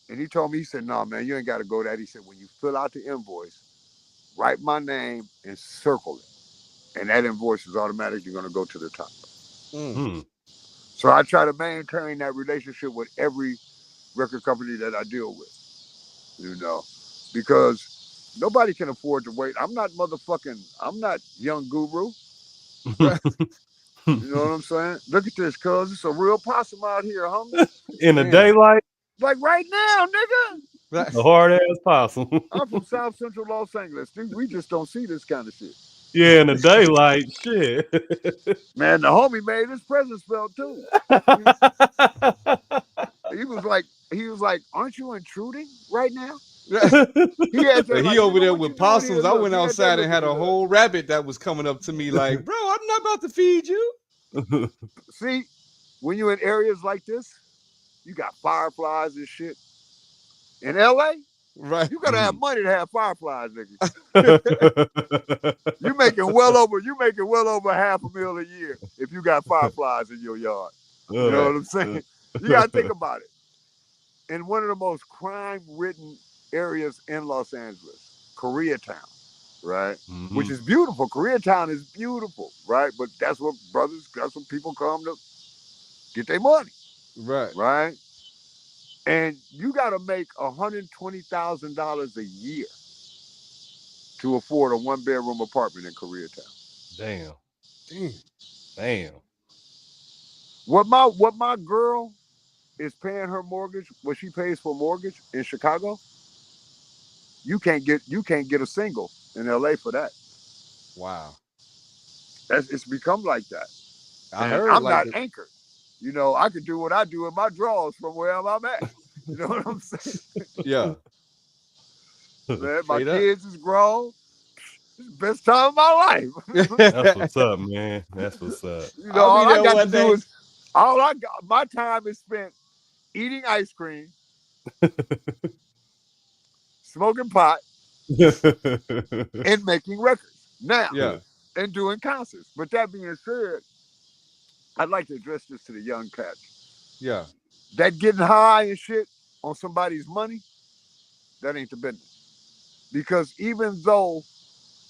Speaker 5: And he told me, he said, no, man, you ain't got to go that. He said, when you fill out the invoice, write my name and circle it. And that invoice is automatically going to go to the top. So I try to maintain that relationship with every record company that I deal with, you know, because nobody can afford to wait. I'm not Young Guru. You know what I'm saying? Look at this, cuz it's a real possum out here, homie.
Speaker 6: In the daylight?
Speaker 5: Like right now, nigga.
Speaker 6: The hard ass possum.
Speaker 5: I'm from South Central Los Angeles. Dude, we just don't see this kind of shit.
Speaker 6: Yeah, in the daylight, shit.
Speaker 5: Man, the homie made his presence felt too. He was like, aren't you intruding right now? He had to
Speaker 4: And he
Speaker 5: like,
Speaker 4: over
Speaker 5: nigga,
Speaker 4: there
Speaker 5: what
Speaker 4: with
Speaker 5: you doing here?
Speaker 4: possums. I
Speaker 5: Look,
Speaker 4: went
Speaker 5: he had that
Speaker 4: outside and
Speaker 5: look
Speaker 4: had
Speaker 5: at
Speaker 4: a
Speaker 5: me.
Speaker 4: whole rabbit that was coming up to me like, bro, I'm not about to feed you.
Speaker 5: See, when you're in areas like this, you got fireflies and shit. In LA,
Speaker 4: Right.
Speaker 5: you gotta have money to have fireflies, nigga. You making well over $500,000 a year if you got fireflies in your yard. You know what I'm saying? You gotta think about it. In one of the most crime-ridden areas in Los Angeles, Koreatown, right?
Speaker 6: Mm-hmm.
Speaker 5: Which is beautiful. Koreatown is beautiful, right? But that's what people come to get their money.
Speaker 4: Right.
Speaker 5: Right? And you got to make $120,000 a year to afford a 1-bedroom apartment in Koreatown.
Speaker 6: Damn.
Speaker 5: What my girl is paying her mortgage, what she pays for mortgage in Chicago, you can't get a single in LA for that.
Speaker 4: Wow.
Speaker 5: It's become like that.
Speaker 4: I
Speaker 5: And
Speaker 4: heard
Speaker 5: I'm
Speaker 4: like
Speaker 5: not anchored. You know, I could do what I do in my drawers from wherever I'm at. You know what I'm saying?
Speaker 4: Yeah.
Speaker 5: Man, my
Speaker 4: Straight up.
Speaker 5: kids is grown. It's the best time of my life.
Speaker 6: That's what's up, man. That's what's up.
Speaker 5: You know,
Speaker 4: I'll be
Speaker 5: all I
Speaker 4: there
Speaker 5: got
Speaker 4: one
Speaker 5: to
Speaker 4: day.
Speaker 5: do is my time is spent eating ice cream, smoking pot, and making records now.
Speaker 4: Yeah.
Speaker 5: And doing concerts. But that being said, I'd like to address this to the young cats.
Speaker 4: Yeah.
Speaker 5: That getting high and shit on somebody's money, that ain't the business. Because even though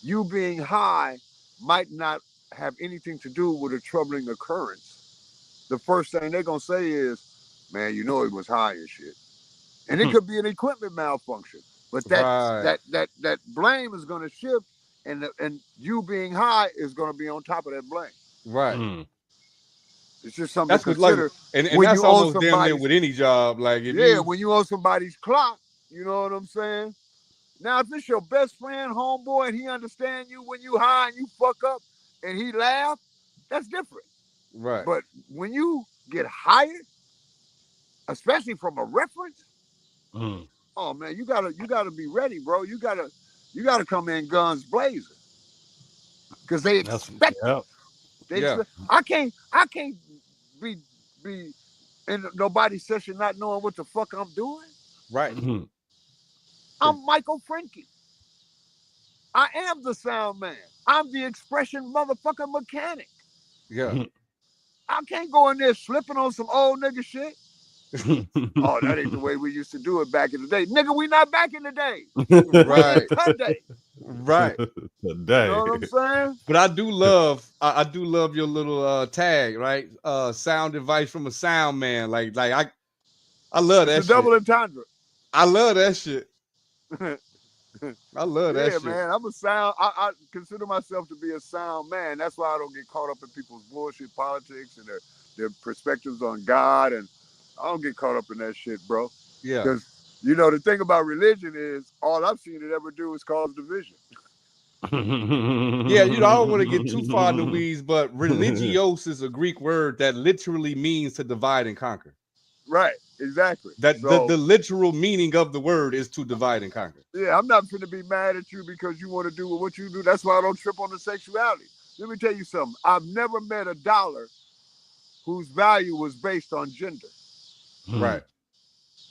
Speaker 5: you being high might not have anything to do with a troubling occurrence, the first thing they're gonna say is, man, you know he was high and shit. And it could be an equipment malfunction. But that blame is gonna shift, and you being high is gonna be on top of that blame.
Speaker 4: Right.
Speaker 5: It's just something
Speaker 4: That's
Speaker 5: to
Speaker 4: what, like,
Speaker 5: consider.
Speaker 4: and
Speaker 5: when
Speaker 4: that's
Speaker 5: you own
Speaker 4: almost damn near
Speaker 5: somebody's,
Speaker 4: with any job. Like if
Speaker 5: yeah,
Speaker 4: you
Speaker 5: when you own somebody's clock, you know what I'm saying? Now, if it's your best friend, homeboy, and he understand you when you high and you fuck up and he laugh, that's different.
Speaker 4: right.
Speaker 5: But when you get hired, especially from a reference, oh man, you gotta be ready, bro. You gotta come in guns blazing. Because they expect it. I can't be in nobody's session not knowing what the fuck I'm doing.
Speaker 4: Right.
Speaker 5: I'm Michael Frenke. I am the sound man. I'm the expression motherfucking mechanic.
Speaker 4: Yeah.
Speaker 5: I can't go in there slipping on some old nigga shit. Oh, that ain't the way we used to do it back in the day. Nigga, we not back in the day.
Speaker 4: Right.
Speaker 5: Today.
Speaker 4: Right.
Speaker 6: Today.
Speaker 5: You know what I'm saying?
Speaker 4: But I do love your little tag, right? Sound advice from a sound man. Like I love that
Speaker 5: It's a double entendre.
Speaker 4: I love that shit. I love that shit.
Speaker 5: Man. I'm a sound. I consider myself to be a sound man. That's why I don't get caught up in people's bullshit politics and their perspectives on God. And I don't get caught up in that shit, bro.
Speaker 4: Yeah.
Speaker 5: Because, you know, the thing about religion is all I've seen it ever do is cause division.
Speaker 4: Yeah, you know, I don't want to get too far in the weeds, but religios is a Greek word that literally means to divide and conquer.
Speaker 5: Right, exactly.
Speaker 4: That the literal meaning of the word is to divide and conquer.
Speaker 5: Yeah, I'm not finna be mad at you because you want to do what you do. That's why I don't trip on the sexuality. Let me tell you something. I've never met a dollar whose value was based on gender.
Speaker 4: Right.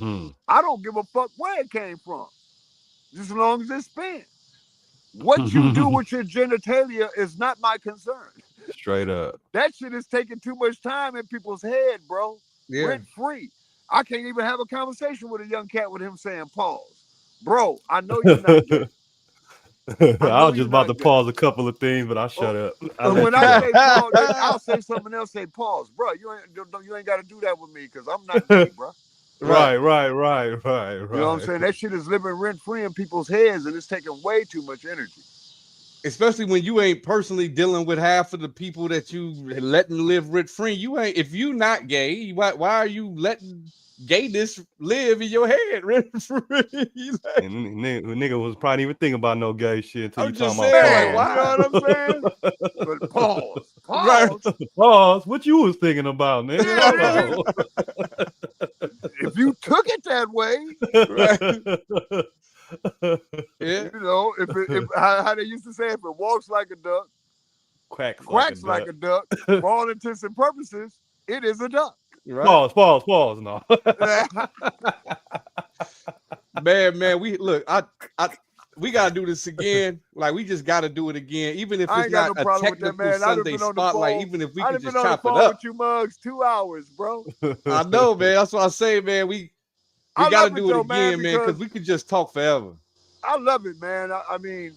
Speaker 5: I don't give a fuck where it came from, just as long as it's spent. What you do with your genitalia is not my concern.
Speaker 6: Straight up.
Speaker 5: That shit is taking too much time in people's head, bro.
Speaker 4: Yeah.
Speaker 5: Rent free. I can't even have a conversation with a young cat with him saying pause. Bro, I know you're not gay.
Speaker 6: I was just about to pause a couple of things, but I'll shut up.
Speaker 5: When I say pause, I'll say something else. Say pause, bro. You ain't got to do that with me because I'm not gay, bro.
Speaker 6: Right.
Speaker 5: You know what I'm saying? That shit is living rent free in people's heads, and it's taking way too much energy.
Speaker 4: especially when you ain't personally dealing with half of the people that you letting live rent free. You ain't, if you not gay, why are you letting gayness live in your head rent free? Like,
Speaker 6: And nigga was probably even thinking about no gay shit until you
Speaker 4: I'm
Speaker 6: talking
Speaker 4: just
Speaker 6: about
Speaker 4: saying, like,
Speaker 6: pause.
Speaker 5: You know
Speaker 4: why?
Speaker 5: what I'm saying? But pause.
Speaker 4: Right.
Speaker 6: Pause. What you was thinking about, nigga?
Speaker 5: If you took it that way,
Speaker 4: Right. Yeah.
Speaker 5: you know, if how they used to say, if it walks like a duck, quacks like a duck, for all intents and purposes, it is a duck.
Speaker 4: Right.
Speaker 6: Pause. No.
Speaker 4: Man, we look, we gotta do this again. Like, we just gotta do it again, even if
Speaker 5: I
Speaker 4: it's
Speaker 5: ain't got
Speaker 4: not
Speaker 5: no
Speaker 4: a
Speaker 5: problem with that,
Speaker 4: technical
Speaker 5: man. I'd have
Speaker 4: Sunday
Speaker 5: been on the
Speaker 4: spotlight,
Speaker 5: phone.
Speaker 4: even if we
Speaker 5: I'd
Speaker 4: could
Speaker 5: have been
Speaker 4: just
Speaker 5: on the
Speaker 4: chop it
Speaker 5: phone
Speaker 4: up.
Speaker 5: with you mugs 2 hours, bro.
Speaker 4: I know, man. That's what I say, man. We
Speaker 5: I
Speaker 4: gotta
Speaker 5: love it
Speaker 4: do it
Speaker 5: though, man,
Speaker 4: again, man, because we could just talk forever.
Speaker 5: I love it, man. I mean,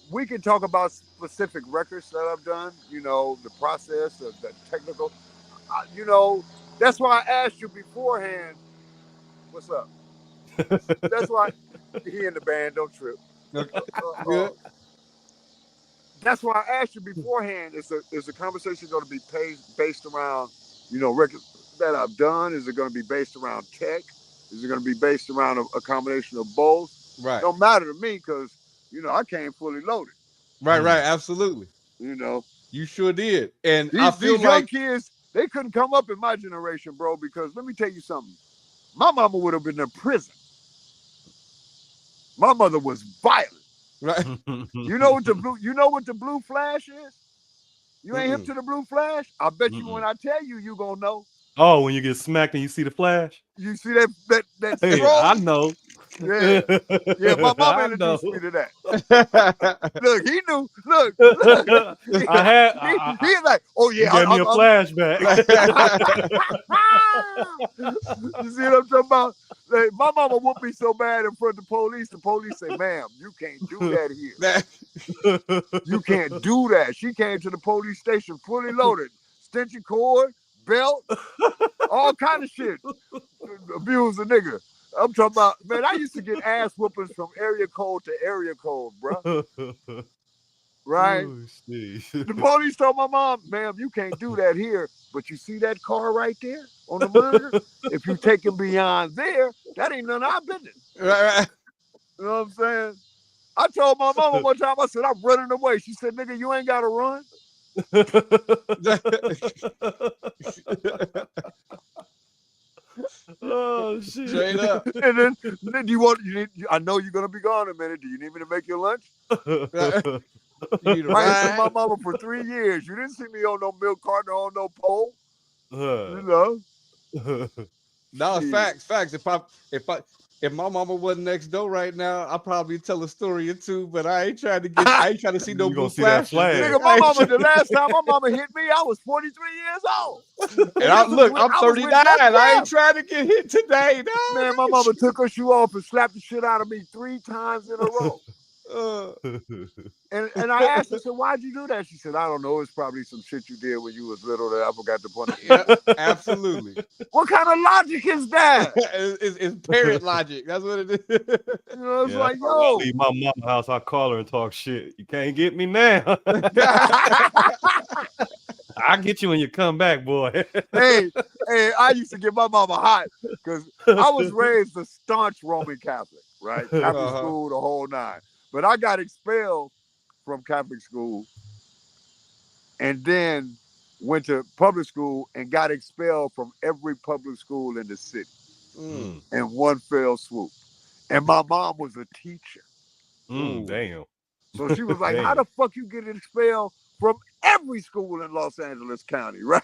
Speaker 5: we can talk about specific records that I've done, you know, the process, the technical. You know, that's why I asked you beforehand, what's up? That's why he in the band, don't trip.
Speaker 4: Good.
Speaker 5: That's why I asked you beforehand, is the conversation going to be based around, you know, records that I've done? Is it going to be based around tech? Is it going to be based around a combination of both?
Speaker 4: Right.
Speaker 5: Don't matter to me because, you know, I came fully loaded.
Speaker 4: Right. Absolutely.
Speaker 5: You know,
Speaker 4: You sure did. And I
Speaker 5: these
Speaker 4: feel
Speaker 5: young
Speaker 4: like
Speaker 5: kids, they couldn't come up in my generation, bro, because let me tell you something. My mama would have been in prison. My mother was violent.
Speaker 4: right.
Speaker 5: You know what the blue flash is? You ain't hip to the blue flash? I bet you when I tell you, you gonna know.
Speaker 6: Oh, when you get smacked and you see the flash?
Speaker 5: You see that
Speaker 6: Hey,
Speaker 5: strobe?
Speaker 6: I know.
Speaker 5: Yeah, my mama
Speaker 6: I
Speaker 5: introduced
Speaker 6: know.
Speaker 5: me to that. Look, he knew. Look. He's like, oh yeah,
Speaker 6: You gave me a flashback.
Speaker 5: You see what I'm talking about? Like, my mama whooped me so bad in front of the police say, ma'am, you can't do that here. You can't do that. She came to the police station fully loaded, extension cord, belt, all kind of shit. Abuse a nigga. I'm talking about, man, I used to get ass whoopings from area code to area code, bro. Right?
Speaker 6: Oh,
Speaker 5: the police told my mom, ma'am, you can't do that here. But you see that car right there on the monitor? If you take him beyond there, that ain't none of our business.
Speaker 4: Right.
Speaker 5: You know what I'm saying? I told my mama one time, I said, I'm running away. She said, nigga, you ain't got to run.
Speaker 6: Oh shit!
Speaker 4: Straight up.
Speaker 5: And then I know you're gonna be gone in a minute. Do you need me to make your lunch?
Speaker 4: You need a
Speaker 5: I ain't seen
Speaker 4: ride?
Speaker 5: my mama for 3 years. You didn't see me on no milk carton or on no pole. You know.
Speaker 4: No,
Speaker 5: Shit.
Speaker 4: facts. If my mama wasn't next door right now, I'd probably tell a story or two, but I ain't trying to see no
Speaker 6: You gonna
Speaker 4: blue
Speaker 6: see that
Speaker 4: flashes.
Speaker 6: flash.
Speaker 5: Nigga, my mama, the last time my mama hit me, I was 43 years old.
Speaker 4: And I'm 39. I ain't trying to get hit today, no.
Speaker 5: Man, my mama took her shoe off and slapped the shit out of me 3 times in a row. And I asked her, I said, why'd you do that? She said, I don't know. It's probably some shit you did when you was little that I forgot to punish you.
Speaker 4: Yeah, absolutely.
Speaker 5: What kind of logic is that?
Speaker 4: it's parent logic. That's what it is.
Speaker 5: You know, it's like,
Speaker 6: I
Speaker 5: yo.
Speaker 6: leave my mama house, I call her and talk shit. You can't get me now. I'll get you when you come back, boy.
Speaker 5: hey, I used to get my mama hot because I was raised a staunch Roman Catholic, right? Catholic school, the whole nine. But I got expelled from Catholic school and then went to public school and got expelled from every public school in the city in one fell swoop. And my mom was a teacher.
Speaker 6: Damn.
Speaker 5: So she was like, how the fuck you get expelled from every school in Los Angeles County, right?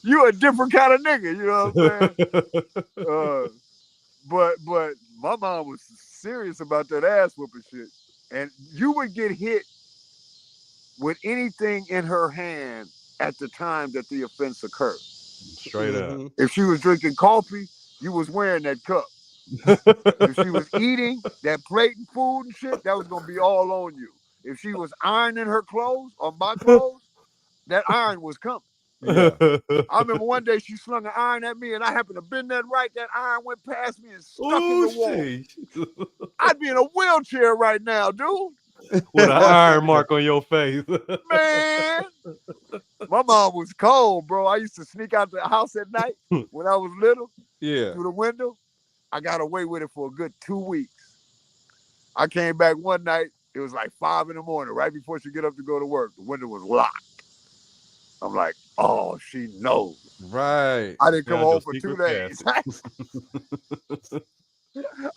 Speaker 5: You a different kind of nigga, you know what I'm saying? But my mom was serious about that ass whooping shit. And you would get hit with anything in her hand at the time that the offense occurred.
Speaker 6: Straight up.
Speaker 5: If she was drinking coffee, you was wearing that cup. If she was eating that plate and food and shit, that was gonna be all on you. If she was ironing her clothes or my clothes, that iron was coming.
Speaker 4: Yeah.
Speaker 5: I remember one day she slung an iron at me and I happened to bend that right. That iron went past me and stuck in the wall. I'd be in a wheelchair right now, dude.
Speaker 6: with an iron mark on your face.
Speaker 5: Man, my mom was cold, bro. I used to sneak out the house at night when I was little.
Speaker 4: Yeah.
Speaker 5: Through the window. I got away with it for a good 2 weeks. I came back one night. It was like 5 in the morning, right before she get up to go to work. The window was locked. I'm like, oh, she knows.
Speaker 4: Right.
Speaker 5: I didn't come home for 2 days.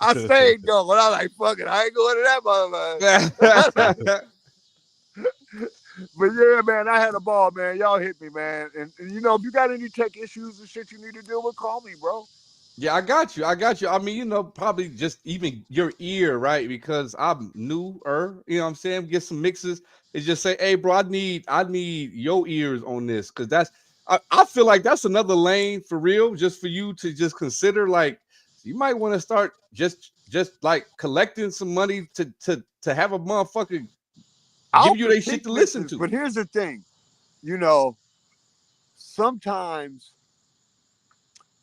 Speaker 5: I stayed going. I was like, fuck it. I ain't going to that motherfucker. But yeah, man, I had a ball, man. Y'all hit me, man. And you know, if you got any tech issues and shit you need to deal with, call me, bro.
Speaker 4: Yeah, I got you. I mean, you know, probably just even your ear, right? Because I'm newer, you know what I'm saying? Get some mixes and just say, hey, bro, I need your ears on this. Cause I feel like that's another lane for real, just for you to just consider. Like, you might want to start just like collecting some money to have a motherfucker give you their shit to listen to.
Speaker 5: But here's the thing, you know, sometimes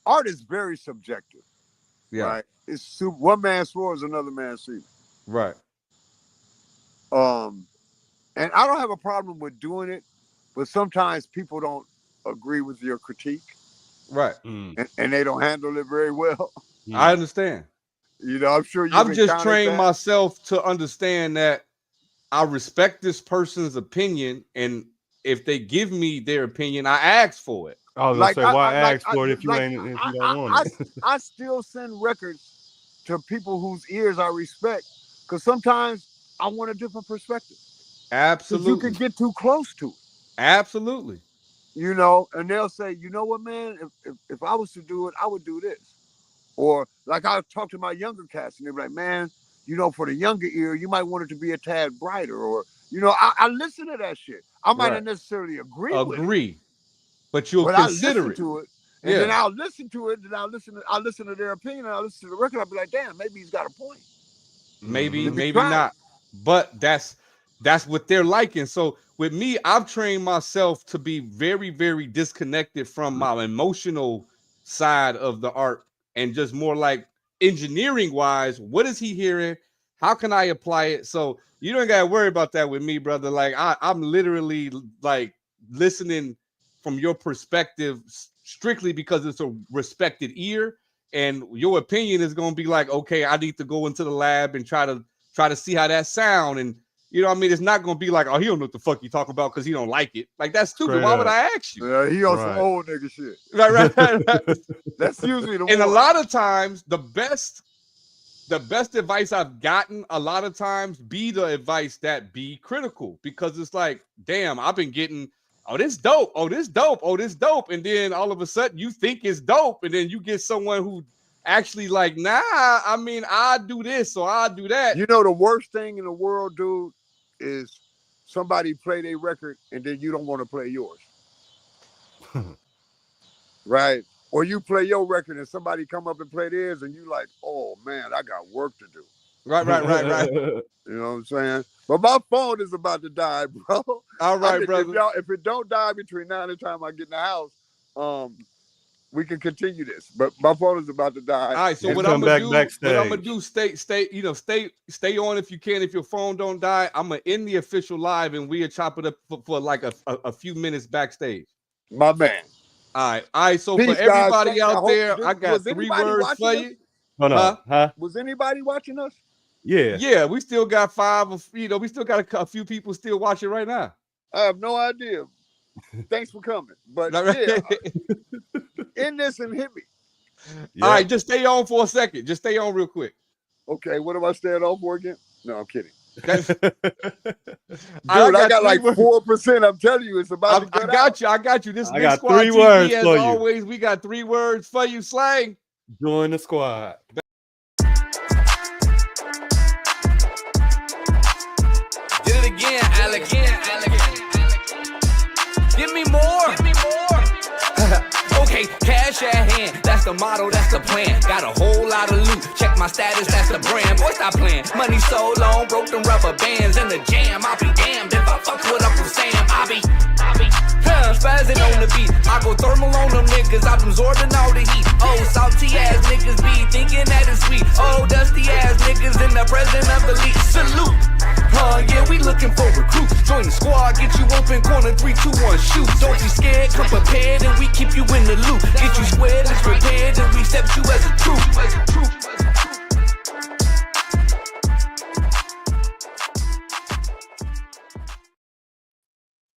Speaker 5: art is very subjective. Yeah. Right. It's one man's sword is another man's shield.
Speaker 4: Right.
Speaker 5: And I don't have a problem with doing it, but sometimes people don't agree with your critique.
Speaker 4: Right.
Speaker 5: And they don't handle it very well.
Speaker 4: I understand.
Speaker 5: You know, I'm sure
Speaker 4: I've just trained myself to understand that I respect this person's opinion, and if they give me their opinion, I ask for it.
Speaker 6: I was gonna say, why ask for it if you don't want it?
Speaker 5: I still send records to people whose ears I respect, because sometimes I want a different perspective.
Speaker 4: Absolutely.
Speaker 5: You can get too close to it.
Speaker 4: Absolutely.
Speaker 5: You know, and they'll say, you know what, man, if I was to do it, I would do this. Or like I talk to my younger cats, and they're like, man, you know, for the younger ear, you might want it to be a tad brighter. Or, you know, I listen to that shit. I might not necessarily agree with it.
Speaker 4: But you'll consider it.
Speaker 5: To it. And then I'll listen to it, and I'll listen to their opinion, and I'll listen to the record. I'll be like, damn, maybe he's got a point.
Speaker 4: Maybe not. But that's what they're liking. So with me, I've trained myself to be very, very disconnected from my emotional side of the art, and just more like engineering wise, what is he hearing? How can I apply it? So you don't gotta worry about that with me, brother. Like I'm literally like listening from your perspective strictly because it's a respected ear, and your opinion is gonna be like, okay, I need to go into the lab and try to see how that sound. And you know what I mean? It's not gonna be like, oh, he don't know what the fuck you talking about because he don't like it. Like, that's stupid. Straight Why would I ask you?
Speaker 5: Yeah, he on some old nigga shit.
Speaker 4: Right.
Speaker 5: That's usually the
Speaker 4: And a lot of times the best advice I've gotten a lot of times be the advice that be critical, because it's like, damn, I've been getting, oh, this dope, oh, this dope, oh, this dope. And then all of a sudden you think it's dope, and then you get someone who actually like, nah, I mean, I do this, so I do that.
Speaker 5: You know, the worst thing in the world, dude, is somebody play their record and then you don't want to play yours. Right? Or you play your record and somebody come up and play theirs and you like, oh man, I got work to do.
Speaker 4: Right.
Speaker 5: You know what I'm saying? But my phone is about to die, bro.
Speaker 4: All right, brother.
Speaker 5: If it don't die between now and the time I get in the house, we can continue this. But my phone is about to die.
Speaker 4: All right, so what I'm gonna do, stay on if you can. If your phone don't die, I'm gonna end the official live and we'll chop it up for like a few minutes backstage.
Speaker 5: My man.
Speaker 4: All right. So peace, for everybody guys. Out there, I got 3 words for you.
Speaker 5: Was anybody watching us?
Speaker 4: Yeah. We still got 5. We still got a few people still watching right now.
Speaker 5: I have no idea. Thanks for coming. But yeah, end this and hit me.
Speaker 4: Yeah. All right, just stay on for a second. Just stay on real quick.
Speaker 5: Okay, what am I staying on for again? No, I'm kidding. Dude,
Speaker 4: I
Speaker 5: got like 4%. I'm telling you, it's about to get out.
Speaker 4: I got you. This
Speaker 6: I got
Speaker 4: Mixsquad
Speaker 6: 3
Speaker 4: TV,
Speaker 6: words
Speaker 4: as
Speaker 6: for you.
Speaker 4: Always, we got 3 words for you. Slang.
Speaker 6: Join the squad.
Speaker 2: Did it again, Alex. Give me more. Okay, cash at hand. That's the motto, that's the plan. Got a whole lot of loot. Check my status, that's the brand. Boy, stop playing. Money so long, broke them rubber bands in the jam. I'll be damned if I fuck with Uncle Sam. I be spazzing on the beat. I go thermal on them niggas. I'm absorbing all the heat. Oh, salty ass niggas be thinking that it's sweet. Oh, dusty ass niggas in the presence of the lead. Salute. Yeah, looking for recruits. Join the squad, get you open, corner 3, 2, 1, shoot. Don't be scared, come prepared, and we keep you in the loop. Get you squared and prepared, and we step you